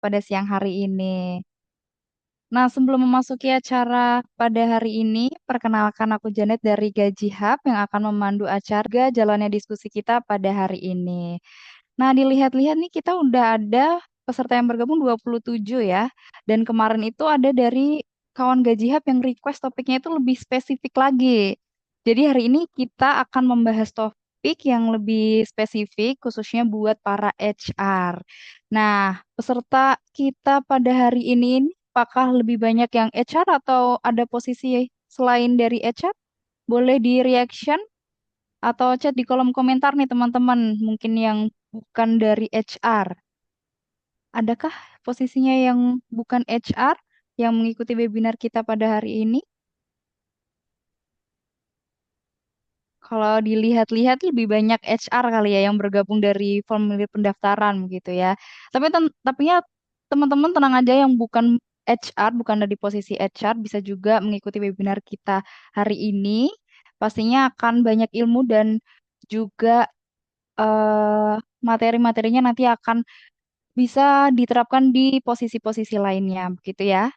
pada siang hari ini. Nah, sebelum memasuki acara pada hari ini, perkenalkan aku Janet dari Gaji Hub yang akan memandu acara jalannya diskusi kita pada hari ini. Nah, dilihat-lihat nih kita udah ada peserta yang bergabung 27 ya. Dan kemarin itu ada dari kawan Gaji Hub yang request topiknya itu lebih spesifik lagi. Jadi hari ini kita akan membahas topik yang lebih spesifik khususnya buat para HR. Nah, peserta kita pada hari ini apakah lebih banyak yang HR atau ada posisi selain dari HR? Boleh di reaction atau chat di kolom komentar nih teman-teman, mungkin yang bukan dari HR. Adakah posisinya yang bukan HR yang mengikuti webinar kita pada hari ini? Kalau dilihat-lihat lebih banyak HR kali ya yang bergabung dari formulir pendaftaran gitu ya. Tapi teman-teman tenang aja yang bukan HR, bukan dari posisi HR bisa juga mengikuti webinar kita hari ini. Pastinya akan banyak ilmu dan juga materi-materinya nanti akan bisa diterapkan di posisi-posisi lainnya, begitu ya.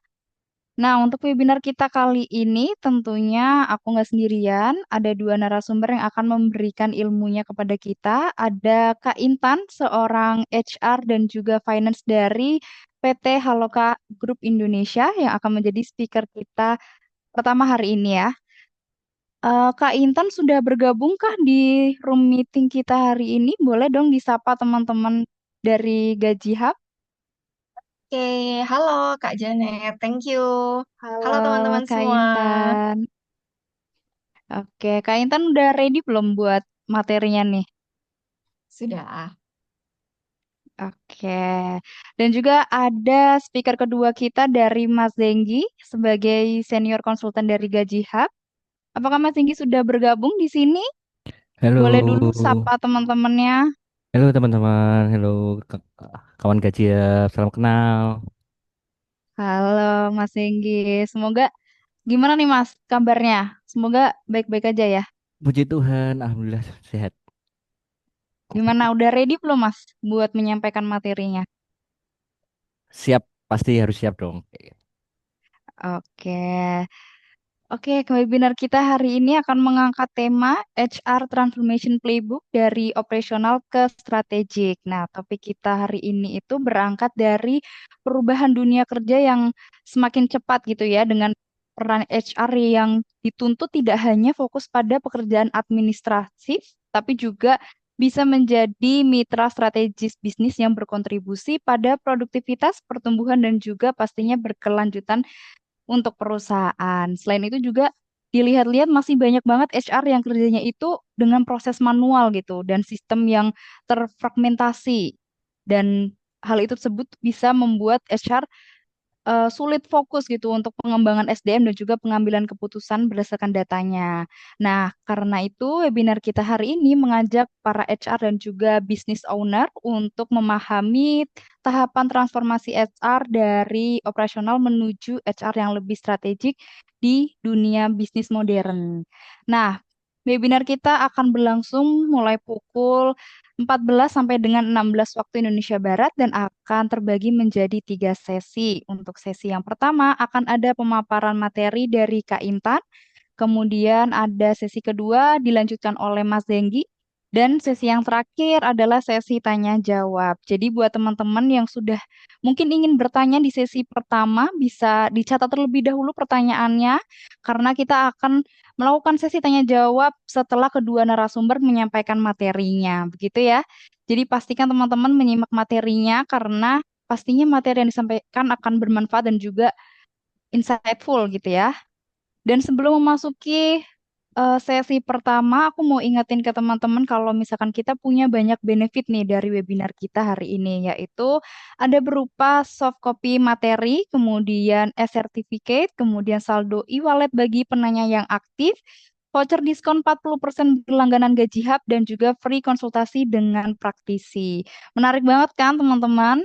Nah, untuk webinar kita kali ini tentunya aku nggak sendirian, ada dua narasumber yang akan memberikan ilmunya kepada kita. Ada Kak Intan, seorang HR dan juga finance dari PT Haloka Group Indonesia yang akan menjadi speaker kita pertama hari ini ya. Kak Intan sudah bergabungkah di room meeting kita hari ini? Boleh dong disapa teman-teman dari Gaji Hub. Oke, halo Kak Janet, thank you. Halo Halo teman-teman Kak semua. Intan. Oke, Kak Intan udah ready belum buat materinya nih? Sudah. Oke. Dan juga ada speaker kedua kita dari Mas Zenggi sebagai senior konsultan dari Gaji Hub. Apakah Mas Zenggi sudah bergabung di sini? Boleh dulu Halo, sapa teman-temannya. halo teman-teman, halo kawan gaji ya, salam kenal. Halo Mas Zenggi. Semoga gimana nih Mas kabarnya? Semoga baik-baik aja ya. Puji Tuhan, alhamdulillah sehat. Gimana udah ready belum Mas buat menyampaikan materinya? Siap, pasti harus siap dong. Oke. Oke, ke webinar kita hari ini akan mengangkat tema HR Transformation Playbook dari operasional ke strategik. Nah, topik kita hari ini itu berangkat dari perubahan dunia kerja yang semakin cepat gitu ya, dengan peran HR yang dituntut tidak hanya fokus pada pekerjaan administratif, tapi juga bisa menjadi mitra strategis bisnis yang berkontribusi pada produktivitas, pertumbuhan, dan juga pastinya berkelanjutan untuk perusahaan. Selain itu juga dilihat-lihat masih banyak banget HR yang kerjanya itu dengan proses manual gitu dan sistem yang terfragmentasi. Dan hal itu tersebut bisa membuat HR sulit fokus gitu untuk pengembangan SDM dan juga pengambilan keputusan berdasarkan datanya. Nah, karena itu webinar kita hari ini mengajak para HR dan juga business owner untuk memahami tahapan transformasi HR dari operasional menuju HR yang lebih strategik di dunia bisnis modern. Nah, webinar kita akan berlangsung mulai pukul 14 sampai dengan 16 waktu Indonesia Barat dan akan terbagi menjadi tiga sesi. Untuk sesi yang pertama akan ada pemaparan materi dari Kak Intan, kemudian ada sesi kedua dilanjutkan oleh Mas Zenggi, dan sesi yang terakhir adalah sesi tanya jawab. Jadi buat teman-teman yang sudah mungkin ingin bertanya di sesi pertama bisa dicatat terlebih dahulu pertanyaannya karena kita akan melakukan sesi tanya jawab setelah kedua narasumber menyampaikan materinya. Begitu ya. Jadi pastikan teman-teman menyimak materinya karena pastinya materi yang disampaikan akan bermanfaat dan juga insightful gitu ya. Dan sebelum memasuki sesi pertama, aku mau ingetin ke teman-teman kalau misalkan kita punya banyak benefit nih dari webinar kita hari ini, yaitu ada berupa soft copy materi, kemudian e-certificate, kemudian saldo e-wallet bagi penanya yang aktif, voucher diskon 40% berlangganan Gaji Hub, dan juga free konsultasi dengan praktisi. Menarik banget kan teman-teman?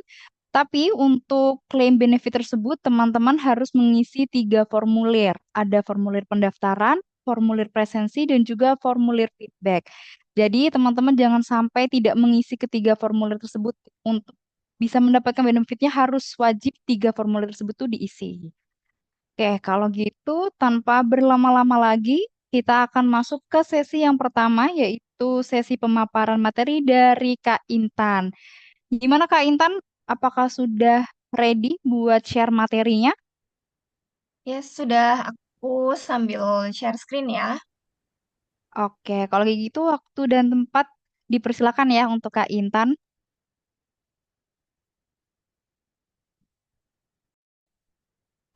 Tapi untuk klaim benefit tersebut, teman-teman harus mengisi tiga formulir. Ada formulir pendaftaran, formulir presensi, dan juga formulir feedback. Jadi, teman-teman jangan sampai tidak mengisi ketiga formulir tersebut bisa mendapatkan benefitnya harus wajib 3 formulir tersebut tuh diisi. Oke, kalau gitu tanpa berlama-lama lagi, kita akan masuk ke sesi yang pertama, yaitu sesi pemaparan materi dari Kak Intan. Gimana Kak Intan? Apakah sudah ready buat share materinya? Ya, sudah aku sambil share screen ya. Oke, kalau kayak gitu waktu dan tempat dipersilakan ya untuk Kak Intan.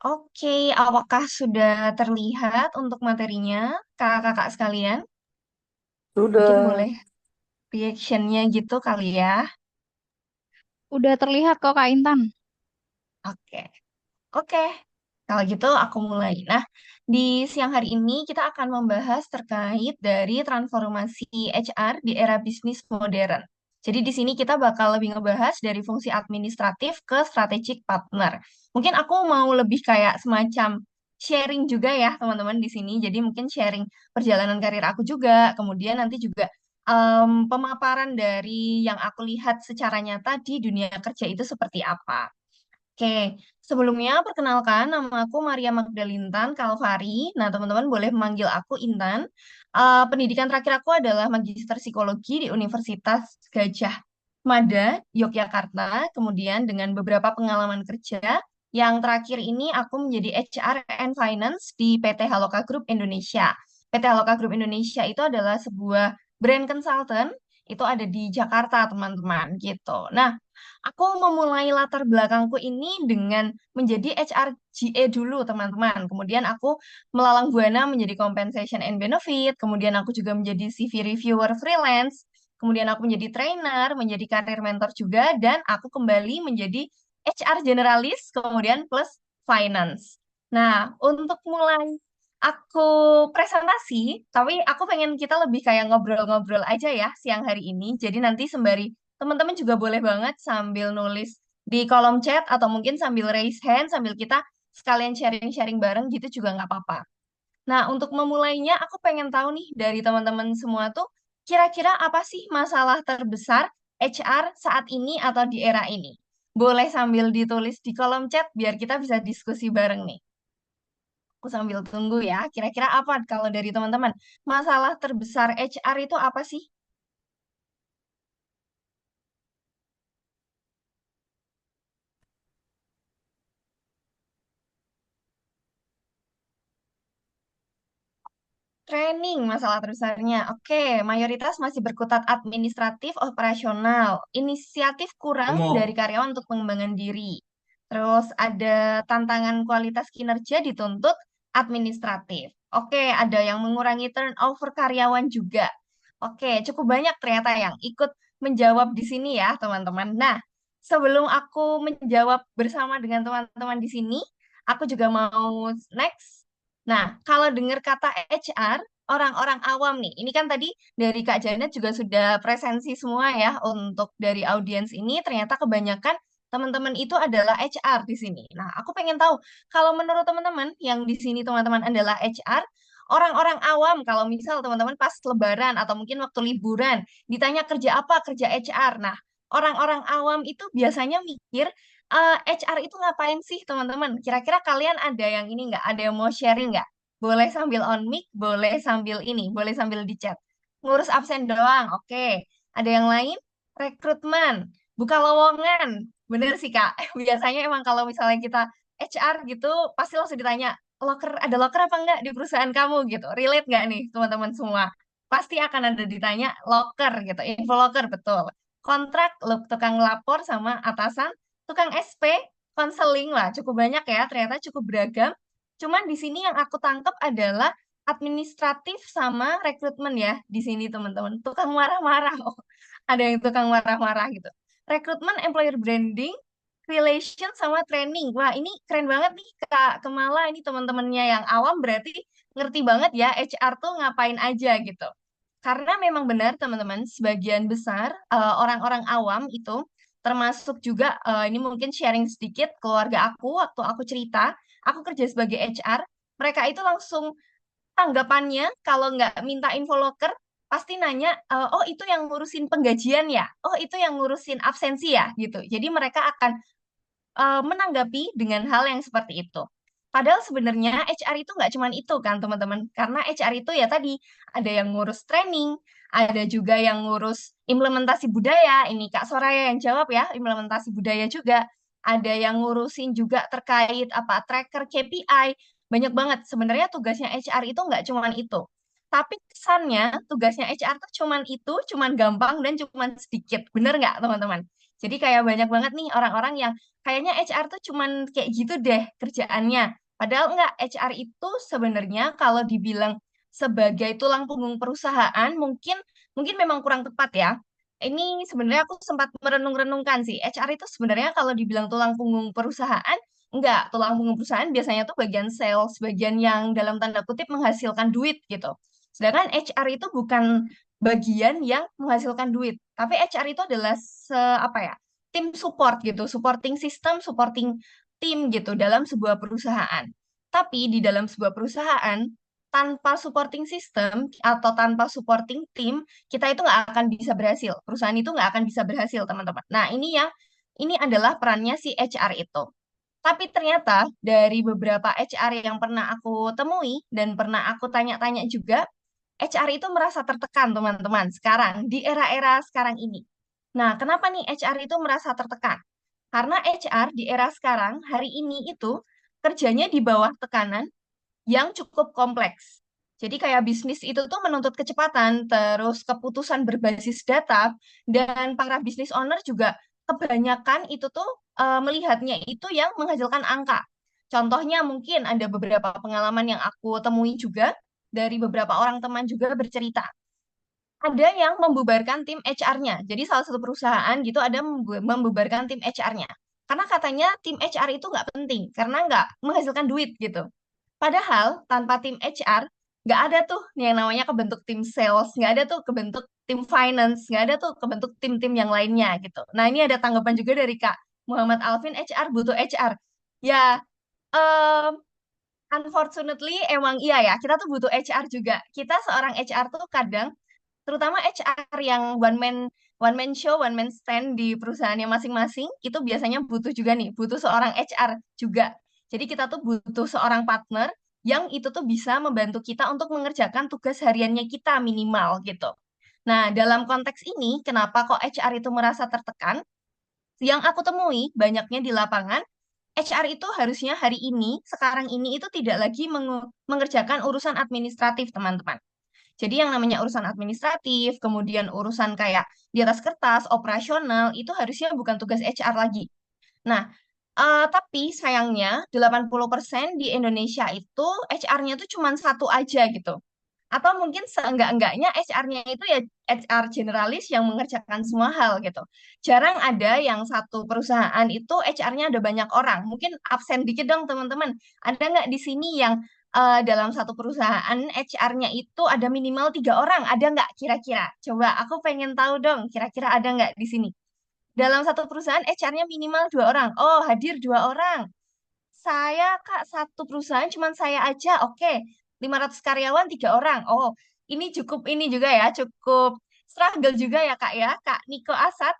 Oke, apakah sudah terlihat untuk materinya, kakak-kakak sekalian? Mungkin Sudah. boleh reactionnya gitu kali ya. Udah terlihat kok Kak Intan. Oke. Oke, kalau gitu aku mulai. Nah, di siang hari ini kita akan membahas terkait dari transformasi HR di era bisnis modern. Jadi di sini kita bakal lebih ngebahas dari fungsi administratif ke strategic partner. Mungkin aku mau lebih kayak semacam sharing juga ya teman-teman di sini. Jadi mungkin sharing perjalanan karir aku juga, kemudian nanti juga pemaparan dari yang aku lihat secara nyata di dunia kerja itu seperti apa. Oke, sebelumnya perkenalkan nama aku Maria Magdalintan Kalvari. Nah, teman-teman boleh memanggil aku Intan. Pendidikan terakhir aku adalah Magister Psikologi di Universitas Gajah Mada, Yogyakarta. Kemudian dengan beberapa pengalaman kerja, yang terakhir ini aku menjadi HR and Finance di PT Haloka Group Indonesia. PT Haloka Group Indonesia itu adalah sebuah brand consultant, itu ada di Jakarta, teman-teman, gitu. Nah, aku memulai latar belakangku ini dengan menjadi HR GA dulu, teman-teman. Kemudian aku melalang buana menjadi compensation and benefit. Kemudian aku juga menjadi CV reviewer freelance. Kemudian aku menjadi trainer, menjadi karir mentor juga, dan aku kembali menjadi HR generalis, kemudian plus finance. Nah, untuk mulai aku presentasi, tapi aku pengen kita lebih kayak ngobrol-ngobrol aja ya siang hari ini. Jadi nanti sembari teman-teman juga boleh banget sambil nulis di kolom chat atau mungkin sambil raise hand sambil kita sekalian sharing-sharing bareng gitu juga nggak apa-apa. Nah, untuk memulainya aku pengen tahu nih dari teman-teman semua tuh kira-kira apa sih masalah terbesar HR saat ini atau di era ini? Boleh sambil ditulis di kolom chat biar kita bisa diskusi bareng nih. Aku sambil tunggu ya. Kira-kira apa kalau dari teman-teman? Masalah terbesar HR itu apa sih? Training masalah terbesarnya. Oke, mayoritas masih berkutat administratif operasional. Inisiatif kurang dari karyawan untuk pengembangan diri. Terus ada tantangan kualitas kinerja dituntut administratif. Oke, ada yang mengurangi turnover karyawan juga. Oke, cukup banyak ternyata yang ikut menjawab di sini ya, teman-teman. Nah, sebelum aku menjawab bersama dengan teman-teman di sini, aku juga mau next. Nah, kalau dengar kata HR, orang-orang awam nih, ini kan tadi dari Kak Janet juga sudah presensi semua ya untuk dari audiens ini, ternyata kebanyakan teman-teman itu adalah HR di sini. Nah, aku pengen tahu, kalau menurut teman-teman yang di sini teman-teman adalah HR, orang-orang awam, kalau misal teman-teman pas lebaran atau mungkin waktu liburan, ditanya kerja apa, kerja HR. Nah, orang-orang awam itu biasanya mikir, HR itu ngapain sih teman-teman? Kira-kira kalian ada yang ini nggak? Ada yang mau sharing nggak? Boleh sambil on mic, boleh sambil ini, boleh sambil di chat. Ngurus absen doang, oke. Ada yang lain? Rekrutmen, buka lowongan. Bener sih Kak, biasanya emang kalau misalnya kita HR gitu, pasti langsung ditanya, ada loker apa enggak di perusahaan kamu gitu. Relate nggak nih teman-teman semua? Pasti akan ada ditanya loker gitu, info loker betul. Kontrak, tukang lapor sama atasan, tukang SP, konseling lah, cukup banyak ya, ternyata cukup beragam. Cuman di sini yang aku tangkap adalah administratif sama rekrutmen ya di sini teman-teman. Tukang marah-marah, oh, ada yang tukang marah-marah gitu. Rekrutmen, employer branding, relation sama training. Wah, ini keren banget nih Kak Kemala. Ini teman-temannya yang awam berarti ngerti banget ya HR tuh ngapain aja gitu. Karena memang benar teman-teman, sebagian besar orang-orang awam itu termasuk juga ini mungkin sharing sedikit keluarga aku waktu aku cerita, aku kerja sebagai HR, mereka itu langsung tanggapannya kalau nggak minta info loker pasti nanya, oh itu yang ngurusin penggajian ya, oh itu yang ngurusin absensi ya, gitu. Jadi mereka akan menanggapi dengan hal yang seperti itu. Padahal sebenarnya HR itu nggak cuma itu kan teman-teman, karena HR itu ya tadi ada yang ngurus training, ada juga yang ngurus implementasi budaya. Ini Kak Soraya yang jawab ya, implementasi budaya juga. Ada yang ngurusin juga terkait apa tracker KPI. Banyak banget. Sebenarnya tugasnya HR itu nggak cuma itu. Tapi kesannya tugasnya HR tuh cuman itu, cuman gampang dan cuman sedikit. Bener nggak teman-teman? Jadi kayak banyak banget nih orang-orang yang kayaknya HR tuh cuman kayak gitu deh kerjaannya. Padahal enggak, HR itu sebenarnya kalau dibilang sebagai tulang punggung perusahaan mungkin mungkin memang kurang tepat ya. Ini sebenarnya aku sempat merenung-renungkan sih. HR itu sebenarnya kalau dibilang tulang punggung perusahaan, enggak, tulang punggung perusahaan biasanya tuh bagian sales, bagian yang dalam tanda kutip menghasilkan duit gitu. Sedangkan HR itu bukan bagian yang menghasilkan duit, tapi HR itu adalah apa ya? Tim support gitu, supporting system, supporting tim gitu dalam sebuah perusahaan. Tapi di dalam sebuah perusahaan, tanpa supporting system atau tanpa supporting tim, kita itu nggak akan bisa berhasil. Perusahaan itu nggak akan bisa berhasil, teman-teman. Nah, ini adalah perannya si HR itu. Tapi ternyata dari beberapa HR yang pernah aku temui dan pernah aku tanya-tanya juga, HR itu merasa tertekan, teman-teman, sekarang di era-era sekarang ini. Nah, kenapa nih HR itu merasa tertekan? Karena HR di era sekarang, hari ini itu kerjanya di bawah tekanan yang cukup kompleks. Jadi kayak bisnis itu tuh menuntut kecepatan, terus keputusan berbasis data, dan para bisnis owner juga kebanyakan itu tuh melihatnya itu yang menghasilkan angka. Contohnya mungkin ada beberapa pengalaman yang aku temui juga dari beberapa orang teman juga bercerita ada yang membubarkan tim HR-nya. Jadi salah satu perusahaan gitu ada membubarkan tim HR-nya. Karena katanya tim HR itu nggak penting, karena nggak menghasilkan duit gitu. Padahal tanpa tim HR, nggak ada tuh yang namanya kebentuk tim sales, nggak ada tuh kebentuk tim finance, nggak ada tuh kebentuk tim-tim yang lainnya gitu. Nah ini ada tanggapan juga dari Kak Muhammad Alvin, HR butuh HR. Ya, em, unfortunately emang iya ya, kita tuh butuh HR juga. Kita seorang HR tuh kadang terutama HR yang one man show, one man stand di perusahaannya masing-masing, itu biasanya butuh juga nih, butuh seorang HR juga. Jadi kita tuh butuh seorang partner yang itu tuh bisa membantu kita untuk mengerjakan tugas hariannya kita minimal gitu. Nah, dalam konteks ini, kenapa kok HR itu merasa tertekan? Yang aku temui banyaknya di lapangan, HR itu harusnya hari ini, sekarang ini itu tidak lagi mengerjakan urusan administratif, teman-teman. Jadi yang namanya urusan administratif, kemudian urusan kayak di atas kertas, operasional, itu harusnya bukan tugas HR lagi. Nah, tapi sayangnya 80% di Indonesia itu HR-nya tuh cuma satu aja gitu. Atau mungkin seenggak-enggaknya HR-nya itu ya HR generalis yang mengerjakan semua hal gitu. Jarang ada yang satu perusahaan itu HR-nya ada banyak orang. Mungkin absen dikit dong teman-teman. Ada nggak di sini yang dalam satu perusahaan HR-nya itu ada minimal 3 orang? Ada nggak kira-kira? Coba aku pengen tahu dong, kira-kira ada nggak di sini? Dalam satu perusahaan HR-nya minimal 2 orang. Oh, hadir 2 orang. Saya, Kak, satu perusahaan cuman saya aja. Oke, 500 karyawan 3 orang. Oh, ini cukup ini juga ya, cukup struggle juga ya, Kak ya. Kak Niko Asad,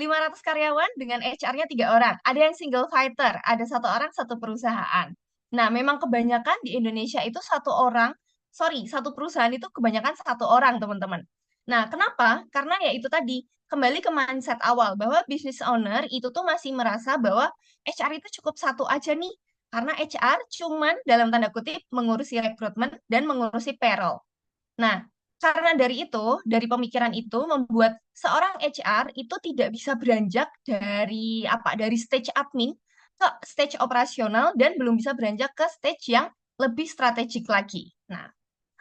500 karyawan dengan HR-nya 3 orang. Ada yang single fighter, ada 1 orang satu perusahaan. Nah, memang kebanyakan di Indonesia itu 1 orang, sorry, satu perusahaan itu kebanyakan 1 orang, teman-teman. Nah, kenapa? Karena ya itu tadi, kembali ke mindset awal, bahwa business owner itu tuh masih merasa bahwa HR itu cukup satu aja nih. Karena HR cuman dalam tanda kutip mengurusi rekrutmen dan mengurusi payroll. Nah, karena dari itu, dari pemikiran itu membuat seorang HR itu tidak bisa beranjak dari apa? Dari stage admin ke stage operasional dan belum bisa beranjak ke stage yang lebih strategik lagi. Nah,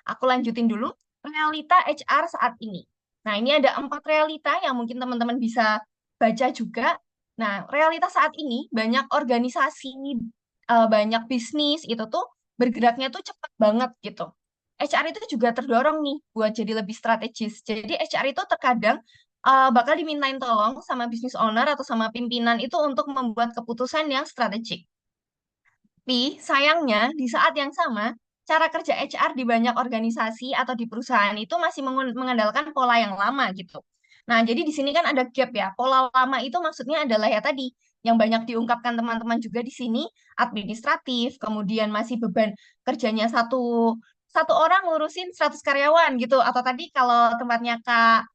aku lanjutin dulu realita HR saat ini. Nah, ini ada 4 realita yang mungkin teman-teman bisa baca juga. Nah, realita saat ini banyak organisasi, banyak bisnis itu tuh bergeraknya tuh cepat banget gitu. HR itu juga terdorong nih buat jadi lebih strategis. Jadi HR itu terkadang bakal dimintain tolong sama business owner atau sama pimpinan itu untuk membuat keputusan yang strategik. Tapi sayangnya di saat yang sama cara kerja HR di banyak organisasi atau di perusahaan itu masih mengandalkan pola yang lama gitu. Nah, jadi di sini kan ada gap ya. Pola lama itu maksudnya adalah ya tadi yang banyak diungkapkan teman-teman juga di sini, administratif, kemudian masih beban kerjanya satu satu orang ngurusin 100 karyawan gitu. Atau tadi kalau tempatnya Kak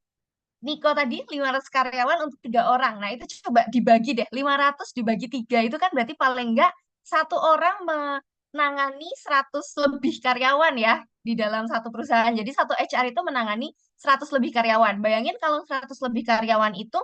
Niko tadi 500 karyawan untuk 3 orang. Nah, itu coba dibagi deh. 500 dibagi 3 itu kan berarti paling enggak satu orang menangani 100 lebih karyawan ya di dalam satu perusahaan. Jadi satu HR itu menangani 100 lebih karyawan. Bayangin kalau 100 lebih karyawan itu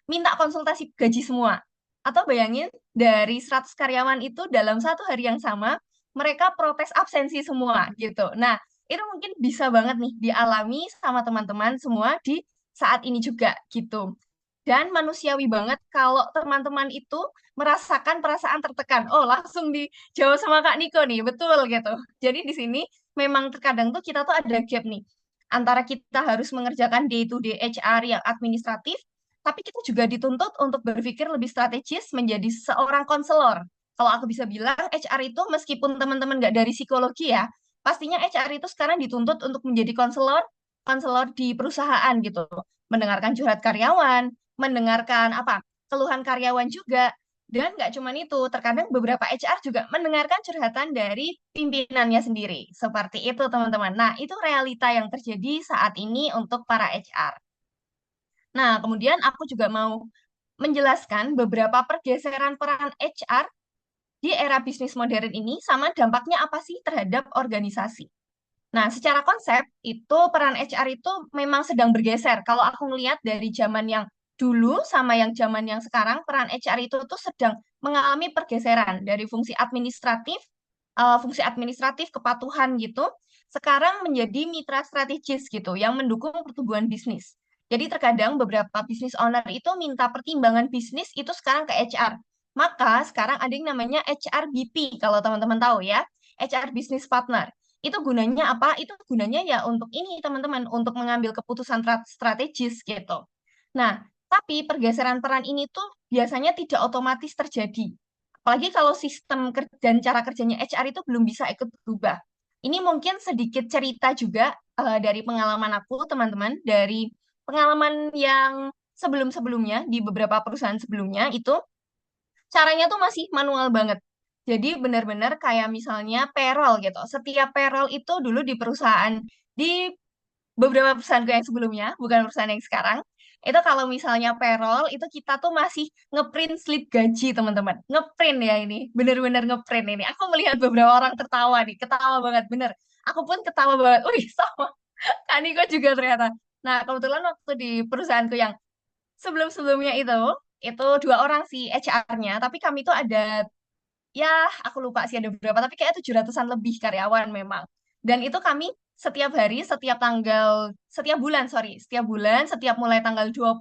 minta konsultasi gaji semua. Atau bayangin dari 100 karyawan itu dalam satu hari yang sama mereka protes absensi semua gitu. Nah, itu mungkin bisa banget nih dialami sama teman-teman semua di saat ini juga gitu. Dan manusiawi banget kalau teman-teman itu merasakan perasaan tertekan. Oh, langsung dijawab sama Kak Niko nih, betul gitu. Jadi di sini memang terkadang tuh kita tuh ada gap nih. Antara kita harus mengerjakan day to day HR yang administratif, tapi kita juga dituntut untuk berpikir lebih strategis menjadi seorang konselor. Kalau aku bisa bilang, HR itu meskipun teman-teman nggak dari psikologi ya, pastinya HR itu sekarang dituntut untuk menjadi konselor, konselor di perusahaan gitu, mendengarkan curhat karyawan, mendengarkan apa keluhan karyawan juga, dan nggak cuma itu, terkadang beberapa HR juga mendengarkan curhatan dari pimpinannya sendiri. Seperti itu, teman-teman. Nah, itu realita yang terjadi saat ini untuk para HR. Nah, kemudian aku juga mau menjelaskan beberapa pergeseran peran HR di era bisnis modern ini sama dampaknya apa sih terhadap organisasi. Nah, secara konsep itu peran HR itu memang sedang bergeser. Kalau aku ngelihat dari zaman yang dulu sama yang zaman yang sekarang, peran HR itu tuh sedang mengalami pergeseran dari fungsi administratif kepatuhan gitu, sekarang menjadi mitra strategis gitu yang mendukung pertumbuhan bisnis. Jadi terkadang beberapa bisnis owner itu minta pertimbangan bisnis itu sekarang ke HR. Maka sekarang ada yang namanya HR BP kalau teman-teman tahu ya, HR Business Partner. Itu gunanya apa? Itu gunanya ya untuk ini teman-teman, untuk mengambil keputusan strategis gitu. Nah, tapi pergeseran peran ini tuh biasanya tidak otomatis terjadi. Apalagi kalau sistem dan cara kerjanya HR itu belum bisa ikut berubah. Ini mungkin sedikit cerita juga dari pengalaman aku, teman-teman, dari pengalaman yang sebelum-sebelumnya di beberapa perusahaan sebelumnya itu caranya tuh masih manual banget. Jadi benar-benar kayak misalnya payroll gitu. Setiap payroll itu dulu di perusahaan, di beberapa perusahaanku yang sebelumnya, bukan perusahaan yang sekarang, itu kalau misalnya payroll, itu kita tuh masih ngeprint slip gaji, teman-teman. Ngeprint ya ini, bener-bener ngeprint ini. Aku melihat beberapa orang tertawa nih, ketawa banget, bener. Aku pun ketawa banget. Wih, sama. Kak Niko juga ternyata. Nah, kebetulan waktu di perusahaanku yang sebelum-sebelumnya itu 2 orang sih HR-nya, tapi kami tuh ada ya aku lupa sih ada berapa tapi kayak 700-an lebih karyawan memang. Dan itu kami setiap hari, setiap bulan, sorry, setiap bulan, setiap mulai tanggal 20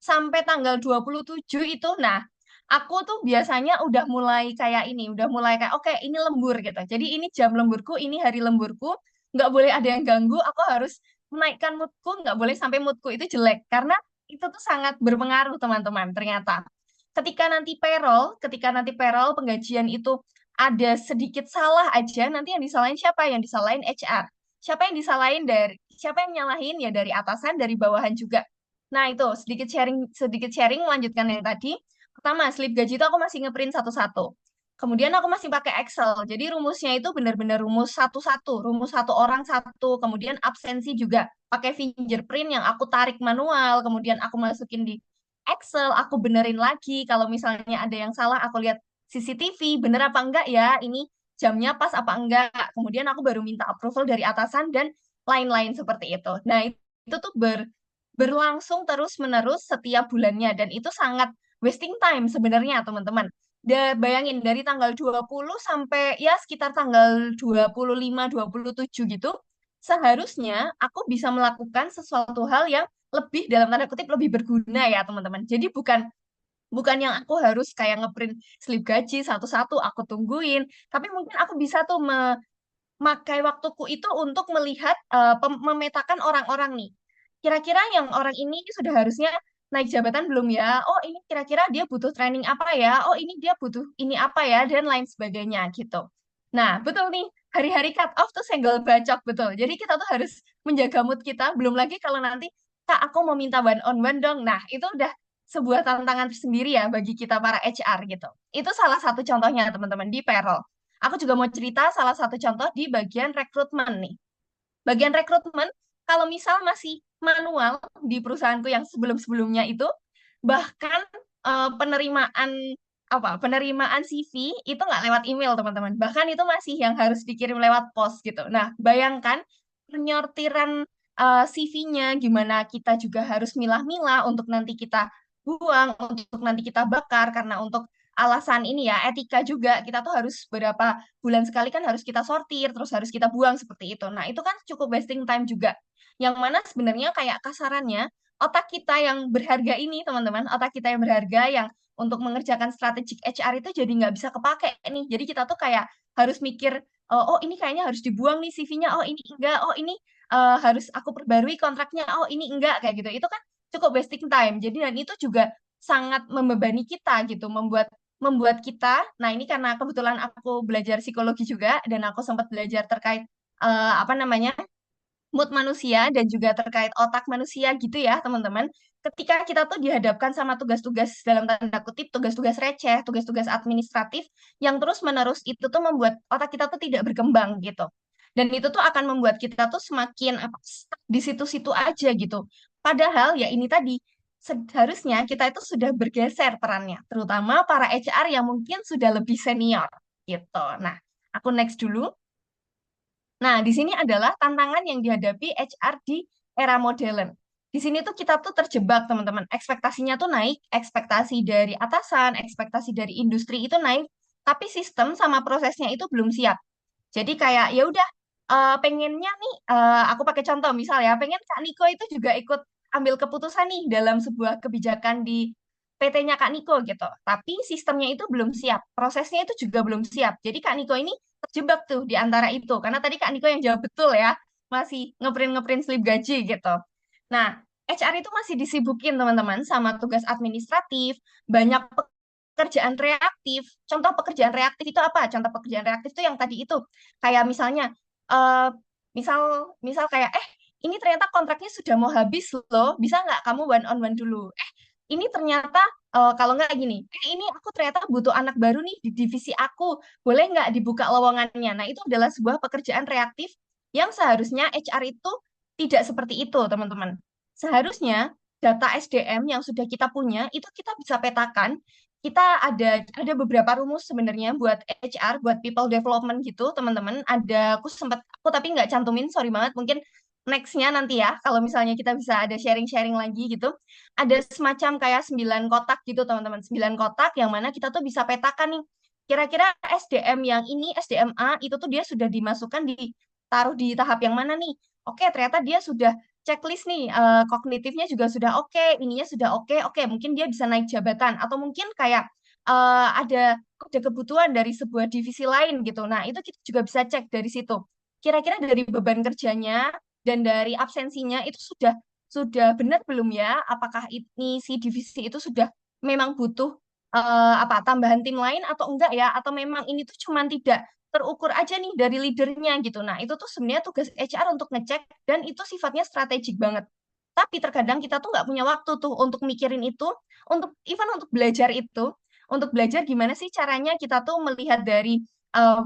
sampai tanggal 27 itu, nah, aku tuh biasanya udah mulai kayak ini, udah mulai kayak, oke, ini lembur gitu. Jadi ini jam lemburku, ini hari lemburku, nggak boleh ada yang ganggu, aku harus menaikkan moodku, nggak boleh sampai moodku itu jelek. Karena itu tuh sangat berpengaruh, teman-teman, ternyata ketika nanti payroll penggajian itu ada sedikit salah aja, nanti yang disalahin siapa? Yang disalahin HR. Siapa yang nyalahin ya dari atasan, dari bawahan juga. Nah, itu sedikit sharing melanjutkan yang tadi. Pertama, slip gaji itu aku masih ngeprint satu-satu. Kemudian aku masih pakai Excel. Jadi rumusnya itu benar-benar rumus satu-satu, rumus satu orang satu. Kemudian absensi juga pakai fingerprint yang aku tarik manual, kemudian aku masukin di Excel, aku benerin lagi. Kalau misalnya ada yang salah, aku lihat CCTV, bener apa enggak ya, ini jamnya pas apa enggak. Kemudian aku baru minta approval dari atasan dan lain-lain seperti itu. Nah, itu tuh berlangsung terus-menerus setiap bulannya. Dan itu sangat wasting time sebenarnya, teman-teman. Bayangin, dari tanggal 20 sampai ya sekitar tanggal 25, 27 gitu, seharusnya aku bisa melakukan sesuatu hal yang lebih dalam tanda kutip lebih berguna ya teman-teman. Jadi bukan bukan yang aku harus kayak ngeprint slip gaji satu-satu aku tungguin, tapi mungkin aku bisa tuh memakai waktuku itu untuk melihat memetakan orang-orang nih. Kira-kira yang orang ini sudah harusnya naik jabatan belum ya? Oh, ini kira-kira dia butuh training apa ya? Oh, ini dia butuh ini apa ya? Dan lain sebagainya gitu. Nah, betul nih hari-hari cut off tuh senggol bacok betul. Jadi kita tuh harus menjaga mood kita. Belum lagi kalau nanti Kak aku mau minta one on one dong. Nah itu udah sebuah tantangan tersendiri ya bagi kita para HR gitu. Itu salah satu contohnya teman-teman di payroll. Aku juga mau cerita salah satu contoh di bagian rekrutmen nih. Bagian rekrutmen, kalau misal masih manual di perusahaanku yang sebelum-sebelumnya itu, bahkan penerimaan penerimaan CV itu nggak lewat email teman-teman. Bahkan itu masih yang harus dikirim lewat pos gitu. Nah, bayangkan penyortiran CV-nya gimana kita juga harus milah-milah untuk nanti kita buang, untuk nanti kita bakar karena untuk alasan ini ya etika juga kita tuh harus berapa bulan sekali kan harus kita sortir, terus harus kita buang seperti itu. Nah, itu kan cukup wasting time juga. Yang mana sebenarnya kayak kasarannya, otak kita yang berharga ini, teman-teman, otak kita yang berharga yang untuk mengerjakan strategic HR itu jadi nggak bisa kepake nih. Jadi kita tuh kayak harus mikir, oh ini kayaknya harus dibuang nih CV-nya, oh ini enggak, oh ini harus aku perbarui kontraknya, oh ini enggak, kayak gitu. Itu kan cukup wasting time. Jadi dan itu juga sangat membebani kita gitu, membuat membuat kita, nah ini karena kebetulan aku belajar psikologi juga dan aku sempat belajar terkait apa namanya mood manusia dan juga terkait otak manusia gitu ya teman-teman. Ketika kita tuh dihadapkan sama tugas-tugas dalam tanda kutip tugas-tugas receh, tugas-tugas administratif yang terus-menerus itu tuh membuat otak kita tuh tidak berkembang gitu. Dan itu tuh akan membuat kita tuh semakin apa stuck di situ-situ aja gitu. Padahal ya ini tadi seharusnya kita itu sudah bergeser perannya, terutama para HR yang mungkin sudah lebih senior gitu. Nah, aku next dulu. Nah, di sini adalah tantangan yang dihadapi HR di era modern. Di sini tuh kita tuh terjebak, teman-teman. Ekspektasinya tuh naik, ekspektasi dari atasan, ekspektasi dari industri itu naik, tapi sistem sama prosesnya itu belum siap. Jadi kayak ya udah pengennya nih aku pakai contoh misal ya, pengen Kak Niko itu juga ikut ambil keputusan nih dalam sebuah kebijakan di PT-nya Kak Niko gitu. Tapi sistemnya itu belum siap, prosesnya itu juga belum siap. Jadi Kak Niko ini terjebak tuh di antara itu. Karena tadi Kak Niko yang jawab betul ya, masih ngeprint-ngeprint slip gaji gitu. Nah, HR itu masih disibukin teman-teman sama tugas administratif, banyak pekerjaan reaktif. Contoh pekerjaan reaktif itu apa? Contoh pekerjaan reaktif itu yang tadi itu. Kayak misalnya, eh misal misal kayak, ini ternyata kontraknya sudah mau habis loh, bisa nggak kamu one on one dulu? Ini ternyata kalau nggak gini, ini aku ternyata butuh anak baru nih di divisi aku, boleh nggak dibuka lowongannya? Nah, itu adalah sebuah pekerjaan reaktif yang seharusnya HR itu tidak seperti itu, teman-teman. Seharusnya data SDM yang sudah kita punya itu kita bisa petakan. Kita ada beberapa rumus sebenarnya buat HR, buat people development gitu, teman-teman. Ada aku tapi nggak cantumin, sorry banget. Mungkin nextnya nanti ya, kalau misalnya kita bisa ada sharing-sharing lagi gitu ada semacam kayak 9 kotak gitu teman-teman. 9 kotak yang mana kita tuh bisa petakan nih. Kira-kira SDM yang ini, SDM A itu tuh dia sudah dimasukkan ditaruh di tahap yang mana nih? Oke, ternyata dia sudah checklist nih, kognitifnya juga sudah oke, ininya sudah oke, oke, mungkin dia bisa naik jabatan atau mungkin kayak ada kebutuhan dari sebuah divisi lain gitu. Nah, itu kita juga bisa cek dari situ. Kira-kira dari beban kerjanya dan dari absensinya itu sudah benar belum ya? Apakah ini si divisi itu sudah memang butuh tambahan tim lain atau enggak ya? Atau memang ini tuh cuman tidak terukur aja nih dari leadernya gitu. Nah, itu tuh sebenarnya tugas HR untuk ngecek dan itu sifatnya strategik banget. Tapi terkadang kita tuh nggak punya waktu tuh untuk mikirin itu, untuk belajar itu, untuk belajar gimana sih caranya kita tuh melihat dari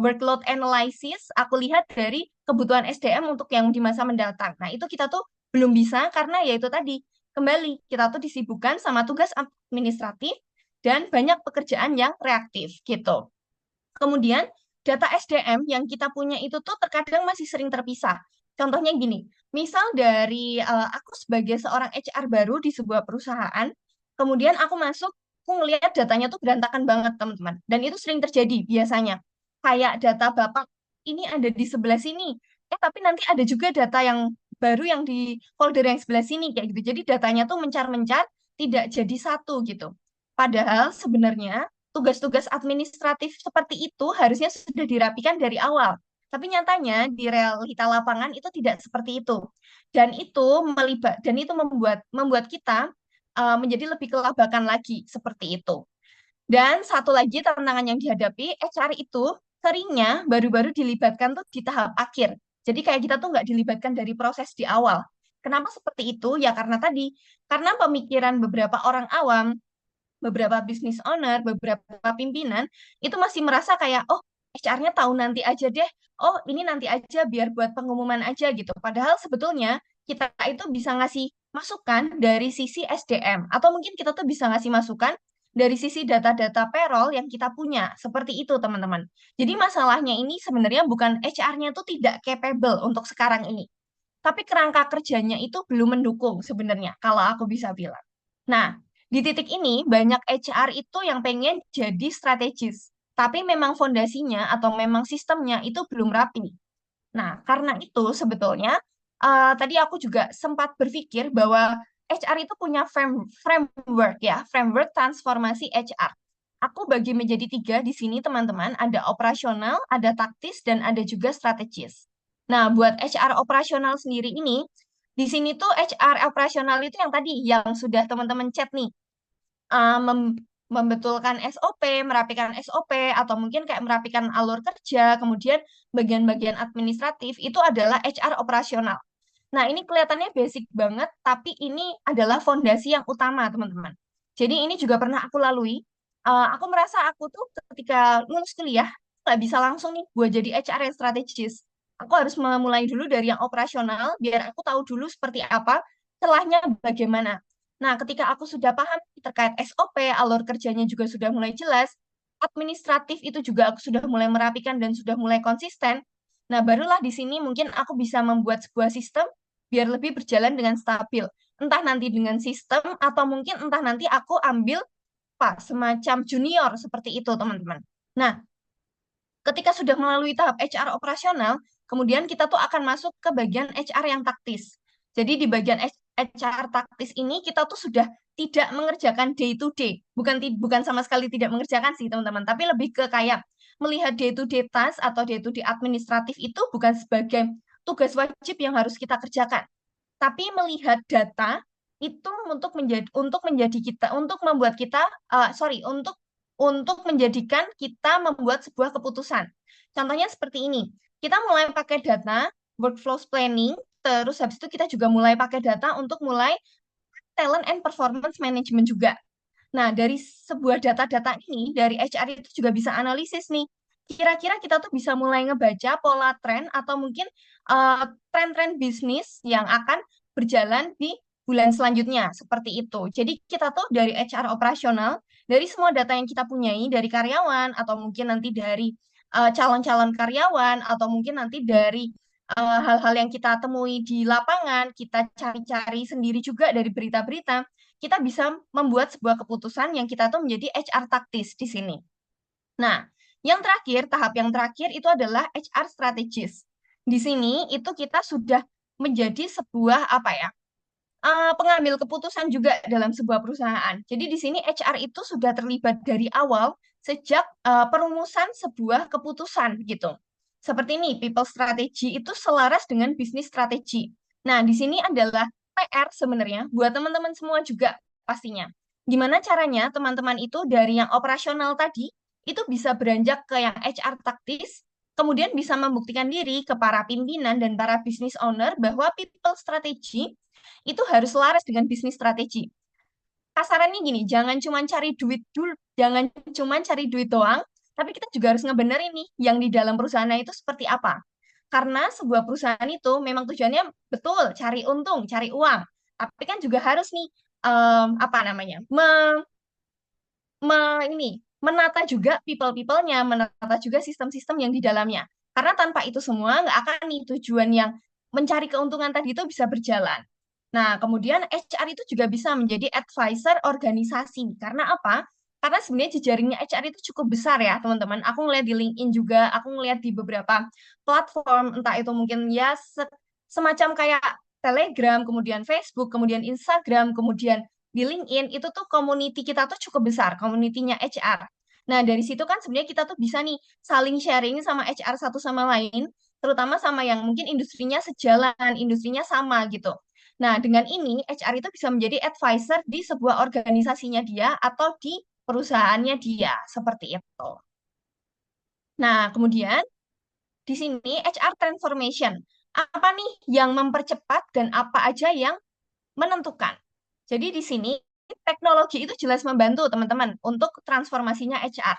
workload analysis, aku lihat dari kebutuhan SDM untuk yang di masa mendatang. Nah, itu kita tuh belum bisa karena ya itu tadi, kembali kita tuh disibukkan sama tugas administratif dan banyak pekerjaan yang reaktif gitu. Kemudian data SDM yang kita punya itu tuh terkadang masih sering terpisah. Contohnya gini, misal dari aku sebagai seorang HR baru di sebuah perusahaan, kemudian aku masuk, aku ngelihat datanya tuh berantakan banget teman-teman. Dan itu sering terjadi biasanya. Kayak data Bapak ini ada di sebelah sini, tapi nanti ada juga data yang baru yang di folder yang sebelah sini kayak gitu. Jadi datanya tuh mencar-mencar, tidak jadi satu gitu. Padahal sebenarnya tugas-tugas administratif seperti itu harusnya sudah dirapikan dari awal. Tapi nyatanya di realita lapangan itu tidak seperti itu. Dan itu membuat membuat kita menjadi lebih kelabakan lagi seperti itu. Dan satu lagi tantangan yang dihadapi HR itu seringnya baru-baru dilibatkan tuh di tahap akhir. Jadi kayak kita tuh nggak dilibatkan dari proses di awal. Kenapa seperti itu? Ya karena tadi, karena pemikiran beberapa orang awam, beberapa business owner, beberapa pimpinan, itu masih merasa kayak, oh HR-nya tahu nanti aja deh, oh ini nanti aja biar buat pengumuman aja gitu. Padahal sebetulnya kita itu bisa ngasih masukan dari sisi SDM, atau mungkin kita tuh bisa ngasih masukan dari sisi data-data payroll yang kita punya. Seperti itu, teman-teman. Jadi masalahnya ini sebenarnya bukan HR-nya tuh tidak capable untuk sekarang ini. Tapi kerangka kerjanya itu belum mendukung sebenarnya, kalau aku bisa bilang. Nah, di titik ini banyak HR itu yang pengen jadi strategis, tapi memang fondasinya atau memang sistemnya itu belum rapi. Nah, karena itu sebetulnya tadi aku juga sempat berpikir bahwa HR itu punya framework ya, framework transformasi HR. Aku bagi menjadi tiga di sini teman-teman, ada operasional, ada taktis, dan ada juga strategis. Nah, buat HR operasional sendiri ini, di sini tuh HR operasional itu yang tadi, yang sudah teman-teman chat nih, membetulkan SOP, merapikan SOP, atau mungkin kayak merapikan alur kerja, kemudian bagian-bagian administratif, itu adalah HR operasional. Nah, ini kelihatannya basic banget, tapi ini adalah fondasi yang utama, teman-teman. Jadi ini juga pernah aku lalui. Aku merasa aku tuh ketika lulus kuliah, nggak bisa langsung nih buat jadi HR yang strategis. Aku harus memulai dulu dari yang operasional, biar aku tahu dulu seperti apa, celahnya bagaimana. Nah, ketika aku sudah paham terkait SOP, alur kerjanya juga sudah mulai jelas, administratif itu juga aku sudah mulai merapikan dan sudah mulai konsisten. Nah, barulah di sini mungkin aku bisa membuat sebuah sistem biar lebih berjalan dengan stabil. Entah nanti dengan sistem atau mungkin entah nanti aku ambil apa semacam junior seperti itu, teman-teman. Nah, ketika sudah melalui tahap HR operasional, kemudian kita tuh akan masuk ke bagian HR yang taktis. Jadi di bagian HR taktis ini kita tuh sudah tidak mengerjakan day to day. Bukan sama sekali tidak mengerjakan sih, teman-teman, tapi lebih ke kayak melihat day to day task atau day to day administratif itu bukan sebagai tugas wajib yang harus kita kerjakan, tapi melihat data itu untuk menjadi kita untuk membuat kita sorry untuk menjadikan kita membuat sebuah keputusan. Contohnya seperti ini, kita mulai pakai data workflow planning, terus habis itu kita juga mulai pakai data untuk mulai talent and performance management juga. Nah, dari sebuah data-data ini, dari HR itu juga bisa analisis nih. Kira-kira kita tuh bisa mulai ngebaca pola tren atau mungkin tren-tren bisnis yang akan berjalan di bulan selanjutnya, seperti itu. Jadi kita tuh dari HR operasional, dari semua data yang kita punyai, dari karyawan, atau mungkin nanti dari calon-calon karyawan, atau mungkin nanti dari hal-hal yang kita temui di lapangan, kita cari-cari sendiri juga dari berita-berita, kita bisa membuat sebuah keputusan yang kita tuh menjadi HR taktis di sini. Nah, yang terakhir, tahap yang terakhir itu adalah HR strategis. Di sini itu kita sudah menjadi sebuah apa ya? Pengambil keputusan juga dalam sebuah perusahaan. Jadi di sini HR itu sudah terlibat dari awal sejak perumusan sebuah keputusan gitu. Seperti ini, people strategy itu selaras dengan bisnis strategi. Nah, di sini adalah PR sebenarnya buat teman-teman semua juga pastinya. Gimana caranya teman-teman itu dari yang operasional tadi itu bisa beranjak ke yang HR taktis, kemudian bisa membuktikan diri ke para pimpinan dan para business owner bahwa people strategy itu harus selaras dengan bisnis strategi. Kasarannya gini, jangan cuma cari duit doang, tapi kita juga harus ngebenerin nih yang di dalam perusahaannya itu seperti apa. Karena sebuah perusahaan itu memang tujuannya betul cari untung, cari uang, tapi kan juga harus nih apa namanya, menata juga people-people-nya, menata juga sistem-sistem yang di dalamnya. Karena tanpa itu semua nggak akan nih tujuan yang mencari keuntungan tadi itu bisa berjalan. Nah, kemudian HR itu juga bisa menjadi advisor organisasi. Karena apa? Karena sebenarnya jejaringnya HR itu cukup besar ya, teman-teman. Aku ngeliat di LinkedIn juga, aku ngeliat di beberapa platform, entah itu mungkin ya semacam kayak Telegram, kemudian Facebook, kemudian Instagram, kemudian di LinkedIn, itu tuh community kita tuh cukup besar, community-nya HR. Nah, dari situ kan sebenarnya kita tuh bisa nih saling sharing sama HR satu sama lain, terutama sama yang mungkin industrinya sejalan, industrinya sama gitu. Nah, dengan ini HR itu bisa menjadi advisor di sebuah organisasinya dia atau di perusahaannya dia, seperti itu. Nah, kemudian di sini HR transformation. Apa nih yang mempercepat dan apa aja yang menentukan? Jadi di sini teknologi itu jelas membantu teman-teman untuk transformasinya HR.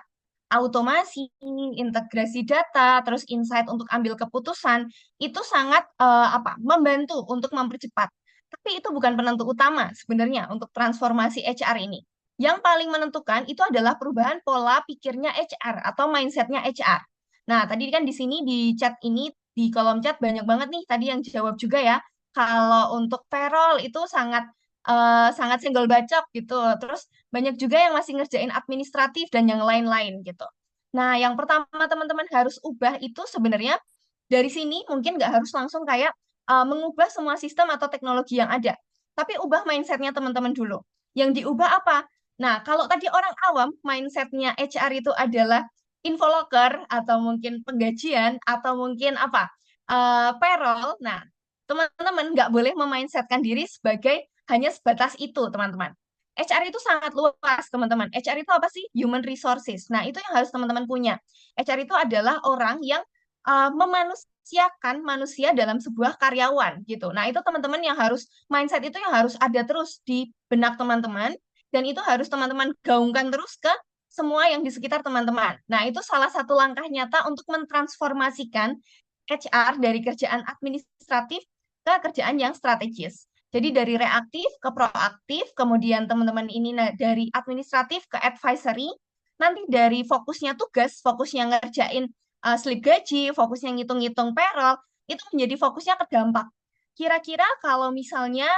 Automasi, integrasi data, terus insight untuk ambil keputusan itu sangat membantu untuk mempercepat. Tapi itu bukan penentu utama sebenarnya untuk transformasi HR ini. Yang paling menentukan itu adalah perubahan pola pikirnya HR atau mindsetnya HR. Nah, tadi kan di sini di chat ini, di kolom chat banyak banget nih tadi yang jawab juga ya. Kalau untuk payroll itu sangat senggol bacok gitu. Terus banyak juga yang masih ngerjain administratif dan yang lain-lain gitu. Nah, yang pertama teman-teman harus ubah itu sebenarnya dari sini mungkin nggak harus langsung kayak mengubah semua sistem atau teknologi yang ada. Tapi ubah mindsetnya teman-teman dulu. Yang diubah apa? Nah, kalau tadi orang awam mindsetnya HR itu adalah infoloker atau mungkin penggajian atau mungkin payroll. Nah, teman-teman nggak boleh memindsetkan diri sebagai hanya sebatas itu, teman-teman. HR itu sangat luas, teman-teman. HR itu apa sih? Human resources. Nah, itu yang harus teman-teman punya. HR itu adalah orang yang memanusiakan manusia dalam sebuah karyawan, gitu. Nah, itu teman-teman yang harus, mindset itu yang harus ada terus di benak teman-teman, dan itu harus teman-teman gaungkan terus ke semua yang di sekitar teman-teman. Nah, itu salah satu langkah nyata untuk mentransformasikan HR dari kerjaan administratif ke kerjaan yang strategis. Jadi dari reaktif ke proaktif, kemudian teman-teman ini dari administratif ke advisory, nanti dari fokusnya tugas, fokusnya ngerjain slip gaji, fokusnya ngitung-ngitung payroll, itu menjadi fokusnya ke dampak. Kira-kira kalau misalnya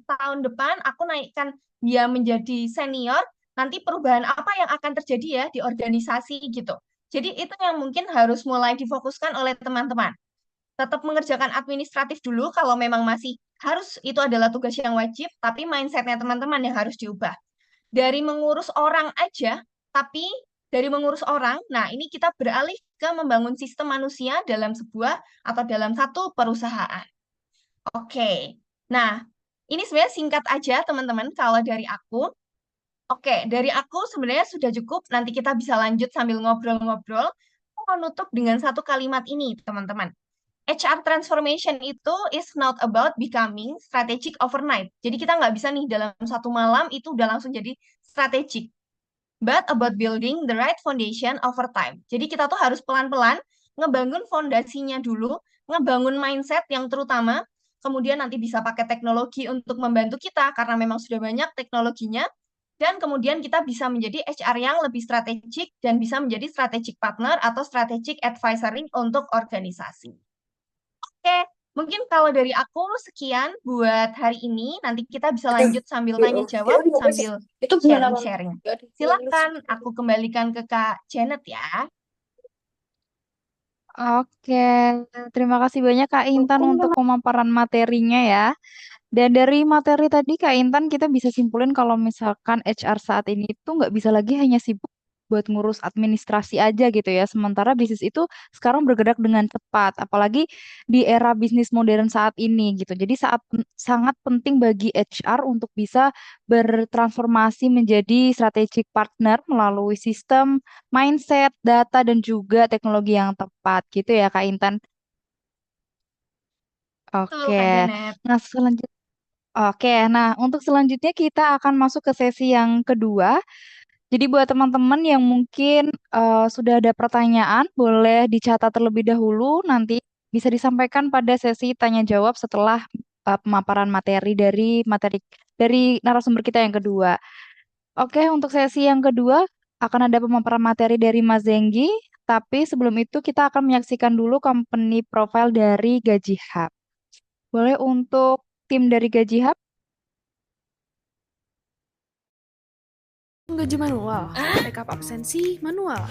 tahun depan aku naikkan dia menjadi senior, nanti perubahan apa yang akan terjadi ya di organisasi gitu. Jadi itu yang mungkin harus mulai difokuskan oleh teman-teman. Tetap mengerjakan administratif dulu kalau memang masih harus itu adalah tugas yang wajib, tapi mindsetnya teman-teman yang harus diubah. Dari mengurus orang aja, tapi dari mengurus orang, nah ini kita beralih ke membangun sistem manusia dalam sebuah atau dalam satu perusahaan. Oke, nah ini sebenarnya singkat aja teman-teman kalau dari aku. Oke, dari aku sebenarnya sudah cukup. Nanti kita bisa lanjut sambil ngobrol-ngobrol. Aku mau nutup dengan satu kalimat ini, teman-teman. HR transformation itu is not about becoming strategic overnight. Jadi kita nggak bisa nih dalam satu malam itu udah langsung jadi strategic. But about building the right foundation over time. Jadi kita tuh harus pelan-pelan ngebangun fondasinya dulu, ngebangun mindset yang terutama, kemudian nanti bisa pakai teknologi untuk membantu kita karena memang sudah banyak teknologinya, dan kemudian kita bisa menjadi HR yang lebih strategik dan bisa menjadi strategic partner atau strategic advisory untuk organisasi. Oke, mungkin kalau dari aku sekian buat hari ini. Nanti kita bisa lanjut sambil tanya jawab, sambil Itu benar apa? sharing-sharing. Silakan, aku kembalikan ke Kak Janet ya. Oke, terima kasih banyak Kak Intan untuk pemaparan materinya ya. Dan dari materi tadi Kak Intan kita bisa simpulin kalau misalkan HR saat ini itu nggak bisa lagi hanya sibuk buat ngurus administrasi aja gitu ya. Sementara bisnis itu sekarang bergerak dengan cepat, apalagi di era bisnis modern saat ini gitu. Jadi sangat penting bagi HR untuk bisa bertransformasi menjadi strategic partner melalui sistem, mindset, data dan juga teknologi yang tepat gitu ya Kak Intan. Betul, Oke. Kak Janet. Nah, Oke, nah untuk selanjutnya kita akan masuk ke sesi yang kedua. Jadi buat teman-teman yang mungkin sudah ada pertanyaan, boleh dicatat terlebih dahulu, nanti bisa disampaikan pada sesi tanya jawab setelah pemaparan materi dari narasumber kita yang kedua. Oke, untuk sesi yang kedua akan ada pemaparan materi dari Mas Zenggi, tapi sebelum itu kita akan menyaksikan dulu company profile dari Gaji Hub. Boleh untuk tim dari Gaji Hub? Gaji manual, backup absensi manual,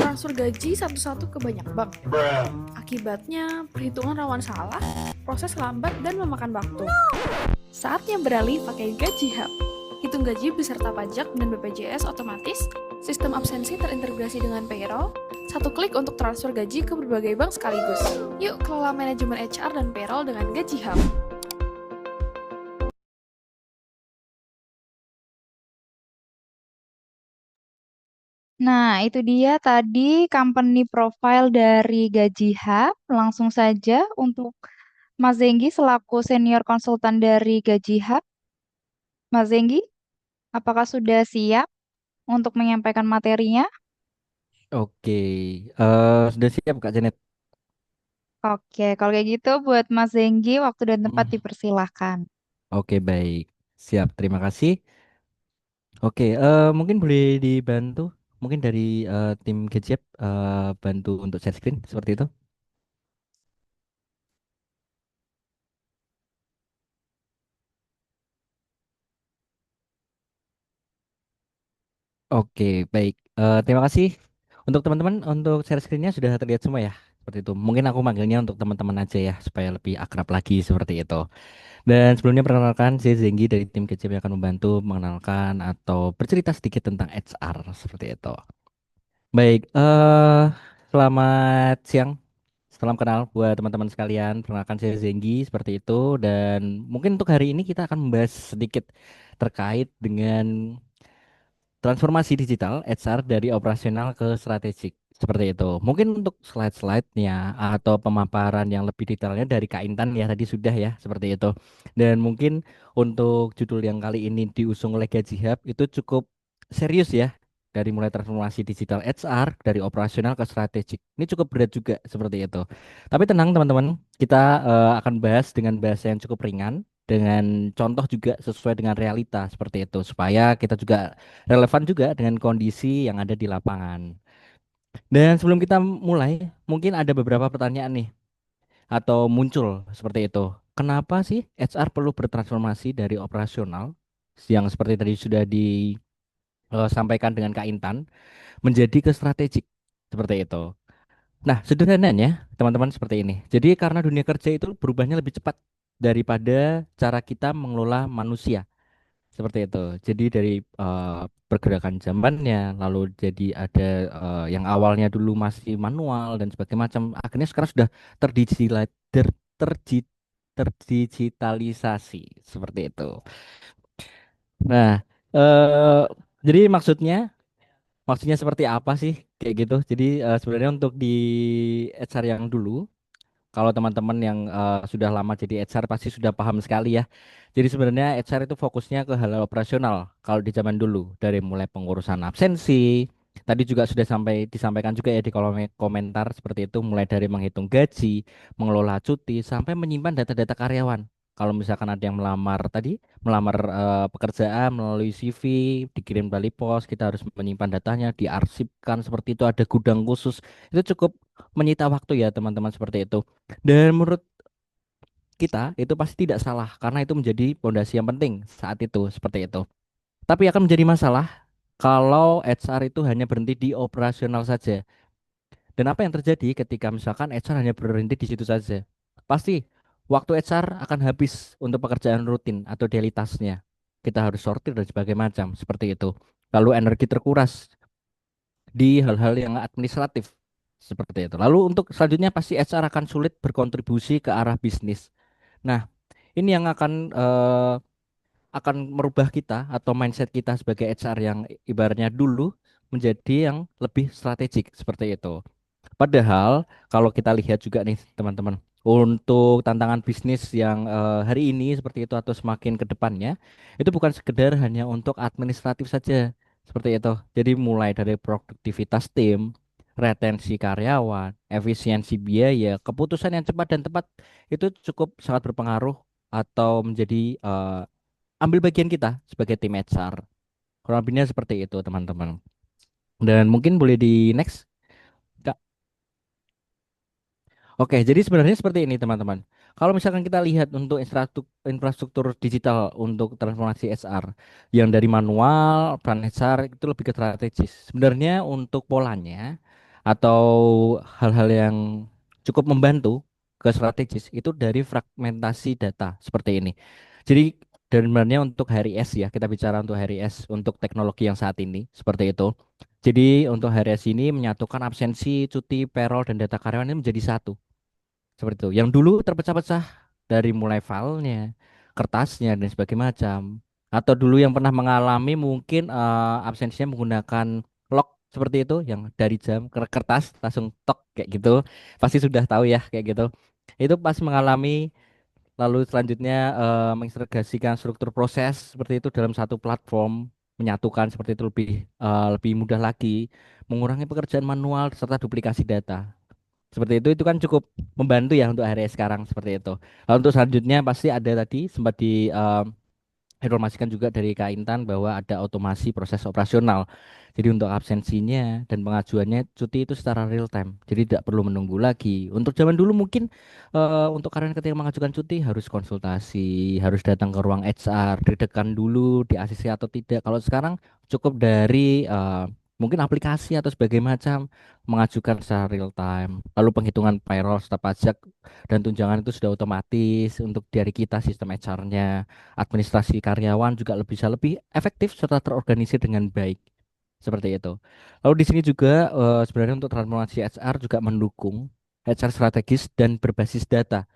transfer gaji satu-satu ke banyak bank. Akibatnya, perhitungan rawan salah, proses lambat dan memakan waktu. Saatnya beralih pakai Gaji Hub. Hitung gaji beserta pajak dan BPJS otomatis, sistem absensi terintegrasi dengan payroll, satu klik untuk transfer gaji ke berbagai bank sekaligus. Yuk kelola manajemen HR dan payroll dengan Gaji Hub. Nah, itu dia tadi company profile dari Gaji Hub. Langsung saja untuk Mas Zenggi selaku senior konsultan dari Gaji Hub. Mas Zenggi, apakah sudah siap untuk menyampaikan materinya? Oke, sudah siap Kak Janet. Oke, kalau kayak gitu buat Mas Zenggi, waktu dan tempat Hmm, dipersilahkan. Oke, baik. Siap, terima kasih. Oke, mungkin boleh dibantu, mungkin dari tim Gadget bantu untuk share screen seperti itu. Oke, baik. Terima kasih untuk teman-teman untuk share screen-nya sudah terlihat semua ya. Seperti itu. Mungkin aku manggilnya untuk teman-teman aja ya supaya lebih akrab lagi seperti itu. Dan sebelumnya perkenalkan saya Zenggi dari tim Gadget yang akan membantu mengenalkan atau bercerita sedikit tentang HR seperti itu. Baik, selamat siang. Salam kenal buat teman-teman sekalian. Perkenalkan saya Zenggi seperti itu dan mungkin untuk hari ini kita akan membahas sedikit terkait dengan transformasi digital HR dari operasional ke strategik. Seperti itu. Mungkin untuk slide-slide-nya atau pemaparan yang lebih detailnya dari Kak Intan ya tadi sudah ya seperti itu. Dan mungkin untuk judul yang kali ini diusung oleh Gaji Hub itu cukup serius ya. Dari mulai transformasi digital HR dari operasional ke strategik. Ini cukup berat juga seperti itu. Tapi tenang teman-teman, kita akan bahas dengan bahasa yang cukup ringan dengan contoh juga sesuai dengan realita seperti itu supaya kita juga relevan juga dengan kondisi yang ada di lapangan. Dan sebelum kita mulai, mungkin ada beberapa pertanyaan nih atau muncul seperti itu. Kenapa sih HR perlu bertransformasi dari operasional yang seperti tadi sudah disampaikan dengan Kak Intan menjadi ke strategik seperti itu. Nah, sederhananya teman-teman seperti ini. Jadi karena dunia kerja itu berubahnya lebih cepat daripada cara kita mengelola manusia. Seperti itu. Jadi dari pergerakan zamannya, lalu jadi ada yang awalnya dulu masih manual dan sebagainya macam, akhirnya sekarang sudah terdigitala- ter- terji- terdigitalisasi seperti itu. Nah, eh jadi maksudnya seperti apa sih kayak gitu? Jadi sebenarnya untuk di HR yang dulu kalau teman-teman yang sudah lama jadi HR pasti sudah paham sekali ya. Jadi sebenarnya HR itu fokusnya ke hal operasional. Kalau di zaman dulu dari mulai pengurusan absensi, tadi juga sudah disampaikan juga ya di kolom komentar seperti itu, mulai dari menghitung gaji, mengelola cuti, sampai menyimpan data-data karyawan. Kalau misalkan ada yang melamar pekerjaan melalui CV, dikirim balik pos, kita harus menyimpan datanya, diarsipkan seperti itu, ada gudang khusus. Itu cukup menyita waktu ya teman-teman seperti itu. Dan menurut kita itu pasti tidak salah karena itu menjadi pondasi yang penting saat itu seperti itu. Tapi akan menjadi masalah kalau HR itu hanya berhenti di operasional saja. Dan apa yang terjadi ketika misalkan HR hanya berhenti di situ saja? Pasti waktu HR akan habis untuk pekerjaan rutin atau daily task-nya. Kita harus sortir dan sebagainya macam seperti itu. Lalu energi terkuras di hal-hal yang administratif seperti itu. Lalu untuk selanjutnya pasti HR akan sulit berkontribusi ke arah bisnis. Nah, ini yang akan merubah kita atau mindset kita sebagai HR yang ibaratnya dulu menjadi yang lebih strategik seperti itu. Padahal kalau kita lihat juga nih teman-teman, untuk tantangan bisnis yang hari ini seperti itu atau semakin ke depannya, itu bukan sekedar hanya untuk administratif saja seperti itu. Jadi mulai dari produktivitas tim, retensi karyawan, efisiensi biaya, keputusan yang cepat dan tepat itu cukup sangat berpengaruh atau menjadi ambil bagian kita sebagai tim HR. Kurang lebihnya seperti itu teman-teman. Dan mungkin boleh di next. Oke, jadi sebenarnya seperti ini teman-teman. Kalau misalkan kita lihat untuk infrastruktur digital untuk transformasi HR yang dari manual, peran HR itu lebih ke strategis. Sebenarnya untuk polanya atau hal-hal yang cukup membantu ke strategis itu dari fragmentasi data seperti ini. Jadi dan sebenarnya untuk hari S ya, kita bicara untuk hari S untuk teknologi yang saat ini seperti itu. Jadi untuk hari S ini menyatukan absensi, cuti, payroll, dan data karyawan ini menjadi satu seperti itu. Yang dulu terpecah-pecah dari mulai filenya, kertasnya dan sebagainya macam. Atau dulu yang pernah mengalami mungkin absensinya menggunakan log. seperti itu yang dari jam ke kertas langsung tok kayak gitu. Pasti sudah tahu ya kayak gitu. Itu pas mengalami lalu selanjutnya mengintegrasikan struktur proses seperti itu dalam satu platform, menyatukan seperti itu lebih mudah lagi, mengurangi pekerjaan manual serta duplikasi data. Seperti itu kan cukup membantu ya untuk hari sekarang seperti itu. Lalu untuk selanjutnya pasti ada tadi sempat informasikan juga dari Kak Intan bahwa ada otomasi proses operasional. Jadi untuk absensinya dan pengajuannya cuti itu secara real time. Jadi tidak perlu menunggu lagi. Untuk zaman dulu mungkin untuk karyawan ketika mengajukan cuti harus konsultasi, harus datang ke ruang HR, deg-degan dulu di ACC atau tidak. Kalau sekarang cukup dari mungkin aplikasi atau sebagai macam mengajukan secara real time. Lalu penghitungan payroll serta pajak dan tunjangan itu sudah otomatis untuk dari kita sistem HR-nya, administrasi karyawan juga bisa lebih efektif serta terorganisir dengan baik. Seperti itu. Lalu di sini juga sebenarnya untuk transformasi HR juga mendukung HR strategis dan berbasis data.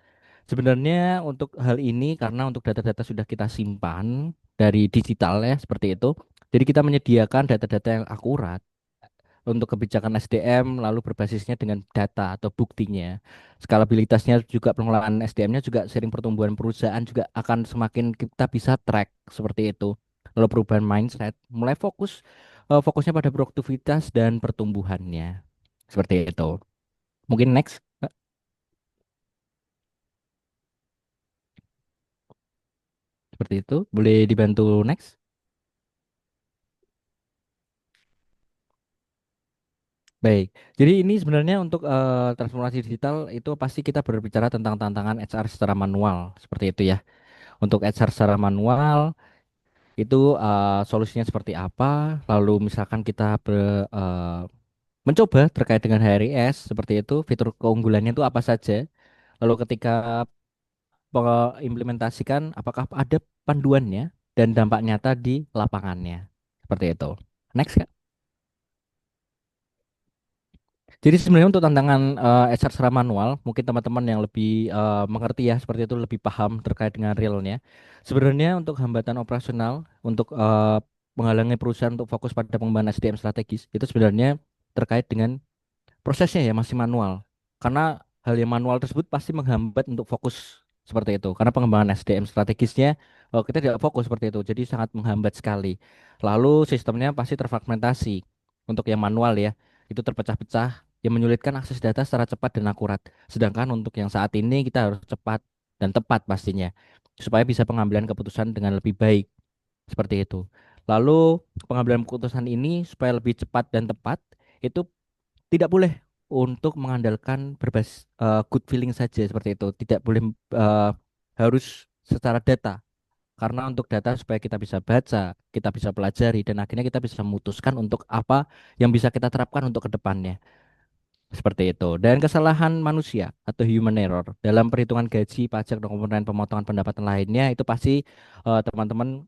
Sebenarnya untuk hal ini karena untuk data-data sudah kita simpan dari digital ya seperti itu. Jadi kita menyediakan data-data yang akurat untuk kebijakan SDM lalu berbasisnya dengan data atau buktinya. Skalabilitasnya juga pengelolaan SDM-nya juga sering pertumbuhan perusahaan juga akan semakin kita bisa track seperti itu. Lalu perubahan mindset mulai fokusnya pada produktivitas dan pertumbuhannya. Seperti itu. Mungkin next seperti itu. Boleh dibantu next? Baik, jadi ini sebenarnya untuk transformasi digital itu pasti kita berbicara tentang tantangan HR secara manual seperti itu ya. Untuk HR secara manual itu solusinya seperti apa? Lalu misalkan kita mencoba terkait dengan HRIS seperti itu, fitur keunggulannya itu apa saja? Lalu ketika implementasikan, apakah ada panduannya dan dampak nyata di lapangannya? Seperti itu. Next, Kak. Jadi sebenarnya untuk tantangan HR secara manual, mungkin teman-teman yang lebih mengerti ya seperti itu lebih paham terkait dengan realnya. Sebenarnya untuk hambatan operasional, untuk menghalangi perusahaan untuk fokus pada pengembangan SDM strategis, itu sebenarnya terkait dengan prosesnya ya masih manual. Karena hal yang manual tersebut pasti menghambat untuk fokus seperti itu. Karena pengembangan SDM strategisnya kita tidak fokus seperti itu. Jadi sangat menghambat sekali. Lalu sistemnya pasti terfragmentasi. Untuk yang manual ya, itu terpecah-pecah yang menyulitkan akses data secara cepat dan akurat. Sedangkan untuk yang saat ini kita harus cepat dan tepat pastinya supaya bisa pengambilan keputusan dengan lebih baik seperti itu. Lalu pengambilan keputusan ini supaya lebih cepat dan tepat itu tidak boleh untuk mengandalkan berbasis good feeling saja seperti itu. Tidak boleh eh, harus secara data. Karena untuk data supaya kita bisa baca, kita bisa pelajari, dan akhirnya kita bisa memutuskan untuk apa yang bisa kita terapkan untuk ke depannya. Seperti itu. Dan kesalahan manusia atau human error dalam perhitungan gaji, pajak, dan komponen pemotongan pendapatan lainnya itu pasti teman-teman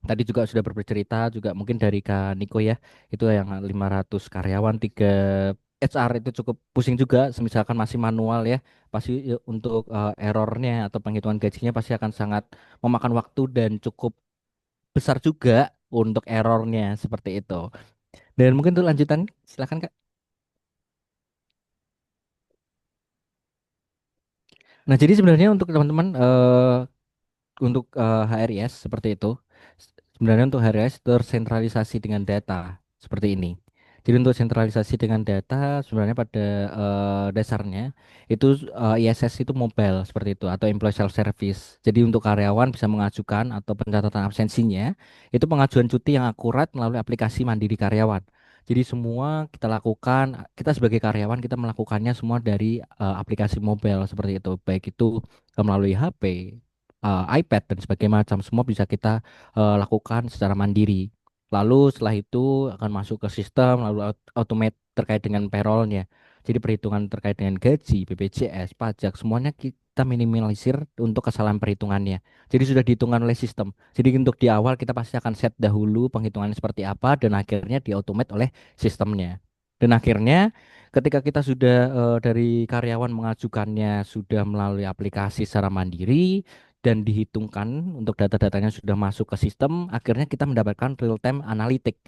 tadi juga sudah bercerita juga mungkin dari Kak Niko ya itu yang 500 karyawan 3 HR itu cukup pusing juga misalkan masih manual ya pasti untuk errornya atau penghitungan gajinya pasti akan sangat memakan waktu dan cukup besar juga untuk errornya seperti itu dan mungkin untuk lanjutan silakan Kak. Nah jadi sebenarnya untuk teman-teman untuk HRIS seperti itu. Sebenarnya untuk HRIS tersentralisasi dengan data seperti ini. Jadi untuk sentralisasi dengan data sebenarnya pada dasarnya itu ISS itu mobile seperti itu atau employee self service. Jadi untuk karyawan bisa mengajukan atau pencatatan absensinya itu pengajuan cuti yang akurat melalui aplikasi Mandiri Karyawan. Jadi semua kita lakukan, kita sebagai karyawan kita melakukannya semua dari aplikasi mobile seperti itu, baik itu melalui HP, iPad dan sebagainya macam semua bisa kita lakukan secara mandiri. Lalu setelah itu akan masuk ke sistem, lalu automate terkait dengan payrollnya. Jadi perhitungan terkait dengan gaji, BPJS, pajak, semuanya kita minimalisir untuk kesalahan perhitungannya. Jadi sudah dihitungkan oleh sistem. Jadi untuk di awal kita pasti akan set dahulu penghitungannya seperti apa dan akhirnya diautomate oleh sistemnya. Dan akhirnya ketika kita sudah dari karyawan mengajukannya sudah melalui aplikasi secara mandiri, dan dihitungkan untuk data-datanya sudah masuk ke sistem, akhirnya kita mendapatkan real time analytic.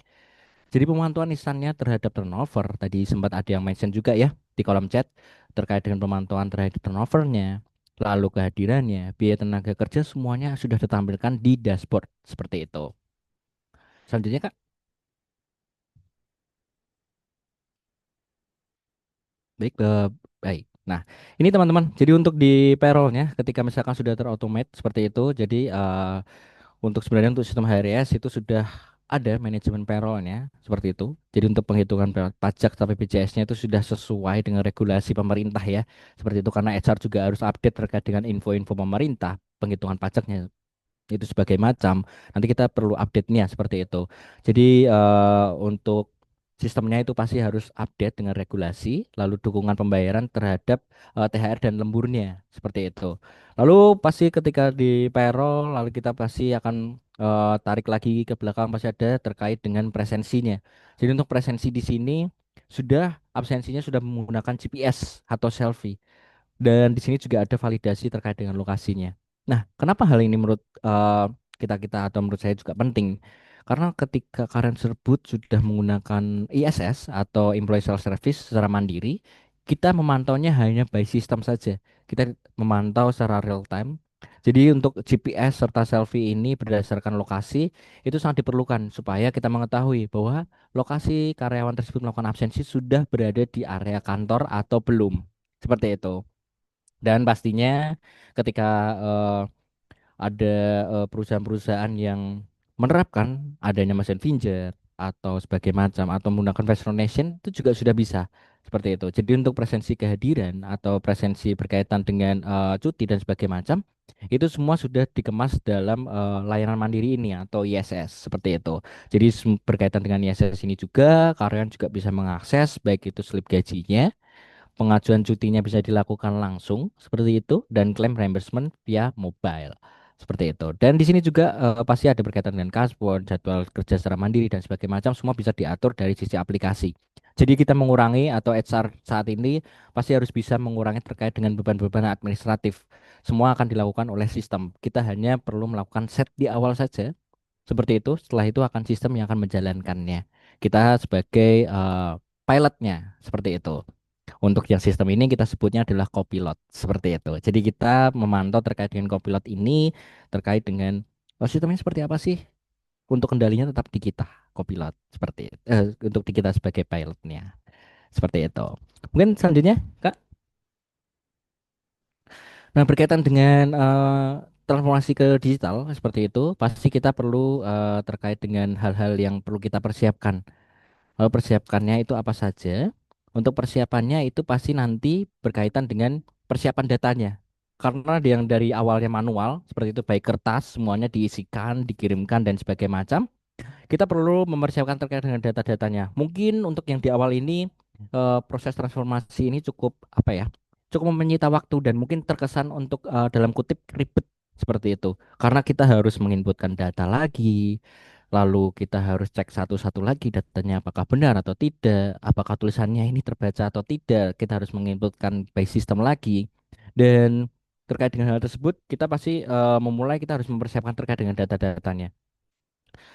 Jadi pemantauan lisannya terhadap turnover, tadi sempat ada yang mention juga ya di kolom chat terkait dengan pemantauan terhadap turnovernya, lalu kehadirannya, biaya tenaga kerja semuanya sudah ditampilkan di dashboard seperti itu. Selanjutnya Kak. Baik, baik. Nah, ini teman-teman. Jadi untuk di payrollnya, ketika misalkan sudah terautomate seperti itu, jadi untuk sebenarnya untuk sistem HRIS itu sudah ada manajemen payrollnya seperti itu. Jadi untuk penghitungan pajak sampai BPJS-nya itu sudah sesuai dengan regulasi pemerintah ya. Seperti itu karena HR juga harus update terkait dengan info-info pemerintah, penghitungan pajaknya itu sebagai macam. Nanti kita perlu update-nya seperti itu. Jadi untuk sistemnya itu pasti harus update dengan regulasi, lalu dukungan pembayaran terhadap THR dan lemburnya seperti itu. Lalu pasti ketika di payroll, lalu kita pasti akan tarik lagi ke belakang pasti ada terkait dengan presensinya. Jadi untuk presensi di sini sudah absensinya sudah menggunakan GPS atau selfie. Dan di sini juga ada validasi terkait dengan lokasinya. Nah, kenapa hal ini menurut kita-kita atau menurut saya juga penting? Karena ketika karyawan tersebut sudah menggunakan ISS atau Employee Self Service secara mandiri, kita memantaunya hanya by system saja. Kita memantau secara real time. Jadi untuk GPS serta selfie ini berdasarkan lokasi itu sangat diperlukan supaya kita mengetahui bahwa lokasi karyawan tersebut melakukan absensi sudah berada di area kantor atau belum. Seperti itu. Dan pastinya ketika eh, ada perusahaan-perusahaan yang menerapkan adanya mesin Finger atau sebagai macam atau menggunakan face recognition itu juga sudah bisa seperti itu. Jadi untuk presensi kehadiran atau presensi berkaitan dengan cuti dan sebagai macam itu semua sudah dikemas dalam layanan mandiri ini atau ISS seperti itu. Jadi berkaitan dengan ISS ini juga karyawan juga bisa mengakses baik itu slip gajinya, pengajuan cutinya bisa dilakukan langsung seperti itu dan klaim reimbursement via mobile seperti itu. Dan di sini juga pasti ada berkaitan dengan kasbon, jadwal kerja secara mandiri dan sebagainya macam semua bisa diatur dari sisi aplikasi. Jadi kita mengurangi atau HR saat ini pasti harus bisa mengurangi terkait dengan beban-beban administratif. Semua akan dilakukan oleh sistem. Kita hanya perlu melakukan set di awal saja. Seperti itu, setelah itu akan sistem yang akan menjalankannya. Kita sebagai pilotnya, seperti itu. Untuk yang sistem ini kita sebutnya adalah copilot seperti itu. Jadi kita memantau terkait dengan copilot ini terkait dengan sistemnya seperti apa sih? Untuk kendalinya tetap di kita copilot seperti itu. Untuk di kita sebagai pilotnya seperti itu. Mungkin selanjutnya Kak. Nah berkaitan dengan transformasi ke digital seperti itu, pasti kita perlu terkait dengan hal-hal yang perlu kita persiapkan. Lalu persiapkannya itu apa saja? Untuk persiapannya itu pasti nanti berkaitan dengan persiapan datanya. Karena yang dari awalnya manual, seperti itu baik kertas, semuanya diisikan, dikirimkan, dan sebagainya macam, kita perlu mempersiapkan terkait dengan data-datanya. Mungkin untuk yang di awal ini, proses transformasi ini cukup, apa ya, cukup menyita waktu dan mungkin terkesan untuk dalam kutip ribet seperti itu. Karena kita harus menginputkan data lagi, lalu kita harus cek satu-satu lagi datanya apakah benar atau tidak, apakah tulisannya ini terbaca atau tidak. Kita harus menginputkan by system lagi. Dan terkait dengan hal tersebut, kita pasti memulai kita harus mempersiapkan terkait dengan data-datanya.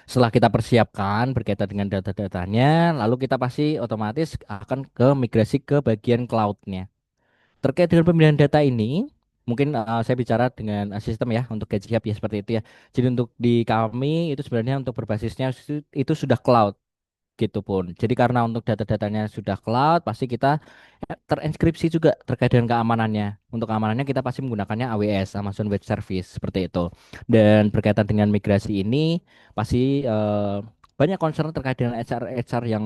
Setelah kita persiapkan berkaitan dengan data-datanya, lalu kita pasti otomatis akan ke migrasi ke bagian cloud-nya. Terkait dengan pemindahan data ini, mungkin saya bicara dengan sistem ya untuk gaji ya seperti itu ya. Jadi untuk di kami itu sebenarnya untuk berbasisnya itu sudah cloud gitu pun. Jadi karena untuk data-datanya sudah cloud, pasti kita terinskripsi juga terkait dengan keamanannya. Untuk keamanannya kita pasti menggunakannya AWS, Amazon Web Service seperti itu. Dan berkaitan dengan migrasi ini pasti banyak concern terkait dengan HR yang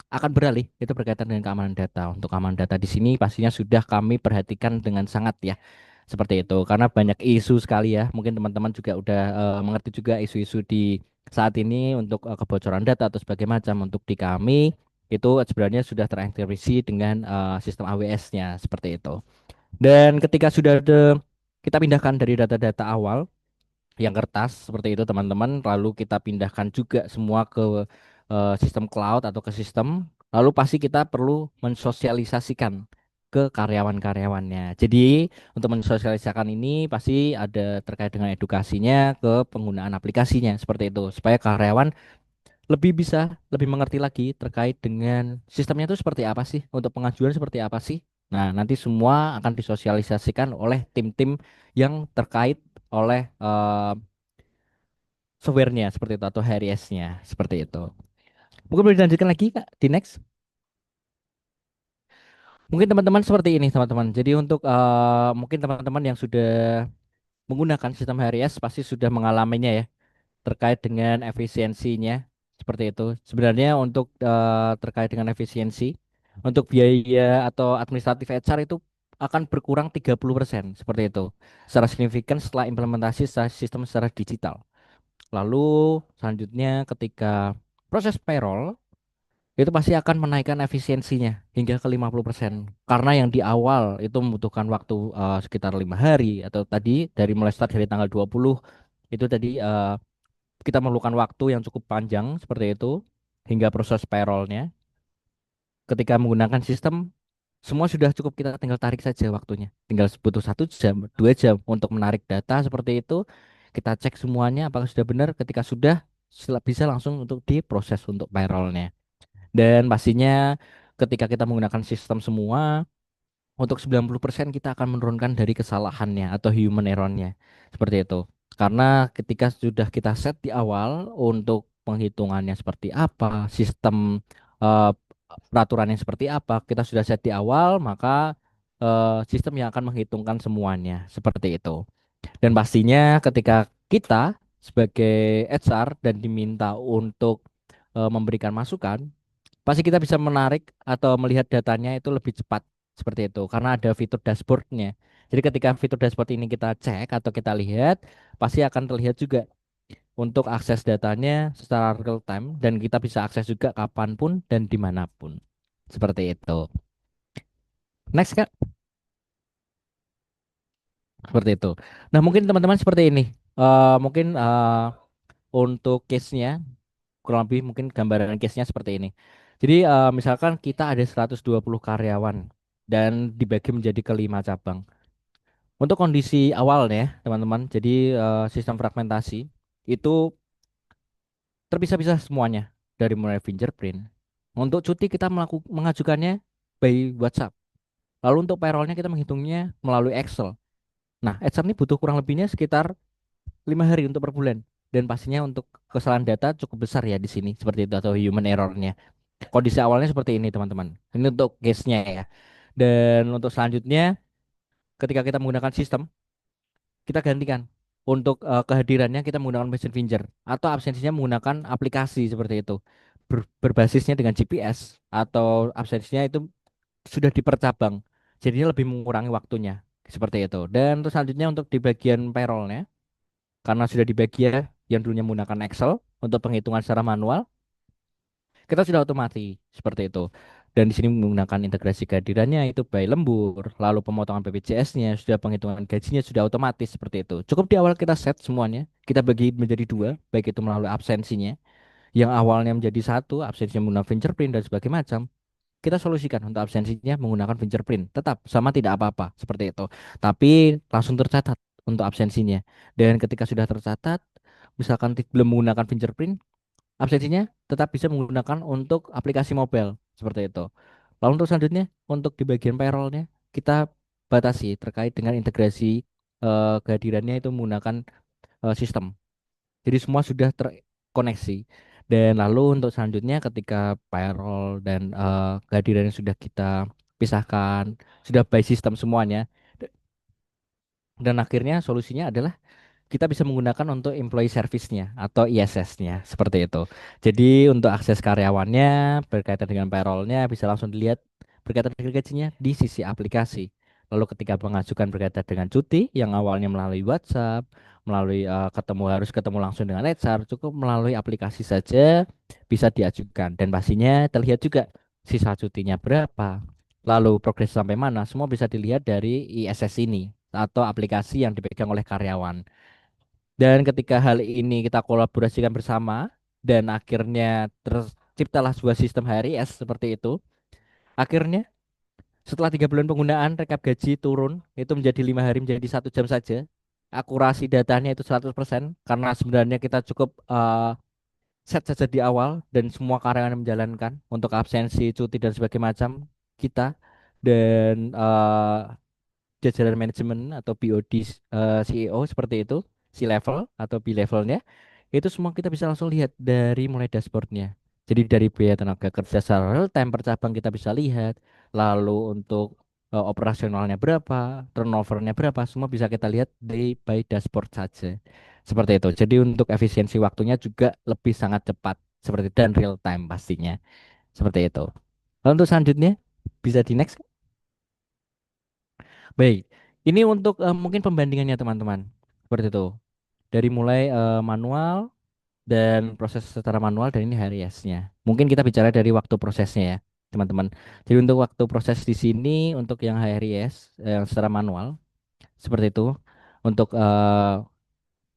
akan beralih itu berkaitan dengan keamanan data. Untuk keamanan data di sini pastinya sudah kami perhatikan dengan sangat ya. Seperti itu karena banyak isu sekali ya. Mungkin teman-teman juga udah mengerti juga isu-isu di saat ini untuk kebocoran data atau sebagainya macam untuk di kami itu sebenarnya sudah terintegrasi dengan sistem AWS-nya seperti itu. Dan ketika sudah ada kita pindahkan dari data-data awal yang kertas seperti itu teman-teman, lalu kita pindahkan juga semua ke sistem cloud atau ke sistem, lalu pasti kita perlu mensosialisasikan ke karyawan-karyawannya. Jadi untuk mensosialisasikan ini pasti ada terkait dengan edukasinya ke penggunaan aplikasinya seperti itu supaya karyawan lebih mengerti lagi terkait dengan sistemnya itu seperti apa sih, untuk pengajuan seperti apa sih. Nah, nanti semua akan disosialisasikan oleh tim-tim yang terkait oleh software-nya seperti itu atau HRIS-nya seperti itu. Mungkin boleh dilanjutkan lagi Kak di next. Mungkin teman-teman seperti ini teman-teman. Jadi untuk mungkin teman-teman yang sudah menggunakan sistem HRIS pasti sudah mengalaminya ya terkait dengan efisiensinya seperti itu. Sebenarnya untuk terkait dengan efisiensi untuk biaya atau administratif HR itu akan berkurang 30% seperti itu secara signifikan setelah implementasi sistem secara digital. Lalu selanjutnya ketika proses payroll itu pasti akan menaikkan efisiensinya hingga ke 50% karena yang di awal itu membutuhkan waktu sekitar 5 hari atau tadi dari mulai start dari tanggal 20 itu tadi kita memerlukan waktu yang cukup panjang seperti itu hingga proses payrollnya. Ketika menggunakan sistem semua sudah cukup, kita tinggal tarik saja waktunya. Tinggal butuh 1 jam, 2 jam untuk menarik data seperti itu. Kita cek semuanya apakah sudah benar. Ketika sudah, bisa langsung untuk diproses untuk payrollnya. Dan pastinya ketika kita menggunakan sistem semua, untuk 90% kita akan menurunkan dari kesalahannya atau human errornya. Seperti itu. Karena ketika sudah kita set di awal untuk penghitungannya seperti apa, sistem eh, peraturannya seperti apa, kita sudah set di awal, maka sistem yang akan menghitungkan semuanya. Seperti itu. Dan pastinya ketika kita sebagai HR dan diminta untuk memberikan masukan, pasti kita bisa menarik atau melihat datanya itu lebih cepat seperti itu karena ada fitur dashboardnya. Jadi ketika fitur dashboard ini kita cek atau kita lihat, pasti akan terlihat juga untuk akses datanya secara real time dan kita bisa akses juga kapanpun dan dimanapun. Seperti itu. Next Kak, seperti itu. Nah mungkin teman-teman seperti ini. Mungkin untuk case-nya kurang lebih mungkin gambaran case-nya seperti ini. Jadi misalkan kita ada 120 karyawan dan dibagi menjadi kelima cabang. Untuk kondisi awalnya ya, teman-teman, jadi sistem fragmentasi itu terpisah-pisah semuanya dari mulai fingerprint. Untuk cuti kita mengajukannya by WhatsApp. Lalu untuk payrollnya kita menghitungnya melalui Excel. Nah, Excel ini butuh kurang lebihnya sekitar 5 hari untuk per bulan. Dan pastinya untuk kesalahan data cukup besar ya di sini seperti itu atau human errornya. Kondisi awalnya seperti ini teman-teman. Ini untuk case-nya ya. Dan untuk selanjutnya ketika kita menggunakan sistem, kita gantikan. Untuk kehadirannya kita menggunakan mesin finger atau absensinya menggunakan aplikasi seperti itu. Berbasisnya dengan GPS atau absensinya itu sudah dipercabang. Jadinya lebih mengurangi waktunya seperti itu. Dan terus selanjutnya untuk di bagian payrollnya karena sudah dibagi ya yang dulunya menggunakan Excel untuk penghitungan secara manual, kita sudah otomasi seperti itu. Dan di sini menggunakan integrasi kehadirannya itu by lembur, lalu pemotongan BPJS-nya, sudah penghitungan gajinya sudah otomatis seperti itu. Cukup di awal kita set semuanya, kita bagi menjadi dua, baik itu melalui absensinya, yang awalnya menjadi satu, absensinya menggunakan fingerprint dan sebagainya macam. Kita solusikan untuk absensinya menggunakan fingerprint, tetap sama tidak apa-apa seperti itu. Tapi langsung tercatat untuk absensinya. Dan ketika sudah tercatat, misalkan belum menggunakan fingerprint, absensinya tetap bisa menggunakan untuk aplikasi mobile seperti itu. Lalu untuk selanjutnya untuk di bagian payrollnya kita batasi terkait dengan integrasi kehadirannya itu menggunakan sistem. Jadi semua sudah terkoneksi. Dan lalu untuk selanjutnya ketika payroll dan kehadirannya sudah kita pisahkan, sudah by sistem semuanya. Dan akhirnya solusinya adalah kita bisa menggunakan untuk employee service-nya atau ISS-nya seperti itu. Jadi untuk akses karyawannya berkaitan dengan payroll-nya bisa langsung dilihat berkaitan dengan gajinya di sisi aplikasi. Lalu ketika mengajukan berkaitan dengan cuti yang awalnya melalui WhatsApp, melalui harus ketemu langsung dengan HR, cukup melalui aplikasi saja bisa diajukan dan pastinya terlihat juga sisa cutinya berapa, lalu progres sampai mana, semua bisa dilihat dari ISS ini atau aplikasi yang dipegang oleh karyawan. Dan ketika hal ini kita kolaborasikan bersama dan akhirnya terciptalah sebuah sistem HRIS seperti itu. Akhirnya setelah 3 bulan penggunaan rekap gaji turun itu menjadi 5 hari menjadi 1 jam saja. Akurasi datanya itu 100% karena sebenarnya kita cukup set saja di awal dan semua karyawan menjalankan untuk absensi, cuti dan sebagainya macam kita dan jajaran manajemen atau BOD CEO seperti itu, C-level atau B-levelnya itu semua kita bisa langsung lihat dari mulai dashboardnya. Jadi dari biaya tenaga kerja secara real time per cabang kita bisa lihat, lalu untuk operasionalnya berapa, turnovernya berapa, semua bisa kita lihat dari by dashboard saja. Seperti itu. Jadi untuk efisiensi waktunya juga lebih sangat cepat seperti dan real time pastinya. Seperti itu. Lalu untuk selanjutnya bisa di next. Baik. Ini untuk mungkin pembandingannya teman-teman. Seperti itu. Dari mulai manual dan proses secara manual dan ini HRIS-nya. Mungkin kita bicara dari waktu prosesnya ya, teman-teman. Jadi untuk waktu proses di sini untuk yang HRIS yang secara manual seperti itu. Untuk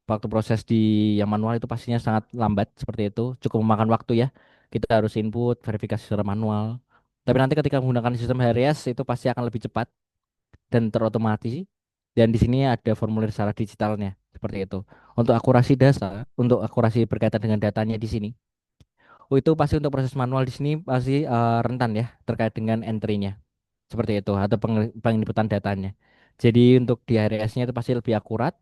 waktu proses di yang manual itu pastinya sangat lambat seperti itu, cukup memakan waktu ya. Kita harus input verifikasi secara manual. Tapi nanti ketika menggunakan sistem HRIS itu pasti akan lebih cepat dan terotomasi. Dan di sini ada formulir secara digitalnya seperti itu. Untuk akurasi data, untuk akurasi berkaitan dengan datanya di sini. Oh, itu pasti untuk proses manual di sini pasti rentan ya terkait dengan entry-nya. Seperti itu atau penginputan datanya. Jadi untuk di HRS-nya itu pasti lebih akurat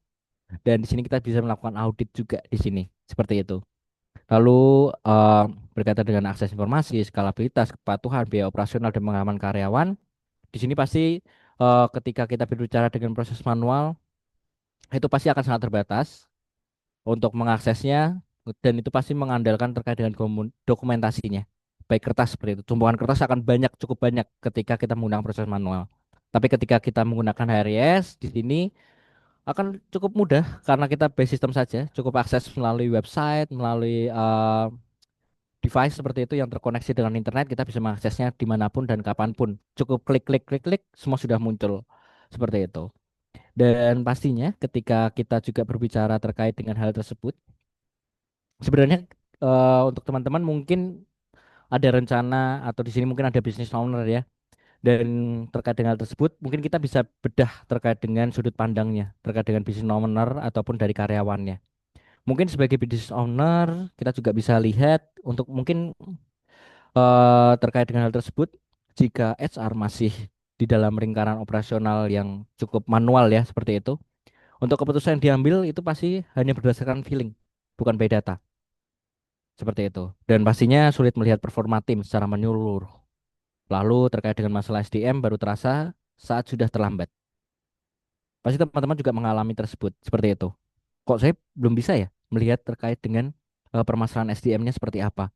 dan di sini kita bisa melakukan audit juga di sini. Seperti itu. Lalu eh, berkaitan dengan akses informasi, skalabilitas, kepatuhan, biaya operasional dan pengalaman karyawan, di sini pasti ketika kita berbicara dengan proses manual itu pasti akan sangat terbatas untuk mengaksesnya dan itu pasti mengandalkan terkait dengan dokumentasinya. Baik kertas seperti itu. Tumpukan kertas akan banyak, cukup banyak ketika kita menggunakan proses manual. Tapi ketika kita menggunakan HRIS di sini akan cukup mudah karena kita base system saja, cukup akses melalui website, melalui device seperti itu yang terkoneksi dengan internet, kita bisa mengaksesnya dimanapun dan kapanpun. Cukup klik, klik, klik, klik, semua sudah muncul. Seperti itu. Dan pastinya ketika kita juga berbicara terkait dengan hal tersebut, sebenarnya untuk teman-teman mungkin ada rencana atau di sini mungkin ada business owner ya. Dan terkait dengan hal tersebut, mungkin kita bisa bedah terkait dengan sudut pandangnya, terkait dengan business owner ataupun dari karyawannya. Mungkin sebagai business owner, kita juga bisa lihat untuk mungkin terkait dengan hal tersebut, jika HR masih di dalam lingkaran operasional yang cukup manual ya, seperti itu, untuk keputusan yang diambil itu pasti hanya berdasarkan feeling, bukan by data. Seperti itu. Dan pastinya sulit melihat performa tim secara menyeluruh. Lalu terkait dengan masalah SDM baru terasa saat sudah terlambat. Pasti teman-teman juga mengalami tersebut. Seperti itu. Kok saya belum bisa ya melihat terkait dengan permasalahan SDM-nya seperti apa.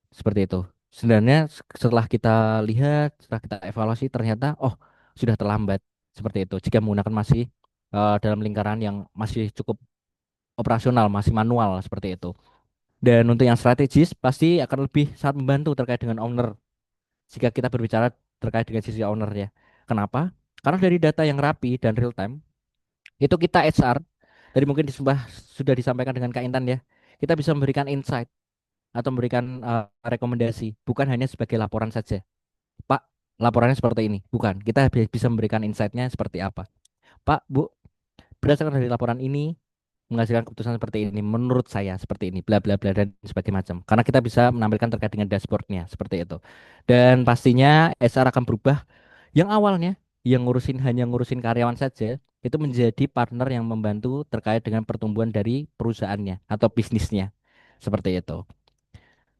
Seperti itu. Sebenarnya setelah kita lihat, setelah kita evaluasi ternyata oh sudah terlambat. Seperti itu. Jika menggunakan masih dalam lingkaran yang masih cukup operasional, masih manual seperti itu. Dan untuk yang strategis pasti akan lebih sangat membantu terkait dengan owner jika kita berbicara terkait dengan sisi owner ya. Kenapa? Karena dari data yang rapi dan real time itu kita HR tadi mungkin sudah disampaikan dengan Kak Intan ya. Kita bisa memberikan insight atau memberikan rekomendasi bukan hanya sebagai laporan saja. Pak, laporannya seperti ini. Bukan, kita bisa memberikan insight-nya seperti apa. Pak, Bu, berdasarkan dari laporan ini menghasilkan keputusan seperti ini menurut saya seperti ini bla bla bla dan sebagainya macam karena kita bisa menampilkan terkait dengan dashboardnya seperti itu dan pastinya SR akan berubah yang awalnya yang hanya ngurusin karyawan saja itu menjadi partner yang membantu terkait dengan pertumbuhan dari perusahaannya atau bisnisnya seperti itu.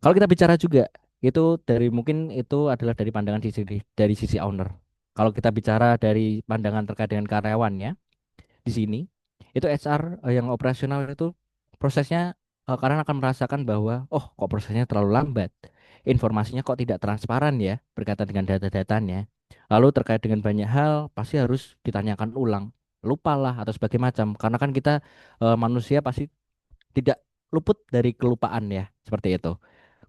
Kalau kita bicara juga itu dari mungkin itu adalah dari pandangan dari sisi owner. Kalau kita bicara dari pandangan terkait dengan karyawannya di sini itu HR yang operasional itu prosesnya karena akan merasakan bahwa oh kok prosesnya terlalu lambat, informasinya kok tidak transparan ya berkaitan dengan data-datanya, lalu terkait dengan banyak hal pasti harus ditanyakan ulang, lupalah atau sebagainya macam karena kan kita manusia pasti tidak luput dari kelupaan ya seperti itu.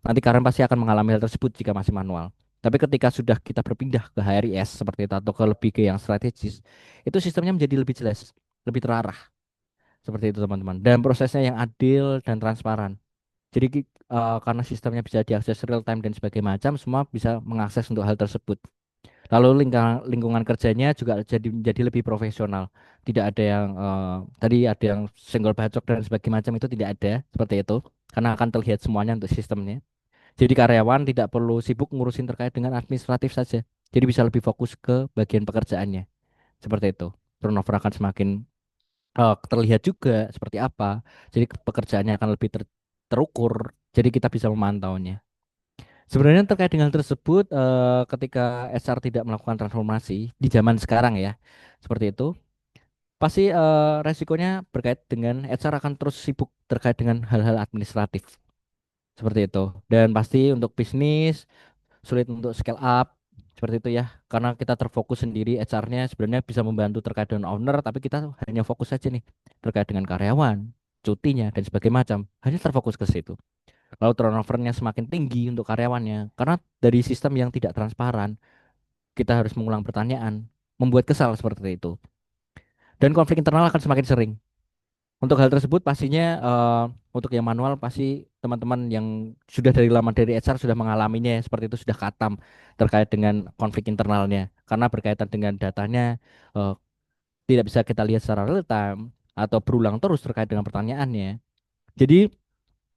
Nanti kalian pasti akan mengalami hal tersebut jika masih manual. Tapi ketika sudah kita berpindah ke HRIS seperti itu atau ke lebih ke yang strategis, itu sistemnya menjadi lebih jelas, lebih terarah. Seperti itu teman-teman. Dan prosesnya yang adil dan transparan. Jadi karena sistemnya bisa diakses real time dan sebagainya macam, semua bisa mengakses untuk hal tersebut. Lalu lingkungan kerjanya juga jadi menjadi lebih profesional. Tidak ada yang tadi ada yang senggol bacok dan sebagainya macam itu tidak ada seperti itu. karena akan terlihat semuanya untuk sistemnya. Jadi karyawan tidak perlu sibuk ngurusin terkait dengan administratif saja. Jadi bisa lebih fokus ke bagian pekerjaannya. Seperti itu. Turnover akan semakin terlihat juga seperti apa. Jadi pekerjaannya akan lebih terukur. Jadi kita bisa memantaunya. Sebenarnya terkait dengan hal tersebut, ketika HR tidak melakukan transformasi di zaman sekarang ya, seperti itu, pasti resikonya berkait dengan HR akan terus sibuk terkait dengan hal-hal administratif. Seperti itu. Dan pasti untuk bisnis sulit untuk scale up seperti itu ya, karena kita terfokus sendiri. HR-nya sebenarnya bisa membantu terkait dengan owner, tapi kita hanya fokus saja nih terkait dengan karyawan, cutinya dan sebagainya macam, hanya terfokus ke situ. Lalu turnovernya semakin tinggi untuk karyawannya karena dari sistem yang tidak transparan, kita harus mengulang pertanyaan, membuat kesal seperti itu, dan konflik internal akan semakin sering. Untuk hal tersebut pastinya untuk yang manual pasti teman-teman yang sudah dari lama dari HR sudah mengalaminya ya, seperti itu sudah katam terkait dengan konflik internalnya karena berkaitan dengan datanya eh, tidak bisa kita lihat secara real time atau berulang terus terkait dengan pertanyaannya. Jadi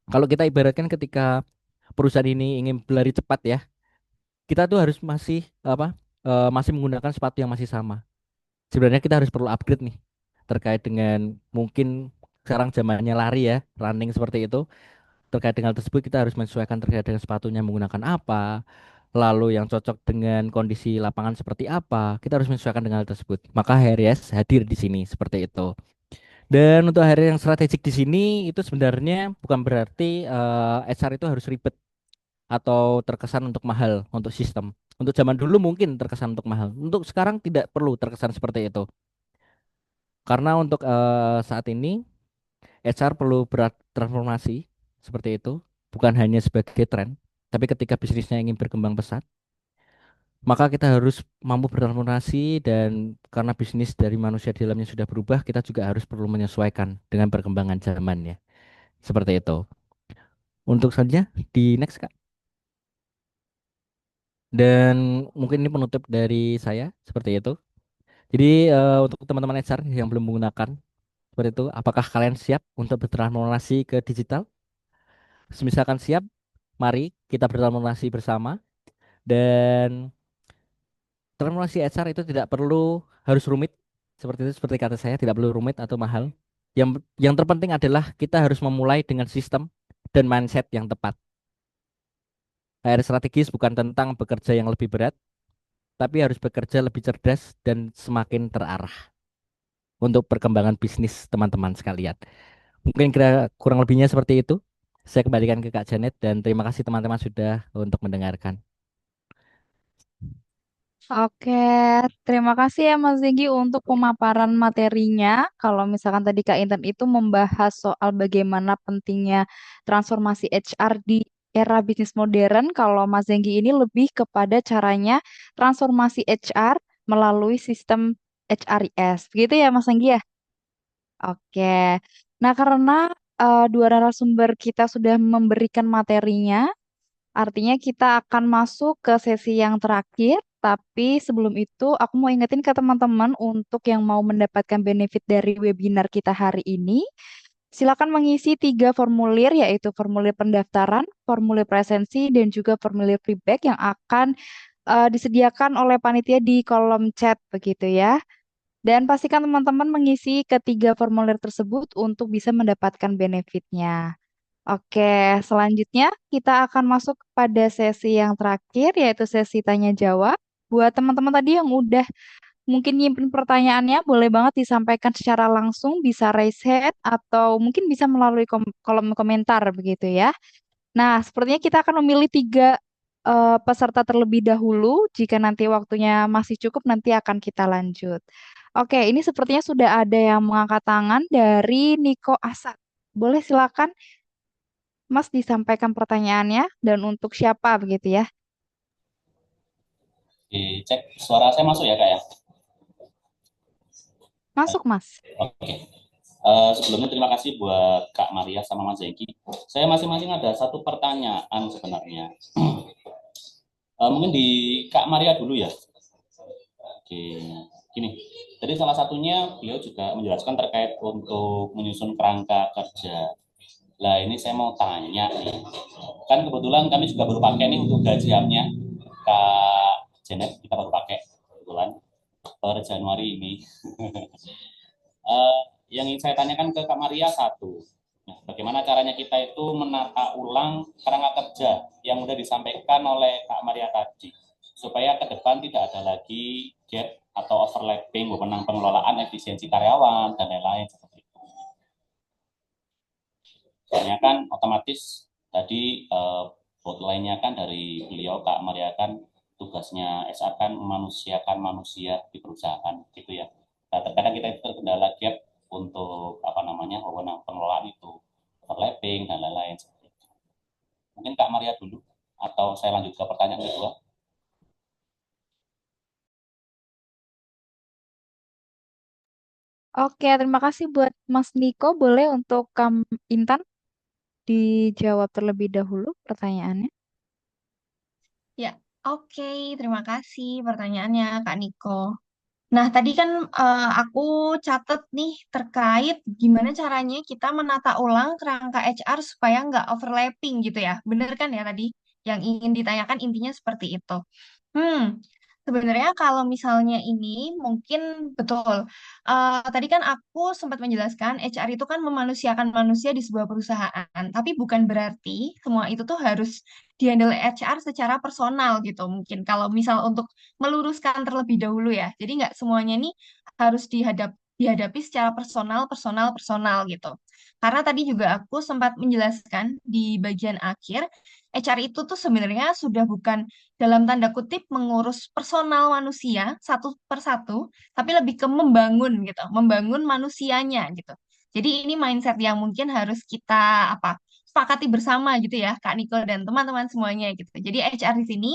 kalau kita ibaratkan ketika perusahaan ini ingin berlari cepat ya, kita tuh harus masih menggunakan sepatu yang masih sama. Sebenarnya kita harus perlu upgrade nih terkait dengan mungkin sekarang zamannya lari ya, running seperti itu. Terkait dengan hal tersebut kita harus menyesuaikan terkait dengan sepatunya menggunakan apa, lalu yang cocok dengan kondisi lapangan seperti apa. Kita harus menyesuaikan dengan hal tersebut. Maka HRIS hadir di sini seperti itu. Dan untuk HRIS yang strategik di sini itu sebenarnya bukan berarti HR itu harus ribet atau terkesan untuk mahal untuk sistem. Untuk zaman dulu mungkin terkesan untuk mahal. Untuk sekarang tidak perlu terkesan seperti itu. Karena untuk saat ini HR perlu bertransformasi seperti itu, bukan hanya sebagai tren, tapi ketika bisnisnya ingin berkembang pesat, maka kita harus mampu bertransformasi dan karena bisnis dari manusia di dalamnya sudah berubah, kita juga harus perlu menyesuaikan dengan perkembangan zamannya. Seperti itu. Untuk selanjutnya di next Kak. Dan mungkin ini penutup dari saya seperti itu. Jadi untuk teman-teman HR yang belum menggunakan seperti itu, apakah kalian siap untuk bertransformasi ke digital? Misalkan siap, mari kita bertransformasi bersama. Dan transformasi HR itu tidak perlu harus rumit seperti itu, seperti kata saya, tidak perlu rumit atau mahal. Yang terpenting adalah kita harus memulai dengan sistem dan mindset yang tepat. HR strategis bukan tentang bekerja yang lebih berat, tapi harus bekerja lebih cerdas dan semakin terarah untuk perkembangan bisnis teman-teman sekalian. Mungkin kira kurang lebihnya seperti itu. Saya kembalikan ke Kak Janet dan terima kasih teman-teman sudah untuk mendengarkan. Oke, terima kasih ya Mas Ziggy untuk pemaparan materinya. Kalau misalkan tadi Kak Intan itu membahas soal bagaimana pentingnya transformasi HR di era bisnis modern, kalau Mas Zenggi ini lebih kepada caranya transformasi HR melalui sistem HRIS. Begitu ya Mas Zenggi ya? Oke. Nah, karena dua narasumber kita sudah memberikan materinya, artinya kita akan masuk ke sesi yang terakhir, tapi sebelum itu aku mau ingetin ke teman-teman untuk yang mau mendapatkan benefit dari webinar kita hari ini, silakan mengisi tiga formulir, yaitu formulir pendaftaran, formulir presensi, dan juga formulir feedback yang akan disediakan oleh panitia di kolom chat begitu ya. Dan pastikan teman-teman mengisi ketiga formulir tersebut untuk bisa mendapatkan benefitnya. Oke, selanjutnya kita akan masuk pada sesi yang terakhir, yaitu sesi tanya jawab. Buat teman-teman tadi yang udah mungkin nyimpen pertanyaannya, boleh banget disampaikan secara langsung, bisa raise hand atau mungkin bisa melalui kolom komentar begitu ya. Nah, sepertinya kita akan memilih tiga peserta terlebih dahulu. Jika nanti waktunya masih cukup, nanti akan kita lanjut. Oke, ini sepertinya sudah ada yang mengangkat tangan dari Niko Asad. Boleh silakan Mas disampaikan pertanyaannya dan untuk siapa begitu ya. Dicek suara saya masuk ya Kak ya? Masuk Mas. Oke. Sebelumnya terima kasih buat Kak Maria sama Mas Zeki. Saya masing-masing ada satu pertanyaan sebenarnya. Mungkin di Kak Maria dulu ya. Oke, gini. Jadi salah satunya beliau juga menjelaskan terkait untuk menyusun kerangka kerja. Lah ini saya mau tanya nih, kan kebetulan kami juga baru pakai nih untuk gajiannya Kak Janet, kita baru pakai kebetulan per Januari ini. Yang ingin saya tanyakan ke Kak Maria satu, nah, bagaimana caranya kita itu menata ulang kerangka kerja yang sudah disampaikan oleh Kak Maria tadi, supaya ke depan tidak ada lagi gap atau overlapping wewenang pengelolaan efisiensi karyawan dan lain-lain seperti itu. Soalnya kan otomatis tadi outline-nya kan dari beliau Kak Maria kan tugasnya HR kan memanusiakan manusia di perusahaan gitu ya. Nah, terkadang kita itu terkendala gap untuk apa namanya wewenang pengelolaan itu overlapping dan lain-lain. Mungkin Kak Maria dulu atau saya lanjut ke pertanyaan kedua. Oke, terima kasih buat Mas Niko. Boleh untuk Intan dijawab terlebih dahulu pertanyaannya. Ya, oke. Terima kasih pertanyaannya, Kak Niko. Nah, tadi kan aku catat nih terkait gimana caranya kita menata ulang kerangka HR supaya nggak overlapping gitu ya. Bener kan ya tadi yang ingin ditanyakan intinya seperti itu. Hmm, sebenarnya kalau misalnya ini mungkin betul. Tadi kan aku sempat menjelaskan HR itu kan memanusiakan manusia di sebuah perusahaan, tapi bukan berarti semua itu tuh harus dihandle HR secara personal gitu. Mungkin kalau misal untuk meluruskan terlebih dahulu ya. Jadi nggak semuanya nih harus dihadapi secara personal, personal, personal gitu. Karena tadi juga aku sempat menjelaskan di bagian akhir, HR itu tuh sebenarnya sudah bukan dalam tanda kutip mengurus personal manusia satu persatu, tapi lebih ke membangun gitu, membangun manusianya gitu. Jadi ini mindset yang mungkin harus kita sepakati bersama gitu ya, Kak Niko dan teman-teman semuanya gitu. Jadi HR di sini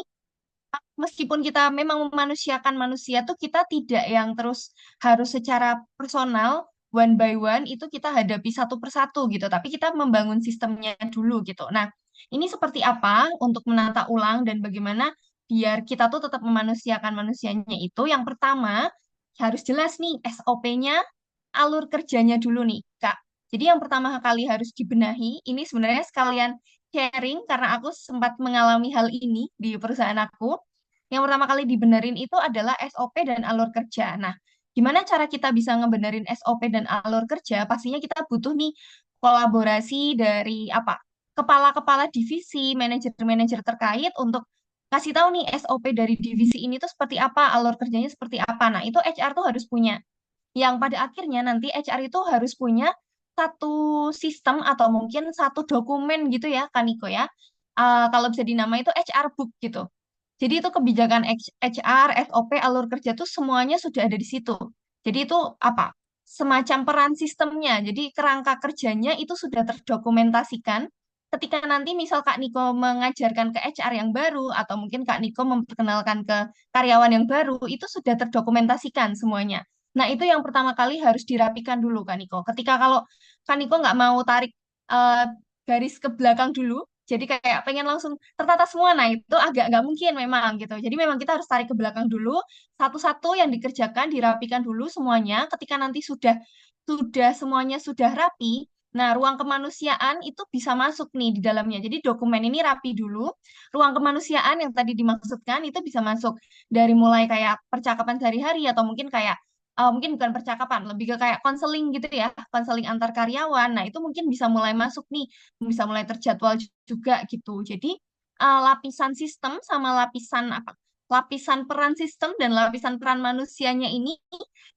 meskipun kita memang memanusiakan manusia tuh kita tidak yang terus harus secara personal one by one itu kita hadapi satu persatu gitu, tapi kita membangun sistemnya dulu gitu. Nah, ini seperti apa untuk menata ulang dan bagaimana biar kita tuh tetap memanusiakan manusianya itu yang pertama harus jelas nih SOP-nya, alur kerjanya dulu nih, Kak. Jadi yang pertama kali harus dibenahi, ini sebenarnya sekalian sharing karena aku sempat mengalami hal ini di perusahaan aku. Yang pertama kali dibenerin itu adalah SOP dan alur kerja. Nah, gimana cara kita bisa ngebenerin SOP dan alur kerja? Pastinya kita butuh nih kolaborasi dari kepala-kepala divisi, manajer-manajer terkait untuk kasih tahu nih SOP dari divisi ini tuh seperti apa, alur kerjanya seperti apa. Nah, itu HR tuh harus punya. Yang pada akhirnya nanti HR itu harus punya satu sistem atau mungkin satu dokumen gitu ya, Kaniko ya. Kalau bisa dinamai itu HR book gitu. Jadi itu kebijakan HR, SOP, alur kerja tuh semuanya sudah ada di situ. Jadi itu semacam peran sistemnya. Jadi kerangka kerjanya itu sudah terdokumentasikan. Ketika nanti misal Kak Niko mengajarkan ke HR yang baru atau mungkin Kak Niko memperkenalkan ke karyawan yang baru, itu sudah terdokumentasikan semuanya. Nah, itu yang pertama kali harus dirapikan dulu, Kak Niko. Ketika kalau Kak Niko nggak mau tarik eh, garis ke belakang dulu, jadi kayak pengen langsung tertata semua, nah itu agak nggak mungkin memang gitu. Jadi memang kita harus tarik ke belakang dulu, satu-satu yang dikerjakan, dirapikan dulu semuanya. Ketika nanti sudah semuanya sudah rapi, nah ruang kemanusiaan itu bisa masuk nih di dalamnya. Jadi dokumen ini rapi dulu, ruang kemanusiaan yang tadi dimaksudkan itu bisa masuk dari mulai kayak percakapan sehari-hari atau mungkin kayak mungkin bukan percakapan, lebih ke kayak konseling gitu ya, konseling antar karyawan. Nah, itu mungkin bisa mulai masuk nih, bisa mulai terjadwal juga gitu. Jadi, lapisan sistem sama lapisan peran sistem dan lapisan peran manusianya ini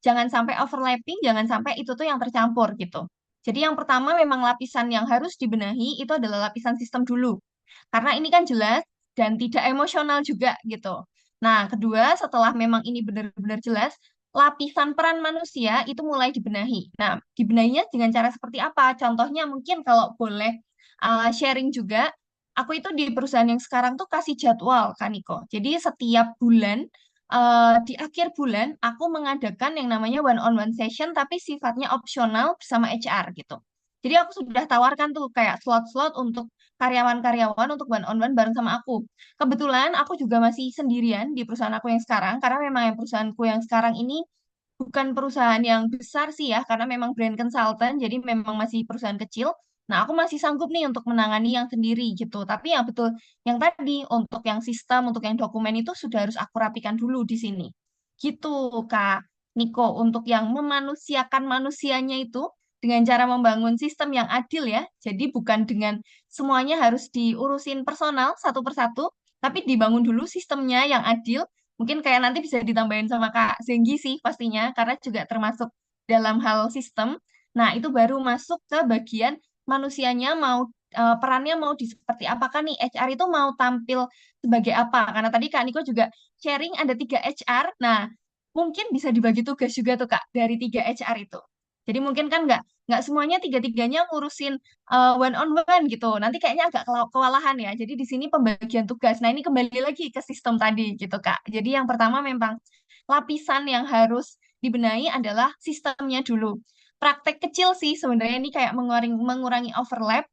jangan sampai overlapping, jangan sampai itu tuh yang tercampur gitu. Jadi yang pertama memang lapisan yang harus dibenahi itu adalah lapisan sistem dulu. Karena ini kan jelas dan tidak emosional juga gitu. Nah, kedua, setelah memang ini benar-benar jelas, lapisan peran manusia itu mulai dibenahi. Nah, dibenahinya dengan cara seperti apa? Contohnya mungkin kalau boleh sharing juga, aku itu di perusahaan yang sekarang tuh kasih jadwal, Kaniko. Jadi setiap bulan, di akhir bulan, aku mengadakan yang namanya one-on-one session, tapi sifatnya opsional bersama HR gitu. Jadi aku sudah tawarkan tuh kayak slot-slot untuk karyawan-karyawan untuk one-on-one bareng sama aku. Kebetulan aku juga masih sendirian di perusahaan aku yang sekarang, karena memang yang perusahaanku yang sekarang ini bukan perusahaan yang besar sih ya, karena memang brand consultant, jadi memang masih perusahaan kecil. Nah, aku masih sanggup nih untuk menangani yang sendiri gitu. Tapi yang betul, yang tadi untuk yang sistem, untuk yang dokumen itu sudah harus aku rapikan dulu di sini. Gitu, Kak Niko. Untuk yang memanusiakan manusianya itu dengan cara membangun sistem yang adil ya. Jadi bukan dengan semuanya harus diurusin personal satu persatu, tapi dibangun dulu sistemnya yang adil. Mungkin kayak nanti bisa ditambahin sama Kak Zenggi sih pastinya, karena juga termasuk dalam hal sistem. Nah, itu baru masuk ke bagian manusianya mau perannya mau di seperti apakah nih HR itu mau tampil sebagai apa? Karena tadi Kak Niko juga sharing ada 3 HR. Nah, mungkin bisa dibagi tugas juga tuh Kak dari 3 HR itu. Jadi mungkin kan nggak semuanya tiga-tiganya ngurusin one on one gitu. Nanti kayaknya agak kewalahan ya. Jadi di sini pembagian tugas. Nah, ini kembali lagi ke sistem tadi gitu Kak. Jadi yang pertama memang lapisan yang harus dibenahi adalah sistemnya dulu. Praktek kecil sih sebenarnya ini kayak mengurangi overlap.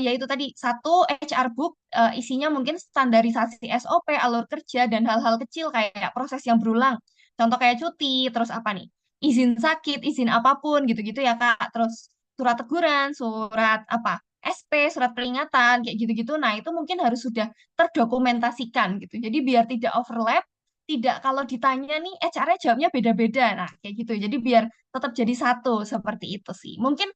Yaitu tadi satu HR book isinya mungkin standarisasi SOP, alur kerja dan hal-hal kecil kayak proses yang berulang. Contoh kayak cuti, terus apa nih? Izin sakit, izin apapun gitu-gitu ya Kak. Terus surat teguran, surat apa? SP, surat peringatan, kayak gitu-gitu. Nah, itu mungkin harus sudah terdokumentasikan gitu. Jadi biar tidak overlap, tidak kalau ditanya nih HR-nya jawabnya beda-beda. Nah, kayak gitu. Jadi biar tetap jadi satu seperti itu sih. Mungkin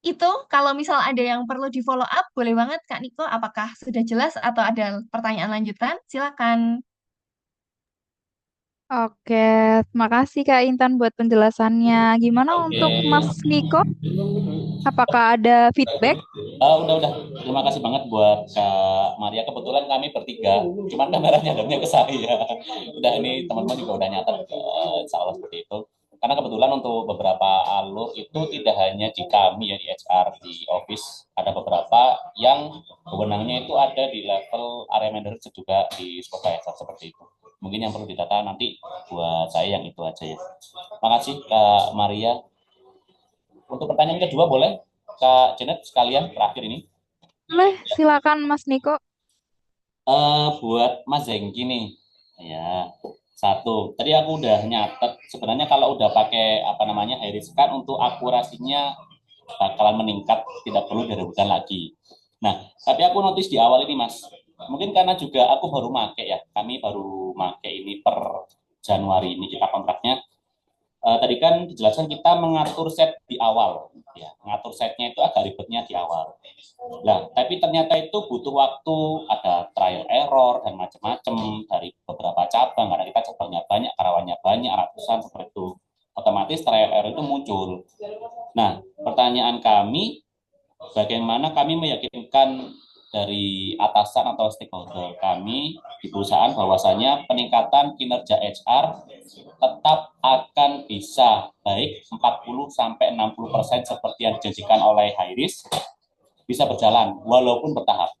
itu kalau misal ada yang perlu di follow up, boleh banget Kak Niko. Apakah sudah jelas atau ada pertanyaan lanjutan? Silakan. Oke, terima kasih Kak Intan buat penjelasannya. Gimana Oke. untuk Mas Niko? Apakah ada feedback? Udah. Terima kasih banget buat Kak Maria. Kebetulan kami bertiga, cuman kameranya nyadapnya ke saya. Udah ini teman-teman juga udah nyatet, insya Allah seperti itu. Karena kebetulan untuk beberapa alur itu tidak hanya di kami ya di HR di office, ada beberapa yang wewenangnya itu ada di level area manager juga di supervisor seperti itu. Mungkin yang perlu ditata nanti buat saya yang itu aja ya. Makasih Kak Maria. Untuk pertanyaan kedua boleh Kak Janet sekalian terakhir ini. Boleh, silakan Mas Niko. Buat Mas Zengki nih, ya satu. Tadi aku udah nyatet. Sebenarnya kalau udah pakai apa namanya high risk scan untuk akurasinya bakalan meningkat, tidak perlu diragukan lagi. Nah, tapi aku notice di awal ini Mas, mungkin karena juga aku baru make ya, kami baru make ini per Januari ini kita kontraknya. Tadi kan dijelaskan kita mengatur set di awal, ya, mengatur setnya itu agak ribetnya di awal. Nah, tapi ternyata itu butuh waktu, ada trial error dan macam-macam dari beberapa cabang, karena kita cabangnya banyak, karyawannya banyak, ratusan seperti itu. Otomatis trial error itu muncul. Nah, pertanyaan kami, bagaimana kami meyakinkan dari atasan atau stakeholder kami di perusahaan bahwasanya peningkatan kinerja HR tetap akan bisa baik 40-60% seperti yang dijanjikan oleh Hiris bisa berjalan walaupun bertahap.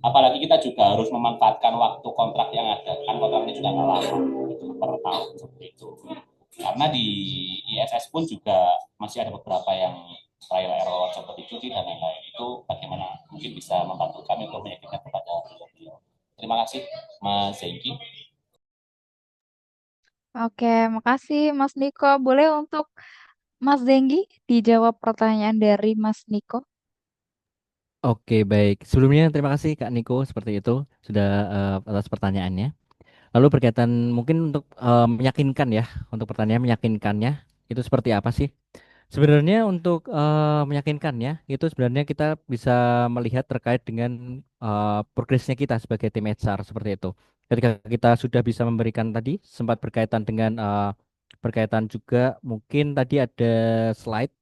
Apalagi kita juga harus memanfaatkan waktu kontrak yang ada, kan kontraknya juga nggak lama per tahun seperti itu. Karena di ISS pun juga masih ada beberapa yang trial error seperti cuti dan lain-lain. Itu bagaimana mungkin bisa membantu kami untuk meyakinkan kepada beliau. Terima kasih Mas Zengki. Oke, makasih Mas Niko. Boleh untuk Mas Zenggi dijawab pertanyaan dari Mas Niko? Oke, baik. Sebelumnya terima kasih Kak Niko seperti itu sudah atas pertanyaannya. Lalu berkaitan mungkin untuk meyakinkan ya, untuk pertanyaan meyakinkannya itu seperti apa sih? Sebenarnya untuk meyakinkannya itu sebenarnya kita bisa melihat terkait dengan progresnya kita sebagai tim HR seperti itu. Ketika kita sudah bisa memberikan tadi sempat berkaitan dengan berkaitan juga mungkin tadi ada slide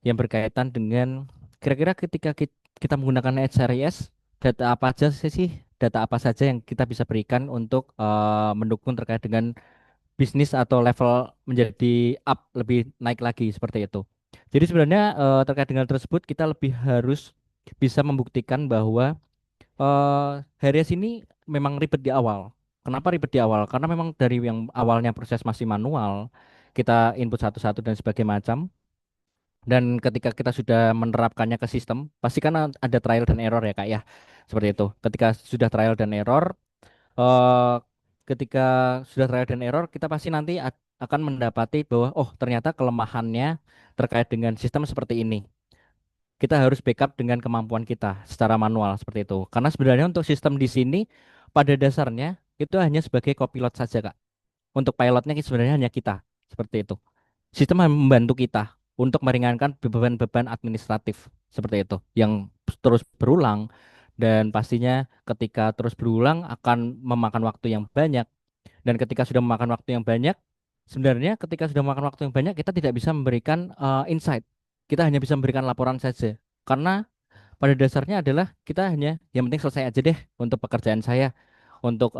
yang berkaitan dengan kira-kira ketika kita menggunakan HRIS data apa aja sih data apa saja yang kita bisa berikan untuk mendukung terkait dengan bisnis atau level menjadi up lebih naik lagi seperti itu. Jadi sebenarnya terkait dengan hal tersebut kita lebih harus bisa membuktikan bahwa Harries ini memang ribet di awal. Kenapa ribet di awal? Karena memang dari yang awalnya proses masih manual, kita input satu-satu dan sebagainya macam. Dan ketika kita sudah menerapkannya ke sistem, pasti kan ada trial dan error ya Kak ya. Seperti itu. Ketika sudah trial dan error, eh, ketika sudah trial dan error, kita pasti nanti akan mendapati bahwa oh ternyata kelemahannya terkait dengan sistem seperti ini. kita harus backup dengan kemampuan kita secara manual seperti itu. Karena sebenarnya untuk sistem di sini pada dasarnya itu hanya sebagai copilot saja, Kak. Untuk pilotnya sebenarnya hanya kita seperti itu. Sistem hanya membantu kita untuk meringankan beban-beban administratif seperti itu yang terus berulang, dan pastinya ketika terus berulang akan memakan waktu yang banyak, dan ketika sudah memakan waktu yang banyak, sebenarnya ketika sudah memakan waktu yang banyak kita tidak bisa memberikan insight. Kita hanya bisa memberikan laporan saja. Karena pada dasarnya adalah kita hanya yang penting selesai aja deh untuk pekerjaan saya, untuk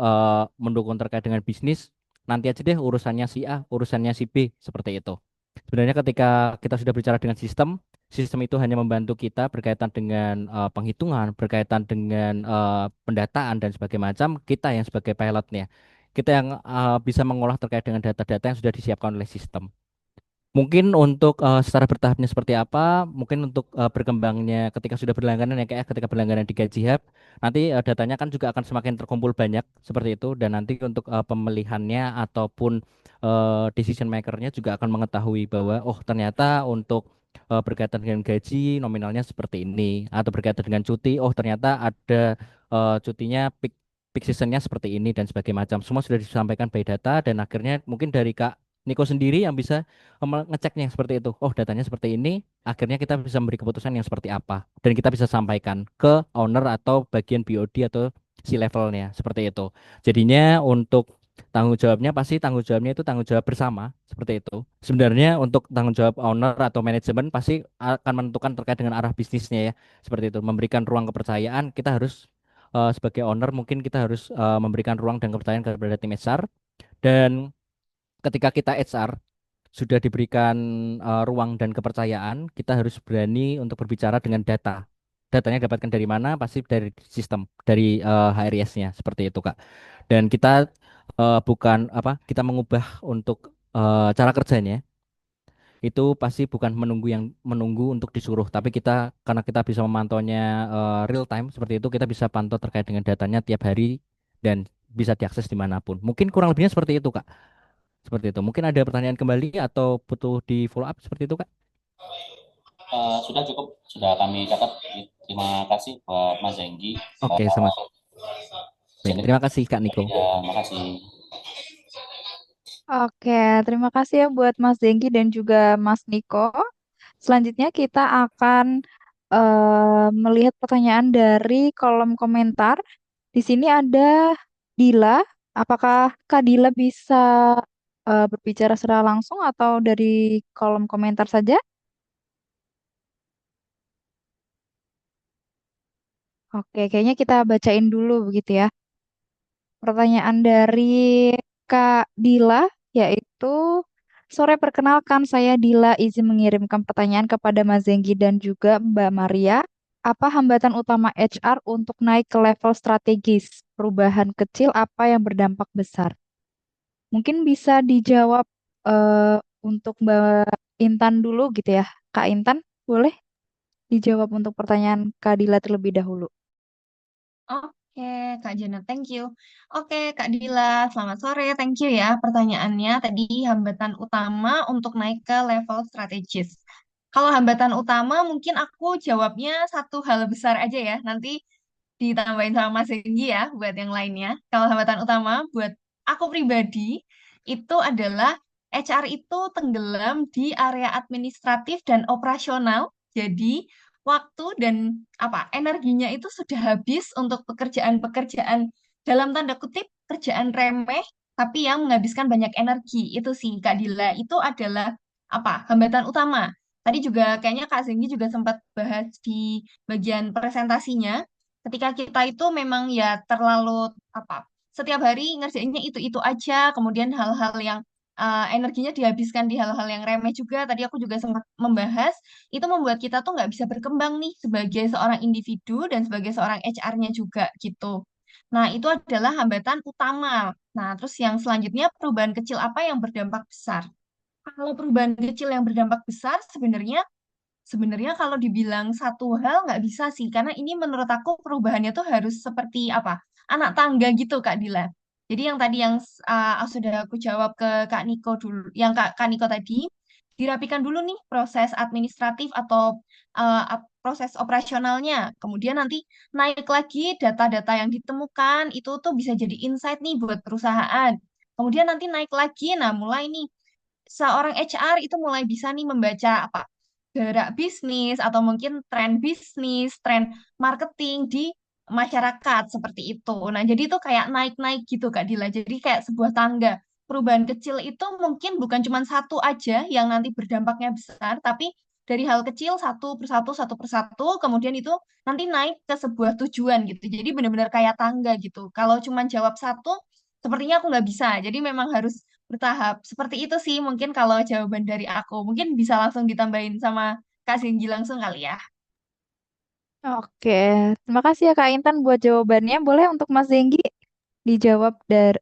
mendukung terkait dengan bisnis, nanti aja deh urusannya si A, urusannya si B, seperti itu. Sebenarnya ketika kita sudah bicara dengan sistem, sistem itu hanya membantu kita berkaitan dengan penghitungan, berkaitan dengan pendataan dan sebagainya macam, kita yang sebagai pilotnya, kita yang bisa mengolah terkait dengan data-data yang sudah disiapkan oleh sistem. Mungkin untuk secara bertahapnya seperti apa, mungkin untuk berkembangnya ketika sudah berlangganan ya kayak ketika berlangganan di Gaji Hub, nanti datanya kan juga akan semakin terkumpul banyak seperti itu, dan nanti untuk pemilihannya ataupun decision makernya juga akan mengetahui bahwa oh ternyata untuk berkaitan dengan gaji nominalnya seperti ini, atau berkaitan dengan cuti, oh ternyata ada cutinya peak seasonnya seperti ini dan sebagainya macam. Semua sudah disampaikan by data, dan akhirnya mungkin dari Kak Niko sendiri yang bisa ngeceknya seperti itu. Oh, datanya seperti ini. Akhirnya kita bisa memberi keputusan yang seperti apa. Dan kita bisa sampaikan ke owner atau bagian BOD atau si levelnya. Seperti itu. Jadinya untuk tanggung jawabnya pasti tanggung jawabnya itu tanggung jawab bersama. Seperti itu. Sebenarnya untuk tanggung jawab owner atau manajemen pasti akan menentukan terkait dengan arah bisnisnya ya. Seperti itu. Memberikan ruang kepercayaan. Kita harus sebagai owner mungkin kita harus memberikan ruang dan kepercayaan kepada tim HR. Dan ketika kita HR sudah diberikan ruang dan kepercayaan, kita harus berani untuk berbicara dengan data. Datanya dapatkan dari mana? Pasti dari sistem, dari HRIS-nya, seperti itu, Kak. Dan kita bukan apa, kita mengubah untuk cara kerjanya. Itu pasti bukan menunggu untuk disuruh, tapi kita karena kita bisa memantaunya real time seperti itu, kita bisa pantau terkait dengan datanya tiap hari dan bisa diakses dimanapun. Mungkin kurang lebihnya seperti itu, Kak. Seperti itu. Mungkin ada pertanyaan kembali atau butuh di follow up seperti itu, Kak? Sudah cukup, sudah kami catat. Terima kasih buat Mas Zenggi. Oke, sama. Baik, terima kasih Kak Niko. Ya, terima kasih. Oke, terima kasih ya buat Mas Zengki dan juga Mas Niko. Selanjutnya kita akan melihat pertanyaan dari kolom komentar. Di sini ada Dila. Apakah Kak Dila bisa berbicara secara langsung atau dari kolom komentar saja? Oke, kayaknya kita bacain dulu begitu ya. Pertanyaan dari Kak Dila yaitu, sore perkenalkan saya Dila, izin mengirimkan pertanyaan kepada Mas Zenggi dan juga Mbak Maria. Apa hambatan utama HR untuk naik ke level strategis? Perubahan kecil apa yang berdampak besar? Mungkin bisa dijawab untuk Mbak Intan dulu gitu ya. Kak Intan, boleh dijawab untuk pertanyaan Kak Dila terlebih dahulu. Oke, Kak Jana, thank you. Oke, Kak Dila, selamat sore. Thank you ya pertanyaannya. Tadi hambatan utama untuk naik ke level strategis. Kalau hambatan utama mungkin aku jawabnya satu hal besar aja ya. Nanti ditambahin sama Mas Enggi ya buat yang lainnya. Kalau hambatan utama buat aku pribadi itu adalah HR itu tenggelam di area administratif dan operasional. Jadi waktu dan energinya itu sudah habis untuk pekerjaan-pekerjaan dalam tanda kutip kerjaan remeh tapi yang menghabiskan banyak energi. Itu sih Kak Dila, itu adalah hambatan utama. Tadi juga kayaknya Kak Zenggi juga sempat bahas di bagian presentasinya, ketika kita itu memang ya terlalu setiap hari ngerjainnya itu aja, kemudian hal-hal yang energinya dihabiskan di hal-hal yang remeh juga. Tadi aku juga sempat membahas, itu membuat kita tuh nggak bisa berkembang nih sebagai seorang individu dan sebagai seorang HR-nya juga gitu. Nah, itu adalah hambatan utama. Nah, terus yang selanjutnya perubahan kecil apa yang berdampak besar? Kalau perubahan kecil yang berdampak besar sebenarnya Sebenarnya kalau dibilang satu hal nggak bisa sih, karena ini menurut aku perubahannya tuh harus seperti anak tangga gitu Kak Dila. Jadi yang tadi yang sudah aku jawab ke Kak Niko dulu, yang Kak Niko tadi, dirapikan dulu nih proses administratif atau proses operasionalnya. Kemudian nanti naik lagi data-data yang ditemukan, itu tuh bisa jadi insight nih buat perusahaan. Kemudian nanti naik lagi, nah mulai nih seorang HR itu mulai bisa nih membaca apa gerak bisnis atau mungkin tren bisnis, tren marketing di masyarakat seperti itu. Nah, jadi itu kayak naik-naik gitu Kak Dila. Jadi kayak sebuah tangga. Perubahan kecil itu mungkin bukan cuma satu aja yang nanti berdampaknya besar, tapi dari hal kecil satu persatu, kemudian itu nanti naik ke sebuah tujuan gitu. Jadi benar-benar kayak tangga gitu. Kalau cuma jawab satu, sepertinya aku nggak bisa. Jadi memang harus bertahap. Seperti itu sih mungkin kalau jawaban dari aku. Mungkin bisa langsung ditambahin sama Kak Singgi langsung kali ya. Oke, terima kasih ya Kak Intan buat jawabannya. Boleh untuk Mas Zenggi dijawab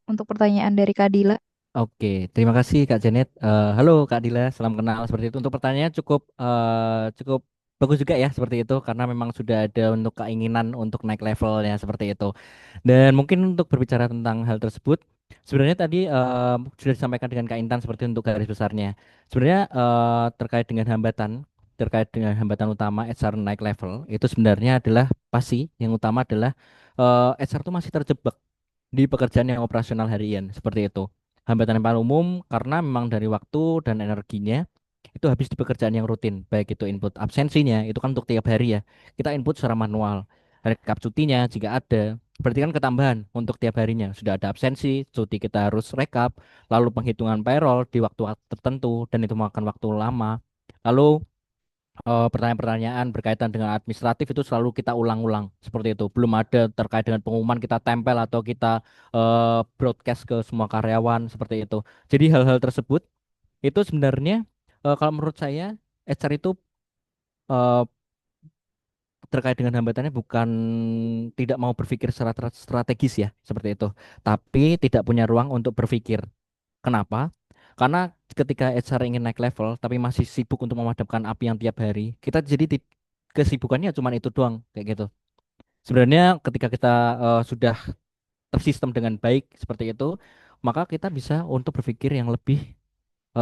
untuk pertanyaan dari Kak Dila? Oke, terima kasih Kak Janet. Halo Kak Dila, salam kenal seperti itu. Untuk pertanyaannya cukup cukup bagus juga ya seperti itu karena memang sudah ada untuk keinginan untuk naik levelnya seperti itu. Dan mungkin untuk berbicara tentang hal tersebut, sebenarnya tadi sudah disampaikan dengan Kak Intan seperti untuk garis besarnya. Sebenarnya terkait dengan hambatan utama HR naik level itu sebenarnya adalah pasti yang utama adalah HR itu masih terjebak di pekerjaan yang operasional harian seperti itu. Hambatan yang paling umum karena memang dari waktu dan energinya itu habis di pekerjaan yang rutin, baik itu input absensinya, itu kan untuk tiap hari ya. Kita input secara manual. Rekap cutinya jika ada, berarti kan ketambahan untuk tiap harinya. Sudah ada absensi, cuti kita harus rekap, lalu penghitungan payroll di waktu tertentu dan itu memakan waktu lama. Lalu pertanyaan-pertanyaan berkaitan dengan administratif itu selalu kita ulang-ulang seperti itu. Belum ada terkait dengan pengumuman kita tempel atau kita broadcast ke semua karyawan seperti itu. Jadi hal-hal tersebut itu sebenarnya kalau menurut saya HR itu eh, terkait dengan hambatannya bukan tidak mau berpikir secara strategis ya seperti itu, tapi tidak punya ruang untuk berpikir. Kenapa? Karena ketika HR ingin naik level tapi masih sibuk untuk memadamkan api yang tiap hari, kita jadi kesibukannya cuma itu doang kayak gitu. Sebenarnya ketika kita sudah tersistem dengan baik seperti itu, maka kita bisa untuk berpikir yang lebih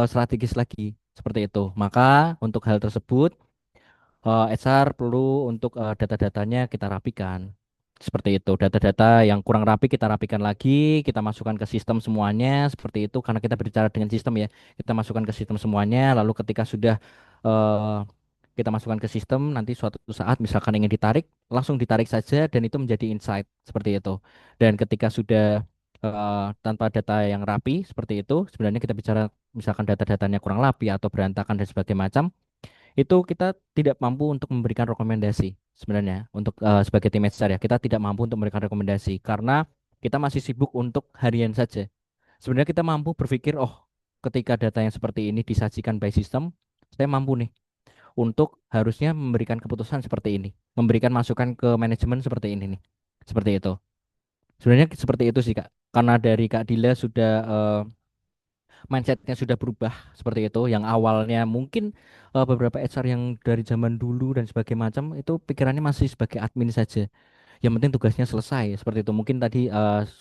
strategis lagi seperti itu. Maka untuk hal tersebut HR perlu untuk data-datanya kita rapikan. Seperti itu, data-data yang kurang rapi kita rapikan lagi, kita masukkan ke sistem semuanya, seperti itu karena kita berbicara dengan sistem ya. Kita masukkan ke sistem semuanya, lalu ketika sudah eh, kita masukkan ke sistem, nanti suatu saat misalkan ingin ditarik, langsung ditarik saja dan itu menjadi insight seperti itu. Dan ketika sudah tanpa data yang rapi seperti itu, sebenarnya kita bicara misalkan data-datanya kurang rapi atau berantakan dan sebagainya macam, itu kita tidak mampu untuk memberikan rekomendasi sebenarnya untuk sebagai tim HR ya kita tidak mampu untuk memberikan rekomendasi karena kita masih sibuk untuk harian saja. Sebenarnya kita mampu berpikir oh ketika data yang seperti ini disajikan by system saya mampu nih untuk harusnya memberikan keputusan seperti ini, memberikan masukan ke manajemen seperti ini nih, seperti itu. Sebenarnya seperti itu sih Kak. Karena dari Kak Dila sudah mindsetnya sudah berubah seperti itu yang awalnya mungkin beberapa HR yang dari zaman dulu dan sebagainya macam itu pikirannya masih sebagai admin saja yang penting tugasnya selesai seperti itu mungkin tadi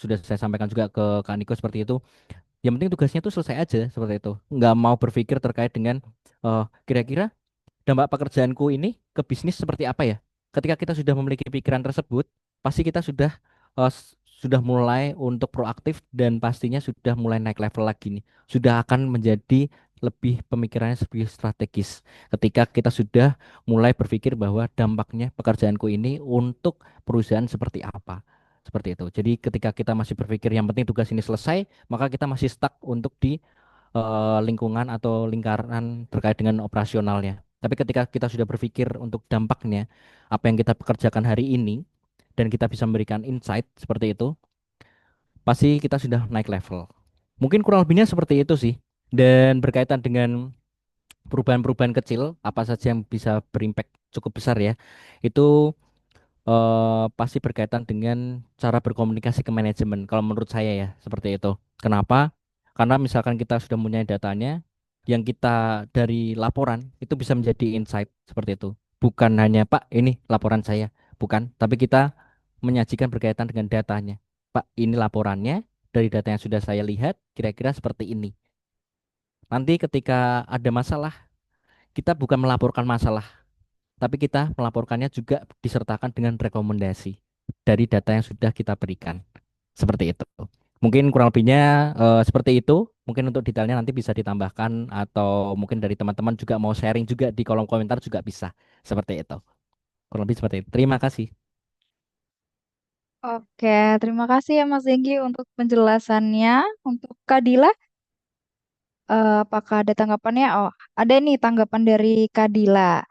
sudah saya sampaikan juga ke Kak Niko seperti itu yang penting tugasnya itu selesai aja seperti itu nggak mau berpikir terkait dengan kira-kira dampak pekerjaanku ini ke bisnis seperti apa ya? Ketika kita sudah memiliki pikiran tersebut, pasti kita sudah mulai untuk proaktif dan pastinya sudah mulai naik level lagi nih. Sudah akan menjadi lebih pemikirannya lebih strategis. Ketika kita sudah mulai berpikir bahwa dampaknya pekerjaanku ini untuk perusahaan seperti apa. Seperti itu. Jadi ketika kita masih berpikir yang penting tugas ini selesai, maka kita masih stuck untuk di lingkungan atau lingkaran terkait dengan operasionalnya. Tapi ketika kita sudah berpikir untuk dampaknya, apa yang kita pekerjakan hari ini, dan kita bisa memberikan insight seperti itu, pasti kita sudah naik level. Mungkin kurang lebihnya seperti itu sih. Dan berkaitan dengan perubahan-perubahan kecil, apa saja yang bisa berimpact cukup besar ya, itu pasti berkaitan dengan cara berkomunikasi ke manajemen. Kalau menurut saya ya, seperti itu. Kenapa? Karena misalkan kita sudah punya datanya, yang kita dari laporan itu bisa menjadi insight seperti itu. Bukan hanya Pak, ini laporan saya, bukan. Tapi kita menyajikan berkaitan dengan datanya. Pak, ini laporannya dari data yang sudah saya lihat, kira-kira seperti ini. Nanti ketika ada masalah kita bukan melaporkan masalah, tapi kita melaporkannya juga disertakan dengan rekomendasi dari data yang sudah kita berikan. Seperti itu. Mungkin kurang lebihnya seperti itu. Mungkin untuk detailnya nanti bisa ditambahkan atau mungkin dari teman-teman juga mau sharing juga di kolom komentar juga bisa. Seperti itu. Kurang lebih seperti itu. Terima kasih. Oke, terima kasih ya Mas Zenggi untuk penjelasannya. Untuk Kak Dila, apakah ada tanggapannya? Oh, ada nih tanggapan dari Kak Dila.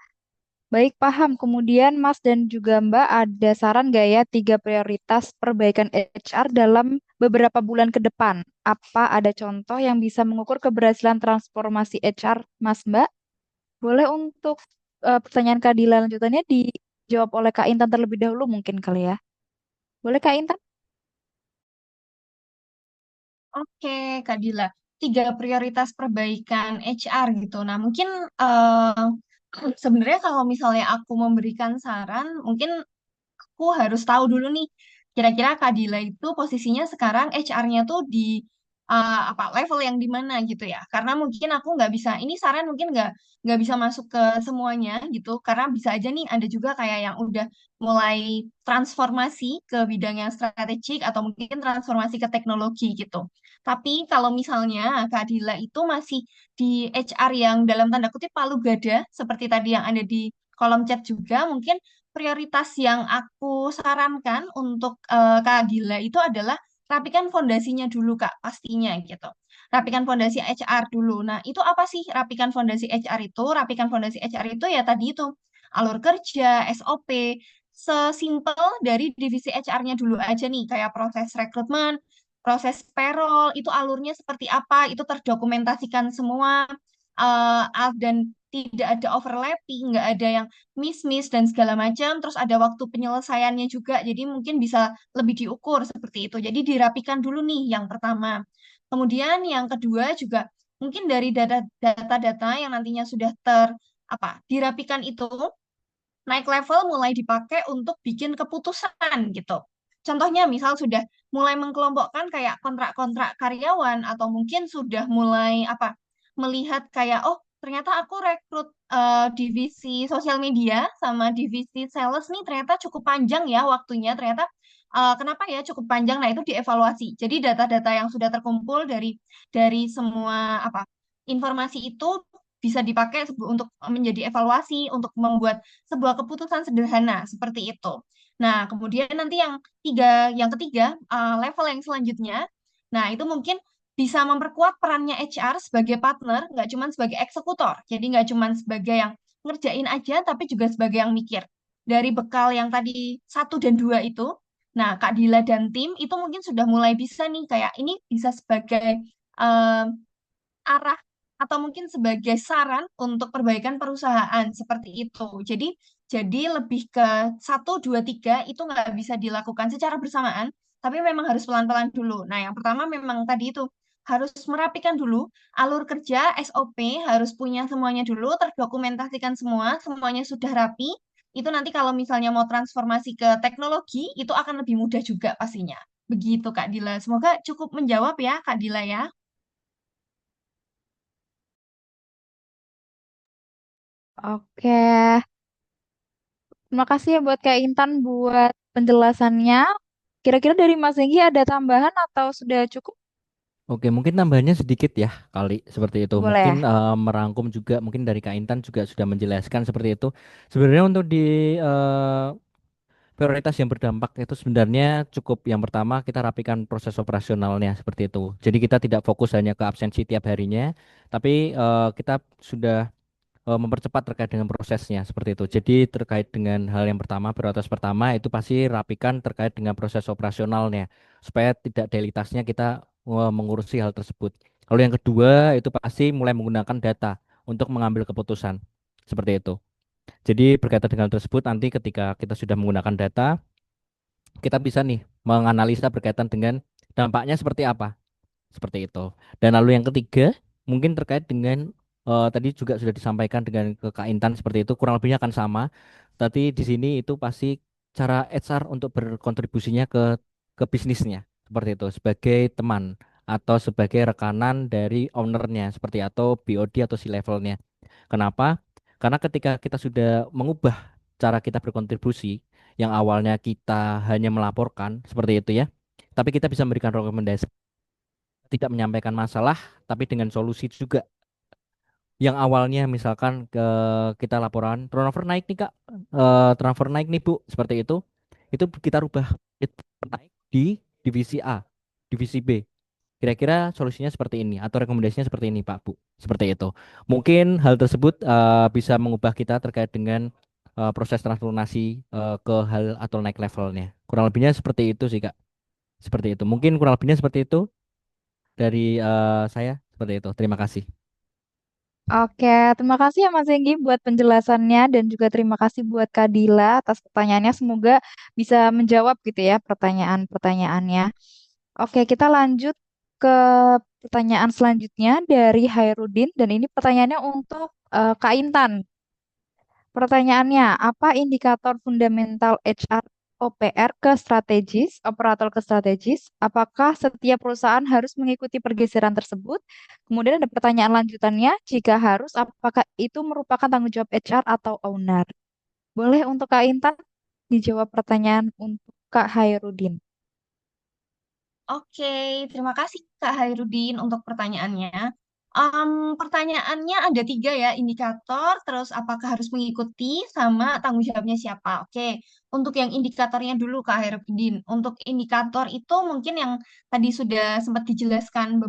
Baik, paham. Kemudian Mas dan juga Mbak ada saran nggak ya 3 prioritas perbaikan HR dalam beberapa bulan ke depan? Apa ada contoh yang bisa mengukur keberhasilan transformasi HR, Mas Mbak? Boleh untuk pertanyaan Kak Dila lanjutannya dijawab oleh Kak Intan terlebih dahulu mungkin kali ya. Boleh Kak Intan? Oke, Kak Dila. 3 prioritas perbaikan HR gitu. Nah, mungkin eh, sebenarnya kalau misalnya aku memberikan saran, mungkin aku harus tahu dulu nih, kira-kira Kak Dila itu posisinya sekarang HR-nya tuh di apa level yang di mana gitu ya? Karena mungkin aku nggak bisa, ini saran mungkin nggak bisa masuk ke semuanya gitu, karena bisa aja nih ada juga kayak yang udah mulai transformasi ke bidang yang strategik atau mungkin transformasi ke teknologi gitu. Tapi kalau misalnya Kak Dila itu masih di HR yang dalam tanda kutip palu gada, seperti tadi yang ada di kolom chat juga, mungkin prioritas yang aku sarankan untuk Kak Gila itu adalah rapikan fondasinya dulu Kak, pastinya gitu. Rapikan fondasi HR dulu. Nah, itu apa sih rapikan fondasi HR itu? Rapikan fondasi HR itu ya tadi itu alur kerja, SOP, sesimpel dari divisi HR-nya dulu aja nih, kayak proses rekrutmen, proses payroll, itu alurnya seperti apa, itu terdokumentasikan semua, dan tidak ada overlapping, nggak ada yang miss-miss dan segala macam, terus ada waktu penyelesaiannya juga, jadi mungkin bisa lebih diukur seperti itu. Jadi dirapikan dulu nih yang pertama. Kemudian yang kedua juga mungkin dari data-data yang nantinya sudah dirapikan itu naik level mulai dipakai untuk bikin keputusan gitu. Contohnya misal sudah mulai mengkelompokkan kayak kontrak-kontrak karyawan atau mungkin sudah mulai melihat kayak oh ternyata aku rekrut divisi sosial media sama divisi sales nih ternyata cukup panjang ya waktunya ternyata kenapa ya cukup panjang, nah itu dievaluasi. Jadi data-data yang sudah terkumpul dari semua informasi itu bisa dipakai untuk menjadi evaluasi untuk membuat sebuah keputusan sederhana seperti itu. Nah, kemudian nanti yang ketiga, level yang selanjutnya, nah itu mungkin bisa memperkuat perannya HR sebagai partner, nggak cuma sebagai eksekutor. Jadi nggak cuma sebagai yang ngerjain aja, tapi juga sebagai yang mikir. Dari bekal yang tadi 1 dan 2 itu, nah Kak Dila dan tim itu mungkin sudah mulai bisa nih, kayak ini bisa sebagai eh, arah atau mungkin sebagai saran untuk perbaikan perusahaan seperti itu. Jadi lebih ke 1, 2, 3 itu nggak bisa dilakukan secara bersamaan, tapi memang harus pelan-pelan dulu. Nah, yang pertama memang tadi itu harus merapikan dulu alur kerja, SOP, harus punya semuanya dulu, terdokumentasikan semua, semuanya sudah rapi. Itu nanti kalau misalnya mau transformasi ke teknologi, itu akan lebih mudah juga pastinya. Begitu, Kak Dila. Semoga cukup menjawab ya, Kak Dila ya. Oke, terima kasih ya buat Kak Intan buat penjelasannya. Kira-kira dari Mas Zenggi ada tambahan atau sudah cukup? Oke, mungkin tambahannya sedikit ya kali seperti itu. Mungkin Boleh. merangkum juga mungkin dari Kak Intan juga sudah menjelaskan seperti itu. Sebenarnya untuk di prioritas yang berdampak itu sebenarnya cukup yang pertama kita rapikan proses operasionalnya seperti itu. Jadi kita tidak fokus hanya ke absensi tiap harinya, tapi kita sudah mempercepat terkait dengan prosesnya seperti itu. Jadi terkait dengan hal yang pertama, prioritas pertama itu pasti rapikan terkait dengan proses operasionalnya supaya tidak daily task-nya kita mengurusi hal tersebut. Lalu yang kedua itu pasti mulai menggunakan data untuk mengambil keputusan seperti itu. Jadi berkaitan dengan hal tersebut nanti ketika kita sudah menggunakan data, kita bisa nih menganalisa berkaitan dengan dampaknya seperti apa. Seperti itu. Dan lalu yang ketiga, mungkin terkait dengan tadi juga sudah disampaikan dengan ke Kak Intan seperti itu, kurang lebihnya akan sama. Tapi di sini itu pasti cara HR untuk berkontribusinya ke bisnisnya seperti itu sebagai teman atau sebagai rekanan dari ownernya seperti atau BOD atau C levelnya. Kenapa? Karena ketika kita sudah mengubah cara kita berkontribusi, yang awalnya kita hanya melaporkan seperti itu ya, tapi kita bisa memberikan rekomendasi, tidak menyampaikan masalah, tapi dengan solusi juga. Yang awalnya misalkan kita laporan turnover naik nih Kak, turnover naik nih Bu, seperti itu kita rubah itu naik di divisi A, divisi B. Kira-kira solusinya seperti ini atau rekomendasinya seperti ini Pak Bu, seperti itu. Mungkin hal tersebut bisa mengubah kita terkait dengan proses transformasi ke hal atau naik levelnya. Kurang lebihnya seperti itu sih Kak, seperti itu. Mungkin kurang lebihnya seperti itu dari saya, seperti itu. Terima kasih. Oke, terima kasih ya Mas Enggi buat penjelasannya dan juga terima kasih buat Kak Dila atas pertanyaannya. Semoga bisa menjawab gitu ya pertanyaan-pertanyaannya. Oke, kita lanjut ke pertanyaan selanjutnya dari Hairudin dan ini pertanyaannya untuk Kak Intan. Pertanyaannya, apa indikator fundamental HR OPR ke strategis, operator ke strategis? Apakah setiap perusahaan harus mengikuti pergeseran tersebut? Kemudian ada pertanyaan lanjutannya, jika harus, apakah itu merupakan tanggung jawab HR atau owner? Boleh untuk Kak Intan dijawab pertanyaan untuk Kak Hairudin. Oke, terima kasih Kak Hairudin untuk pertanyaannya. Pertanyaannya ada tiga ya, indikator, terus apakah harus mengikuti, sama tanggung jawabnya siapa. Oke, untuk yang indikatornya dulu Kak Hairudin. Untuk indikator itu mungkin yang tadi sudah sempat dijelaskan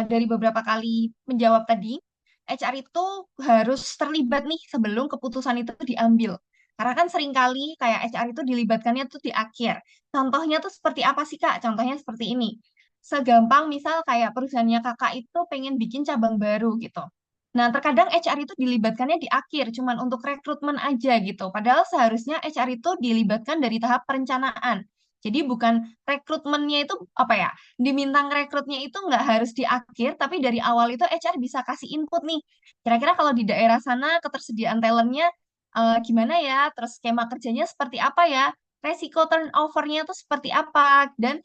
dari beberapa kali menjawab tadi. HR itu harus terlibat nih sebelum keputusan itu diambil. Karena kan seringkali kayak HR itu dilibatkannya tuh di akhir. Contohnya tuh seperti apa sih Kak? Contohnya seperti ini. Segampang misal kayak perusahaannya Kakak itu pengen bikin cabang baru gitu. Nah, terkadang HR itu dilibatkannya di akhir, cuman untuk rekrutmen aja gitu. Padahal seharusnya HR itu dilibatkan dari tahap perencanaan. Jadi bukan rekrutmennya itu apa ya, diminta rekrutnya itu nggak harus di akhir, tapi dari awal itu HR bisa kasih input nih. Kira-kira kalau di daerah sana ketersediaan talentnya gimana ya, terus skema kerjanya seperti apa ya, resiko turnover-nya itu seperti apa, dan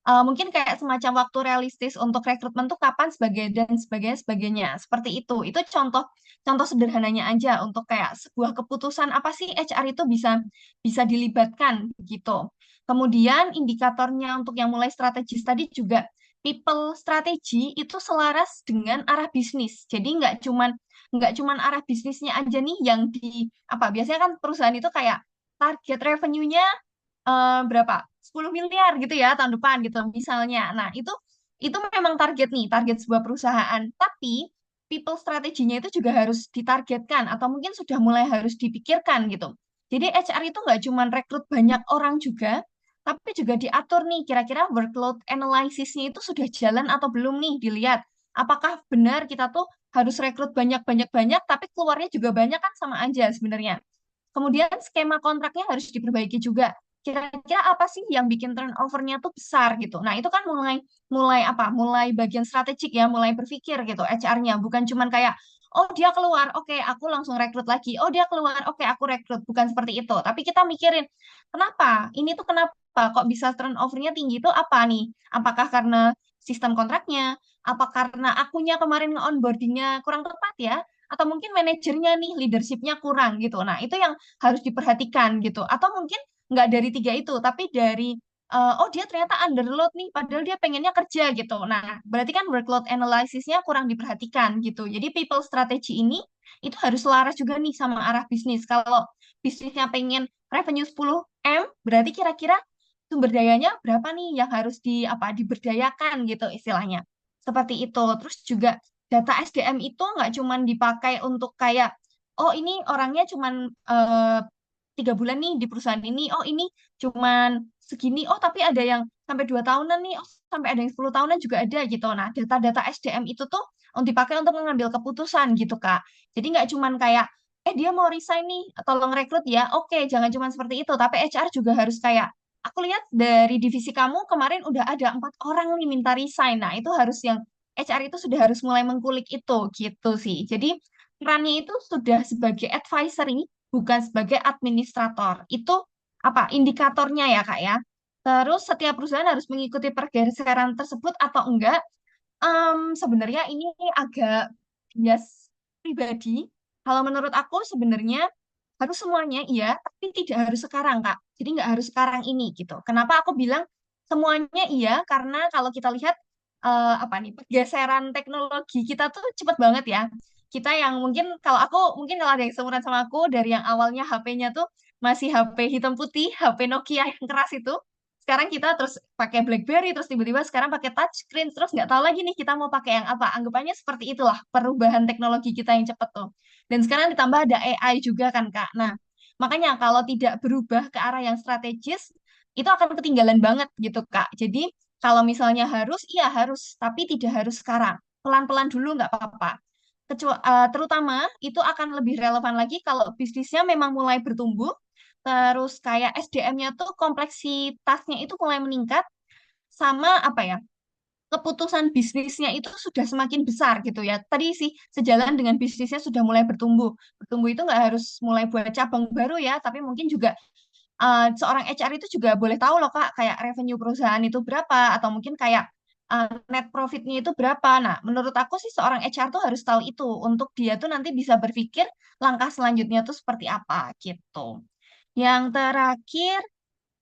mungkin kayak semacam waktu realistis untuk rekrutmen tuh kapan sebagainya seperti itu. Itu contoh contoh sederhananya aja untuk kayak sebuah keputusan apa sih HR itu bisa bisa dilibatkan gitu. Kemudian indikatornya untuk yang mulai strategis tadi juga people strategy itu selaras dengan arah bisnis. Jadi nggak cuman arah bisnisnya aja nih yang di apa biasanya kan perusahaan itu kayak target revenue-nya berapa? 10 miliar gitu ya tahun depan gitu misalnya. Nah, itu memang target nih, target sebuah perusahaan. Tapi people strateginya itu juga harus ditargetkan atau mungkin sudah mulai harus dipikirkan gitu. Jadi HR itu nggak cuma rekrut banyak orang juga, tapi juga diatur nih kira-kira workload analysis-nya itu sudah jalan atau belum nih dilihat. Apakah benar kita tuh harus rekrut banyak-banyak-banyak tapi keluarnya juga banyak kan sama aja sebenarnya. Kemudian skema kontraknya harus diperbaiki juga. Kira-kira apa sih yang bikin turnover-nya tuh besar gitu. Nah, itu kan mulai mulai apa? Mulai bagian strategik ya, mulai berpikir gitu HR-nya, bukan cuman kayak oh dia keluar, oke aku langsung rekrut lagi. Oh dia keluar, oke aku rekrut. Bukan seperti itu. Tapi kita mikirin, kenapa? Ini tuh kenapa kok bisa turnover-nya tinggi itu apa nih? Apakah karena sistem kontraknya? Apa karena akunya kemarin nge-onboarding-nya kurang tepat ya? Atau mungkin manajernya nih leadership-nya kurang gitu. Nah, itu yang harus diperhatikan gitu. Atau mungkin nggak dari tiga itu, tapi dari oh dia ternyata underload nih, padahal dia pengennya kerja gitu. Nah, berarti kan workload analysis-nya kurang diperhatikan gitu. Jadi people strategy ini itu harus selaras juga nih sama arah bisnis. Kalau bisnisnya pengen revenue 10M, berarti kira-kira sumber dayanya berapa nih yang harus diberdayakan gitu istilahnya. Seperti itu. Terus juga data SDM itu nggak cuman dipakai untuk kayak oh ini orangnya cuman 3 bulan nih di perusahaan ini, oh ini cuman segini, oh tapi ada yang sampai 2 tahunan nih, oh sampai ada yang 10 tahunan juga ada gitu. Nah, data-data SDM itu tuh dipakai untuk mengambil keputusan gitu, Kak. Jadi nggak cuman kayak, dia mau resign nih, tolong rekrut ya. Oke, jangan cuman seperti itu, tapi HR juga harus kayak, aku lihat dari divisi kamu kemarin udah ada 4 orang nih minta resign. Nah, itu harus yang HR itu sudah harus mulai mengkulik itu gitu sih. Jadi perannya itu sudah sebagai advisory bukan sebagai administrator. Itu apa indikatornya ya, Kak ya. Terus setiap perusahaan harus mengikuti pergeseran tersebut atau enggak? Sebenarnya ini agak bias pribadi Kalau menurut aku sebenarnya harus semuanya iya, tapi tidak harus sekarang, Kak. Jadi nggak harus sekarang ini gitu. Kenapa aku bilang semuanya iya? Karena kalau kita lihat apa nih, pergeseran teknologi kita tuh cepet banget ya. Kita yang mungkin kalau aku mungkin kalau ada yang seumuran sama aku dari yang awalnya HP-nya tuh masih HP hitam putih, HP Nokia yang keras itu. Sekarang kita terus pakai BlackBerry, terus tiba-tiba sekarang pakai touchscreen, terus nggak tahu lagi nih kita mau pakai yang apa. Anggapannya seperti itulah perubahan teknologi kita yang cepet tuh. Dan sekarang ditambah ada AI juga kan, Kak. Nah, makanya kalau tidak berubah ke arah yang strategis, itu akan ketinggalan banget gitu, Kak. Jadi, kalau misalnya harus, iya harus, tapi tidak harus sekarang. Pelan-pelan dulu nggak apa-apa. Terutama itu akan lebih relevan lagi kalau bisnisnya memang mulai bertumbuh, terus kayak SDM-nya tuh kompleksitasnya itu mulai meningkat, sama apa ya, keputusan bisnisnya itu sudah semakin besar gitu ya. Tadi sih sejalan dengan bisnisnya sudah mulai bertumbuh. Bertumbuh itu nggak harus mulai buat cabang baru ya, tapi mungkin juga seorang HR itu juga boleh tahu loh Kak, kayak revenue perusahaan itu berapa, atau mungkin kayak net profitnya itu berapa. Nah, menurut aku sih seorang HR tuh harus tahu itu untuk dia tuh nanti bisa berpikir langkah selanjutnya tuh seperti apa gitu. Yang terakhir,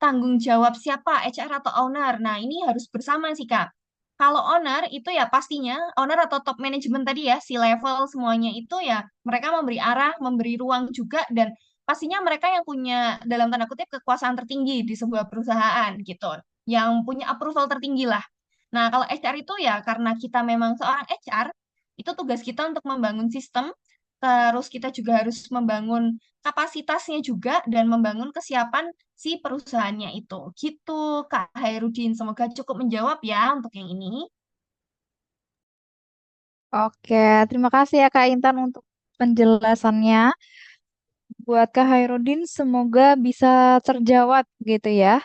tanggung jawab siapa, HR atau owner? Nah, ini harus bersama sih, Kak. Kalau owner itu ya pastinya, owner atau top management tadi ya, si level semuanya itu ya, mereka memberi arah, memberi ruang juga, dan pastinya mereka yang punya, dalam tanda kutip, kekuasaan tertinggi di sebuah perusahaan gitu. Yang punya approval tertinggi lah. Nah, kalau HR itu ya, karena kita memang seorang HR, itu tugas kita untuk membangun sistem, terus kita juga harus membangun kapasitasnya juga dan membangun kesiapan si perusahaannya itu. Gitu, Kak Hairudin. Semoga cukup menjawab ya untuk yang ini. Oke, terima kasih ya Kak Intan untuk penjelasannya. Buat Kak Hairudin, semoga bisa terjawab gitu ya.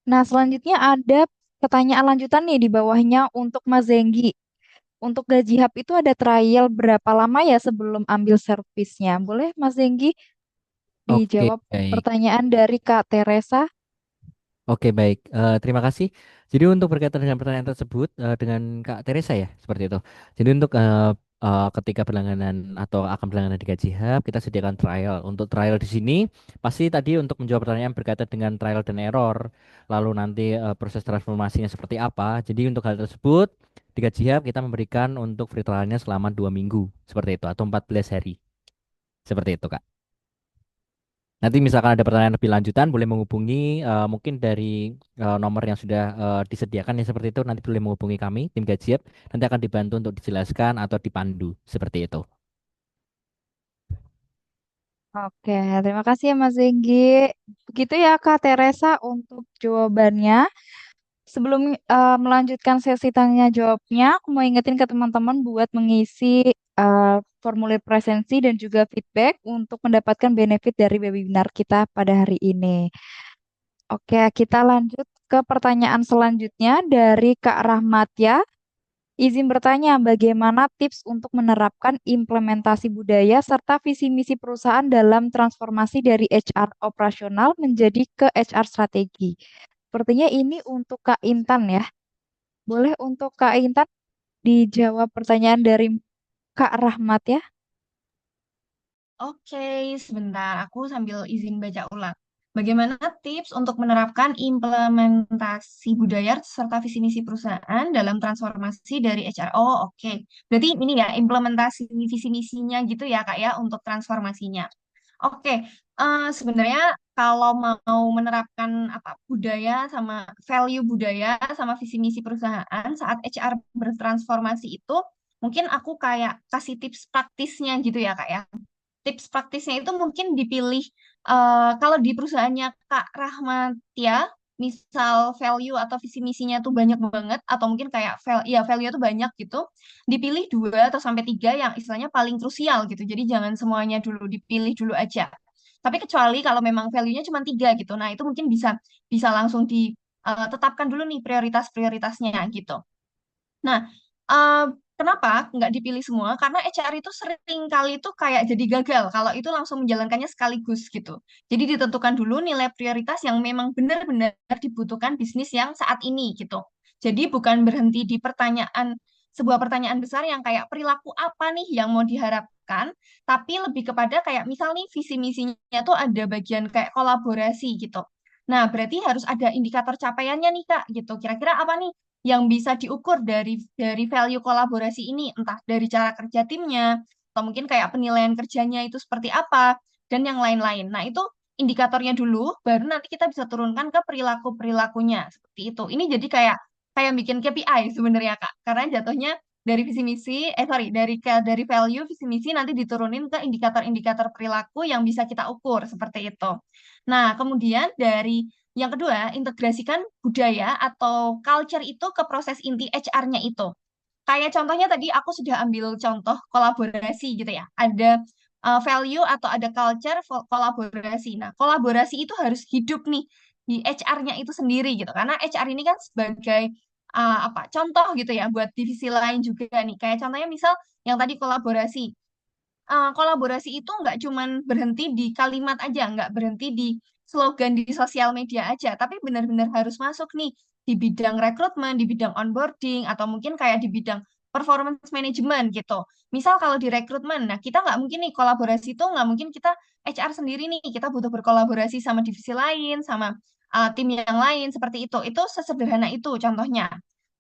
Nah, selanjutnya ada pertanyaan lanjutan nih di bawahnya untuk Mas Zenggi. Untuk gaji hub itu ada trial berapa lama ya sebelum ambil servisnya? Boleh Mas Zenggi Oke, dijawab baik. pertanyaan dari Kak Teresa? Oke, baik. Terima kasih. Jadi untuk berkaitan dengan pertanyaan tersebut dengan Kak Teresa ya, seperti itu. Jadi untuk ketika berlangganan atau akan berlangganan di Gaji Hub, kita sediakan trial. Untuk trial di sini pasti tadi untuk menjawab pertanyaan berkaitan dengan trial dan error, lalu nanti proses transformasinya seperti apa. Jadi untuk hal tersebut di Gaji Hub kita memberikan untuk free trialnya selama 2 minggu, seperti itu, atau 14 hari, seperti itu, Kak. Nanti misalkan ada pertanyaan lebih lanjutan boleh menghubungi mungkin dari nomor yang sudah disediakan ya seperti itu nanti boleh menghubungi kami tim Gajiep nanti akan dibantu untuk dijelaskan atau dipandu seperti itu. Oke, terima kasih ya Mas Zenggi. Begitu ya Kak Teresa untuk jawabannya. Sebelum melanjutkan sesi tanya jawabnya, aku mau ingetin ke teman-teman buat mengisi formulir presensi dan juga feedback untuk mendapatkan benefit dari webinar kita pada hari ini. Oke, kita lanjut ke pertanyaan selanjutnya dari Kak Rahmat ya. Izin bertanya, bagaimana tips untuk menerapkan implementasi budaya serta visi misi perusahaan dalam transformasi dari HR operasional menjadi ke HR strategi? Sepertinya ini untuk Kak Intan ya. Boleh untuk Kak Intan dijawab pertanyaan dari Kak Rahmat ya? Oke, sebentar. Aku sambil izin baca ulang. Bagaimana tips untuk menerapkan implementasi budaya serta visi misi perusahaan dalam transformasi dari HR? Oh, oke. Berarti ini ya, implementasi visi misinya gitu ya, Kak ya, untuk transformasinya. Oke, sebenarnya kalau mau menerapkan apa budaya sama value budaya sama visi misi perusahaan saat HR bertransformasi itu, mungkin aku kayak kasih tips praktisnya gitu ya, Kak ya. Tips praktisnya itu mungkin dipilih kalau di perusahaannya Kak Rahmatia, misal value atau visi misinya tuh banyak banget atau mungkin kayak ya value tuh banyak gitu, dipilih 2 atau sampai 3 yang istilahnya paling krusial gitu. Jadi jangan semuanya dulu dipilih dulu aja. Tapi kecuali kalau memang value-nya cuma 3 gitu, nah itu mungkin bisa bisa langsung ditetapkan dulu nih prioritas-prioritasnya gitu. Nah, eh, kenapa nggak dipilih semua? Karena HR itu sering kali itu kayak jadi gagal kalau itu langsung menjalankannya sekaligus gitu. Jadi ditentukan dulu nilai prioritas yang memang benar-benar dibutuhkan bisnis yang saat ini gitu. Jadi bukan berhenti di pertanyaan sebuah pertanyaan besar yang kayak perilaku apa nih yang mau diharapkan, tapi lebih kepada kayak misal nih visi misinya tuh ada bagian kayak kolaborasi gitu. Nah, berarti harus ada indikator capaiannya nih Kak gitu. Kira-kira apa nih yang bisa diukur dari value kolaborasi ini, entah dari cara kerja timnya atau mungkin kayak penilaian kerjanya itu seperti apa dan yang lain-lain. Nah, itu indikatornya dulu, baru nanti kita bisa turunkan ke perilaku-perilakunya seperti itu. Ini jadi kayak kayak bikin KPI sebenarnya Kak. Karena jatuhnya dari visi misi, dari value visi misi nanti diturunin ke indikator-indikator perilaku yang bisa kita ukur seperti itu. Nah, kemudian dari yang kedua, integrasikan budaya atau culture itu ke proses inti HR-nya itu. Kayak contohnya tadi aku sudah ambil contoh kolaborasi gitu ya. Ada value atau ada culture kolaborasi. Nah, kolaborasi itu harus hidup nih di HR-nya itu sendiri gitu. Karena HR ini kan sebagai apa contoh gitu ya buat divisi lain juga nih. Kayak contohnya misal yang tadi kolaborasi. Kolaborasi itu nggak cuman berhenti di kalimat aja, nggak berhenti di slogan di sosial media aja, tapi benar-benar harus masuk nih di bidang rekrutmen, di bidang onboarding, atau mungkin kayak di bidang performance management gitu. Misal kalau di rekrutmen, nah kita nggak mungkin nih kolaborasi itu nggak mungkin kita HR sendiri nih, kita butuh berkolaborasi sama divisi lain, sama tim yang lain seperti itu. Itu sesederhana itu contohnya.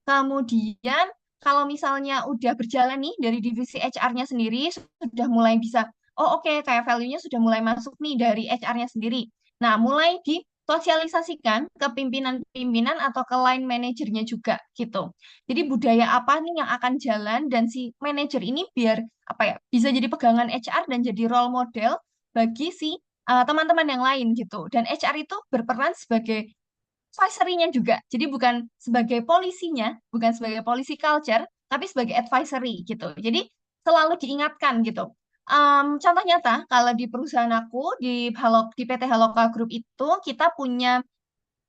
Kemudian kalau misalnya udah berjalan nih dari divisi HR-nya sendiri, sudah mulai bisa, oh oke, kayak value-nya sudah mulai masuk nih dari HR-nya sendiri. Nah, mulai disosialisasikan ke pimpinan-pimpinan atau ke line manajernya juga gitu. Jadi budaya apa nih yang akan jalan dan si manajer ini biar apa ya bisa jadi pegangan HR dan jadi role model bagi si teman-teman yang lain gitu. Dan HR itu berperan sebagai advisory-nya juga. Jadi bukan sebagai polisinya, bukan sebagai polisi culture, tapi sebagai advisory gitu. Jadi selalu diingatkan gitu. Contoh nyata, kalau di perusahaan aku, di PT Haloka Group itu, kita punya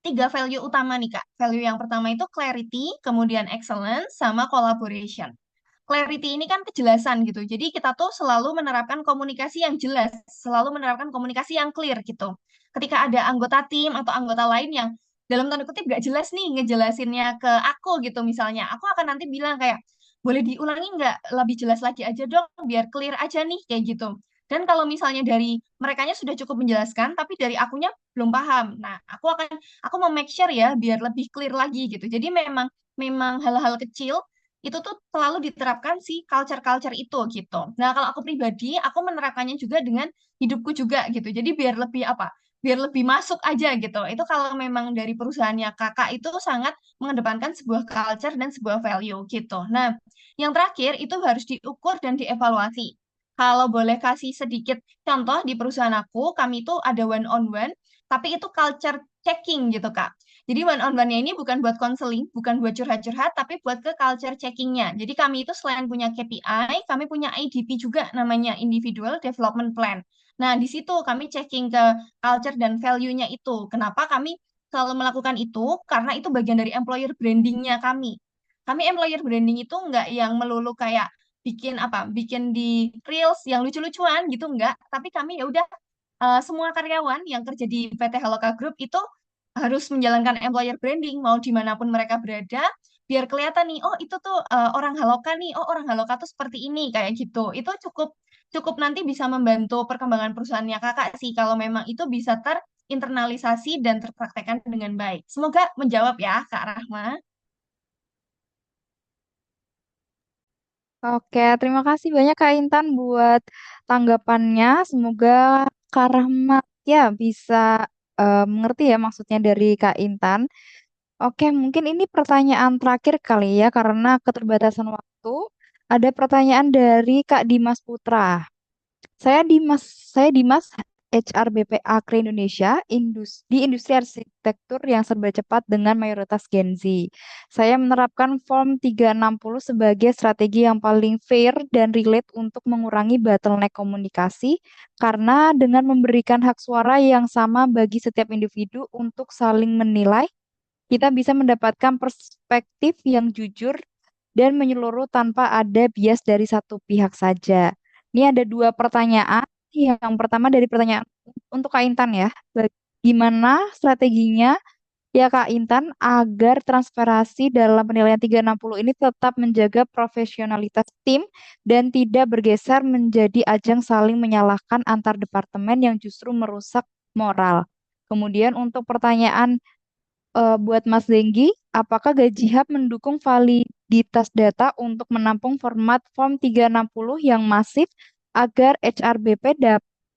3 value utama nih, Kak. Value yang pertama itu clarity, kemudian excellence, sama collaboration. Clarity ini kan kejelasan gitu. Jadi kita tuh selalu menerapkan komunikasi yang jelas, selalu menerapkan komunikasi yang clear gitu. Ketika ada anggota tim atau anggota lain yang dalam tanda kutip gak jelas nih ngejelasinnya ke aku gitu misalnya, aku akan nanti bilang kayak, boleh diulangi nggak lebih jelas lagi aja dong, biar clear aja nih kayak gitu. Dan kalau misalnya dari merekanya sudah cukup menjelaskan, tapi dari akunya belum paham. Nah, aku mau make sure ya biar lebih clear lagi gitu. Jadi memang memang hal-hal kecil itu tuh selalu diterapkan si culture-culture itu gitu. Nah, kalau aku pribadi, aku menerapkannya juga dengan hidupku juga gitu. Jadi biar lebih apa? Biar lebih masuk aja gitu. Itu kalau memang dari perusahaannya kakak itu sangat mengedepankan sebuah culture dan sebuah value gitu. Nah, yang terakhir itu harus diukur dan dievaluasi. Kalau boleh kasih sedikit contoh di perusahaan aku, kami itu ada one on one, tapi itu culture checking gitu, Kak. Jadi one on one-nya ini bukan buat konseling, bukan buat curhat-curhat, tapi buat ke culture checking-nya. Jadi kami itu selain punya KPI, kami punya IDP juga namanya Individual Development Plan. Nah, di situ kami checking ke culture dan value-nya itu. Kenapa kami selalu melakukan itu? Karena itu bagian dari employer branding-nya kami. Kami employer branding itu nggak yang melulu kayak bikin apa, bikin di reels yang lucu-lucuan gitu nggak. Tapi kami ya udah semua karyawan yang kerja di PT Haloka Group itu harus menjalankan employer branding mau dimanapun mereka berada biar kelihatan nih oh itu tuh orang Haloka nih oh orang Haloka tuh seperti ini kayak gitu itu cukup cukup nanti bisa membantu perkembangan perusahaannya kakak sih kalau memang itu bisa terinternalisasi dan terpraktekkan dengan baik. Semoga menjawab ya Kak Rahma. Oke, terima kasih banyak Kak Intan buat tanggapannya. Semoga Kak Rahmat ya bisa mengerti ya maksudnya dari Kak Intan. Oke, mungkin ini pertanyaan terakhir kali ya karena keterbatasan waktu. Ada pertanyaan dari Kak Dimas Putra. Saya Dimas, saya Dimas HR BPA Kre Indonesia di industri arsitektur yang serba cepat dengan mayoritas Gen Z. Saya menerapkan Form 360 sebagai strategi yang paling fair dan relate untuk mengurangi bottleneck komunikasi karena dengan memberikan hak suara yang sama bagi setiap individu untuk saling menilai, kita bisa mendapatkan perspektif yang jujur dan menyeluruh tanpa ada bias dari satu pihak saja. Ini ada 2 pertanyaan. Yang pertama dari pertanyaan untuk Kak Intan ya. Gimana strateginya Ya Kak Intan, agar transparansi dalam penilaian 360 ini tetap menjaga profesionalitas tim dan tidak bergeser menjadi ajang saling menyalahkan antar departemen yang justru merusak moral. Kemudian untuk pertanyaan buat Mas Zenggi, apakah Gaji Hub mendukung validitas data untuk menampung format Form 360 yang masif agar HRBP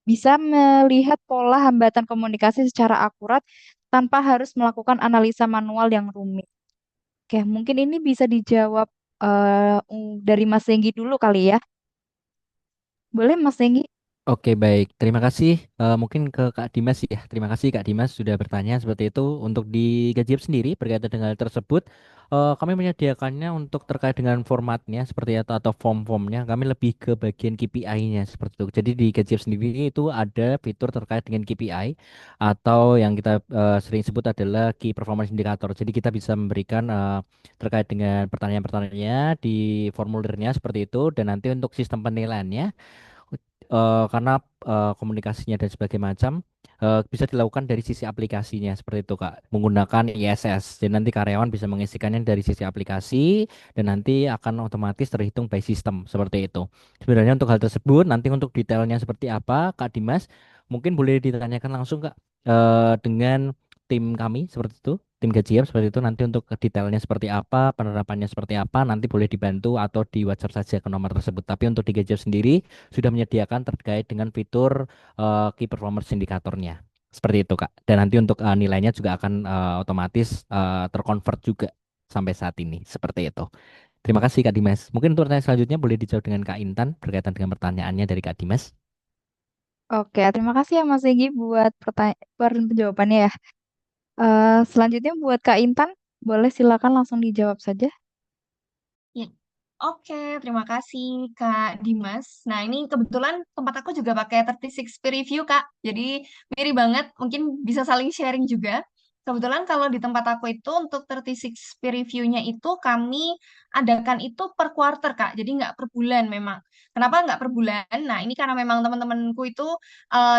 bisa melihat pola hambatan komunikasi secara akurat tanpa harus melakukan analisa manual yang rumit? Oke, mungkin ini bisa dijawab dari Mas Zenggi dulu kali ya. Boleh Mas Zenggi? Oke, baik. Terima kasih. Mungkin ke Kak Dimas ya. Terima kasih Kak Dimas sudah bertanya seperti itu. Untuk di Gajib sendiri berkaitan dengan hal tersebut, kami menyediakannya untuk terkait dengan formatnya seperti itu atau form-formnya. Kami lebih ke bagian KPI-nya seperti itu. Jadi di Gajib sendiri itu ada fitur terkait dengan KPI atau yang kita sering sebut adalah Key Performance Indicator. Jadi kita bisa memberikan terkait dengan pertanyaan-pertanyaannya di formulirnya seperti itu dan nanti untuk sistem penilaiannya karena komunikasinya dan sebagainya macam bisa dilakukan dari sisi aplikasinya seperti itu Kak menggunakan ISS jadi nanti karyawan bisa mengisikannya dari sisi aplikasi dan nanti akan otomatis terhitung by system seperti itu sebenarnya untuk hal tersebut nanti untuk detailnya seperti apa Kak Dimas mungkin boleh ditanyakan langsung Kak dengan tim kami seperti itu tim gajian seperti itu nanti untuk detailnya seperti apa penerapannya seperti apa nanti boleh dibantu atau di WhatsApp saja ke nomor tersebut tapi untuk di gajian sendiri sudah menyediakan terkait dengan fitur key performance indikatornya. Seperti itu, Kak. Dan nanti untuk nilainya juga akan otomatis terconvert juga sampai saat ini. Seperti itu. Terima kasih Kak Dimas. Mungkin untuk pertanyaan selanjutnya boleh dijawab dengan Kak Intan berkaitan dengan pertanyaannya dari Kak Dimas. Oke, terima kasih ya Mas Zenggi buat jawabannya ya. Selanjutnya buat Kak Intan, boleh silakan langsung dijawab saja. Ya. Oke, terima kasih Kak Dimas. Nah, ini kebetulan tempat aku juga pakai 36 peer review, Kak. Jadi mirip banget, mungkin bisa saling sharing juga. Kebetulan kalau di tempat aku itu untuk 36 peer review-nya itu kami adakan itu per quarter, Kak. Jadi nggak per bulan memang. Kenapa nggak per bulan? Nah, ini karena memang teman-temanku itu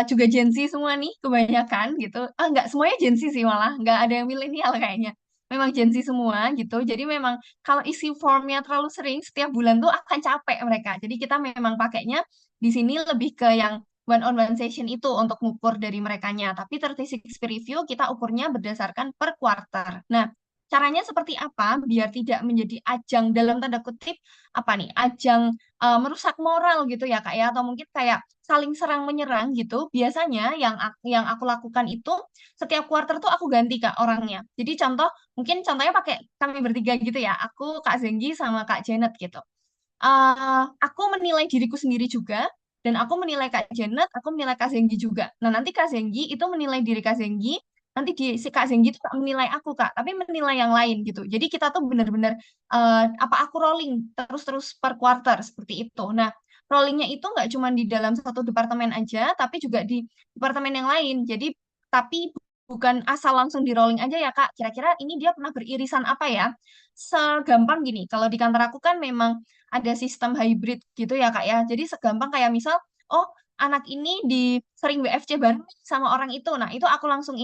juga Gen Z semua nih, kebanyakan gitu. Nggak semuanya Gen Z sih malah. Nggak ada yang milenial kayaknya. Memang Gen Z semua gitu. Jadi memang kalau isi formnya terlalu sering setiap bulan tuh akan capek mereka. Jadi kita memang pakainya di sini lebih ke yang one on one session itu untuk ngukur dari merekanya. Tapi 36 peer review kita ukurnya berdasarkan per quarter. Nah, caranya seperti apa biar tidak menjadi ajang dalam tanda kutip apa nih? Ajang merusak moral gitu ya Kak ya atau mungkin kayak saling serang menyerang gitu. Biasanya yang aku lakukan itu setiap quarter tuh aku ganti Kak orangnya. Jadi mungkin contohnya pakai kami bertiga gitu ya. Aku, Kak Zenggi, sama Kak Janet gitu. Aku menilai diriku sendiri juga, dan aku menilai Kak Janet, aku menilai Kak Zenggi juga. Nah, nanti Kak Zenggi itu menilai diri Kak Zenggi, nanti si Kak Zenggi itu menilai aku, Kak, tapi menilai yang lain gitu. Jadi kita tuh benar-benar apa aku rolling terus-terus per quarter seperti itu. Nah, rollingnya itu nggak cuma di dalam satu departemen aja, tapi juga di departemen yang lain. Jadi, tapi bukan asal langsung di rolling aja ya, Kak. Kira-kira ini dia pernah beririsan apa ya? Segampang gini, kalau di kantor aku kan memang ada sistem hybrid gitu ya Kak ya. Jadi segampang kayak misal, oh anak ini sering WFC bareng sama orang itu. Nah itu aku langsung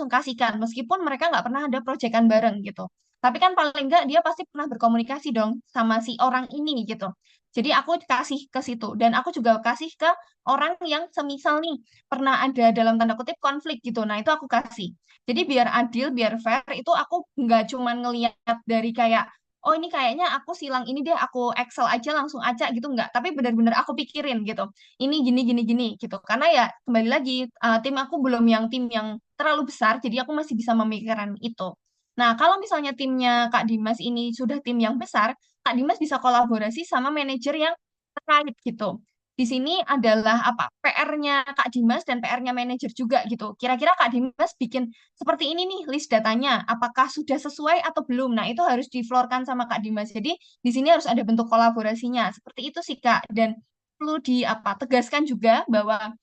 kasihkan. Meskipun mereka nggak pernah ada proyekan bareng gitu. Tapi kan paling nggak dia pasti pernah berkomunikasi dong sama si orang ini gitu. Jadi aku kasih ke situ. Dan aku juga kasih ke orang yang semisal nih pernah ada dalam tanda kutip konflik gitu. Nah itu aku kasih. Jadi biar adil, biar fair, itu aku nggak cuman ngeliat dari kayak oh ini kayaknya aku silang ini deh aku Excel aja langsung acak gitu nggak tapi benar-benar aku pikirin gitu ini gini gini gini gitu karena ya kembali lagi tim aku belum yang tim yang terlalu besar jadi aku masih bisa memikirkan itu nah kalau misalnya timnya Kak Dimas ini sudah tim yang besar Kak Dimas bisa kolaborasi sama manajer yang terkait gitu di sini adalah apa PR-nya Kak Dimas dan PR-nya manajer juga gitu. Kira-kira Kak Dimas bikin seperti ini nih list datanya, apakah sudah sesuai atau belum? Nah, itu harus diflorkan sama Kak Dimas. Jadi di sini harus ada bentuk kolaborasinya. Seperti itu sih Kak. Dan perlu tegaskan juga bahwa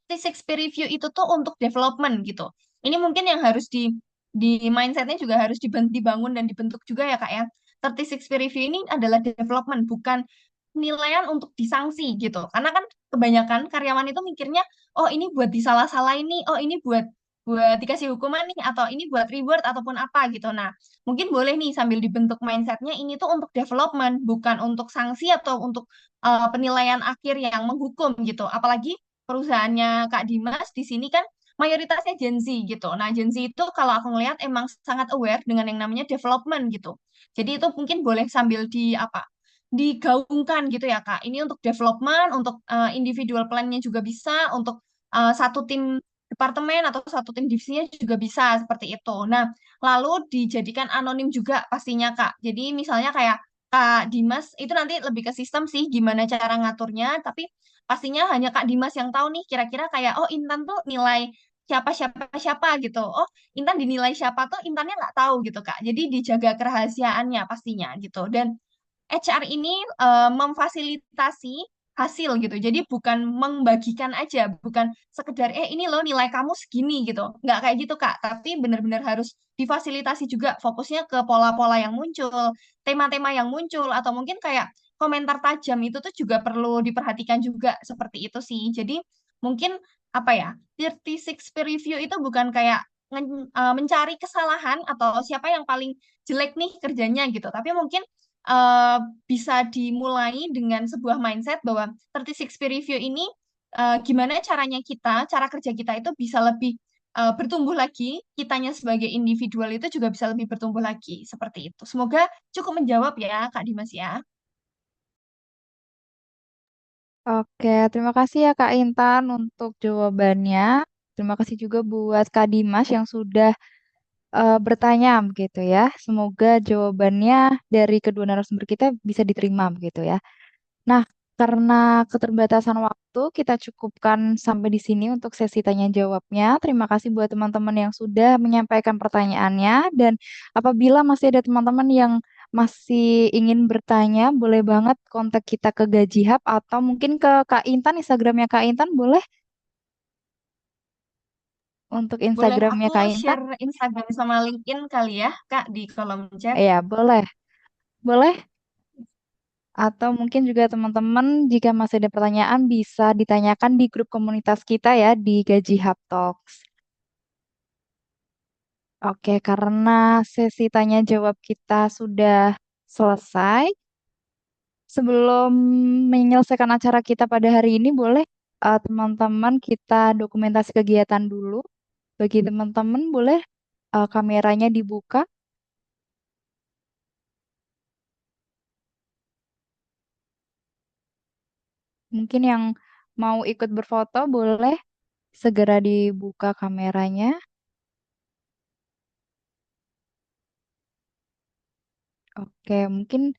six peer review itu tuh untuk development gitu. Ini mungkin yang harus di mindsetnya juga harus dibangun dan dibentuk juga ya Kak ya. 36 peer review ini adalah development, bukan penilaian untuk disanksi gitu. Karena kan kebanyakan karyawan itu mikirnya, oh ini buat disalah-salah ini, oh ini buat buat dikasih hukuman nih, atau ini buat reward ataupun apa gitu. Nah, mungkin boleh nih sambil dibentuk mindsetnya ini tuh untuk development, bukan untuk sanksi atau untuk penilaian akhir yang menghukum gitu. Apalagi perusahaannya Kak Dimas di sini kan mayoritasnya Gen Z gitu. Nah, Gen Z itu kalau aku ngelihat emang sangat aware dengan yang namanya development gitu. Jadi itu mungkin boleh sambil di apa? Digaungkan gitu ya Kak. Ini untuk development, untuk individual plan-nya juga bisa, untuk satu tim departemen atau satu tim divisinya juga bisa seperti itu. Nah, lalu dijadikan anonim juga pastinya Kak. Jadi misalnya kayak Kak Dimas itu nanti lebih ke sistem sih gimana cara ngaturnya, tapi pastinya hanya Kak Dimas yang tahu nih kira-kira kayak oh Intan tuh nilai siapa siapa siapa gitu. Oh, Intan dinilai siapa tuh Intannya nggak tahu gitu Kak. Jadi dijaga kerahasiaannya pastinya gitu. Dan HR ini memfasilitasi hasil gitu. Jadi bukan membagikan aja, bukan sekedar ini loh nilai kamu segini gitu. Nggak kayak gitu Kak, tapi benar-benar harus difasilitasi juga fokusnya ke pola-pola yang muncul, tema-tema yang muncul atau mungkin kayak komentar tajam itu tuh juga perlu diperhatikan juga seperti itu sih. Jadi mungkin apa ya? 36 peer review itu bukan kayak mencari kesalahan atau siapa yang paling jelek nih kerjanya gitu, tapi mungkin eh, bisa dimulai dengan sebuah mindset bahwa 36 peer review ini gimana caranya kita, cara kerja kita itu bisa lebih bertumbuh lagi, kitanya sebagai individual itu juga bisa lebih bertumbuh lagi, seperti itu. Semoga cukup menjawab ya, Kak Dimas ya. Oke, terima kasih ya Kak Intan untuk jawabannya. Terima kasih juga buat Kak Dimas yang sudah bertanya begitu ya. Semoga jawabannya dari kedua narasumber kita bisa diterima begitu ya. Nah, karena keterbatasan waktu, kita cukupkan sampai di sini untuk sesi tanya jawabnya. Terima kasih buat teman-teman yang sudah menyampaikan pertanyaannya. Dan apabila masih ada teman-teman yang masih ingin bertanya, boleh banget kontak kita ke Gaji Hub atau mungkin ke Kak Intan, Instagramnya Kak Intan, boleh untuk Boleh Instagramnya aku Kak Intan? share Instagram sama LinkedIn kali ya, Kak, di kolom chat. Ya, boleh. Boleh. Atau mungkin juga teman-teman jika masih ada pertanyaan bisa ditanyakan di grup komunitas kita ya di Gaji Hub Talks. Oke, karena sesi tanya jawab kita sudah selesai, sebelum menyelesaikan acara kita pada hari ini, boleh teman-teman kita dokumentasi kegiatan dulu. Bagi teman-teman, boleh kameranya dibuka. Mungkin yang mau ikut berfoto, boleh segera dibuka kameranya. Oke, mungkin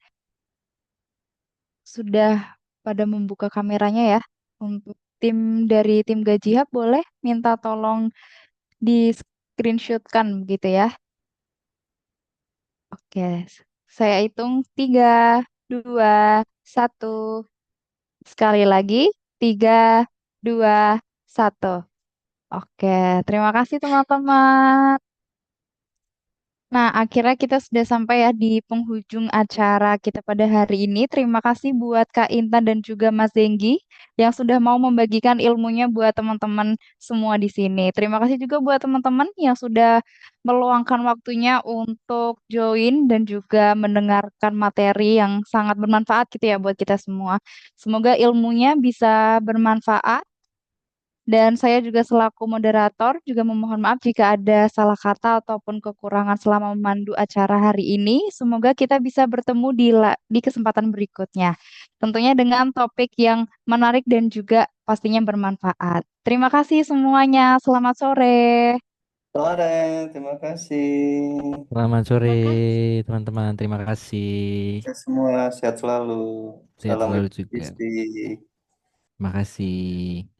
sudah pada membuka kameranya ya. Untuk tim dari tim Gaji Hub boleh minta tolong di screenshotkan begitu ya. Oke, saya hitung 3, 2, 1. Sekali lagi, 3, 2, 1. Oke, terima kasih teman-teman. Nah, akhirnya kita sudah sampai ya di penghujung acara kita pada hari ini. Terima kasih buat Kak Intan dan juga Mas Zenggi yang sudah mau membagikan ilmunya buat teman-teman semua di sini. Terima kasih juga buat teman-teman yang sudah meluangkan waktunya untuk join dan juga mendengarkan materi yang sangat bermanfaat gitu ya buat kita semua. Semoga ilmunya bisa bermanfaat dan saya juga selaku moderator juga memohon maaf jika ada salah kata ataupun kekurangan selama memandu acara hari ini. Semoga kita bisa bertemu di kesempatan berikutnya. Tentunya dengan topik yang menarik dan juga pastinya bermanfaat. Terima kasih semuanya. Selamat sore. Sore, terima kasih. Selamat sore Terima kasih. teman-teman. Terima kasih. Kita semua sehat selalu. Sehat Salam selalu Idul juga. Fitri. Terima kasih.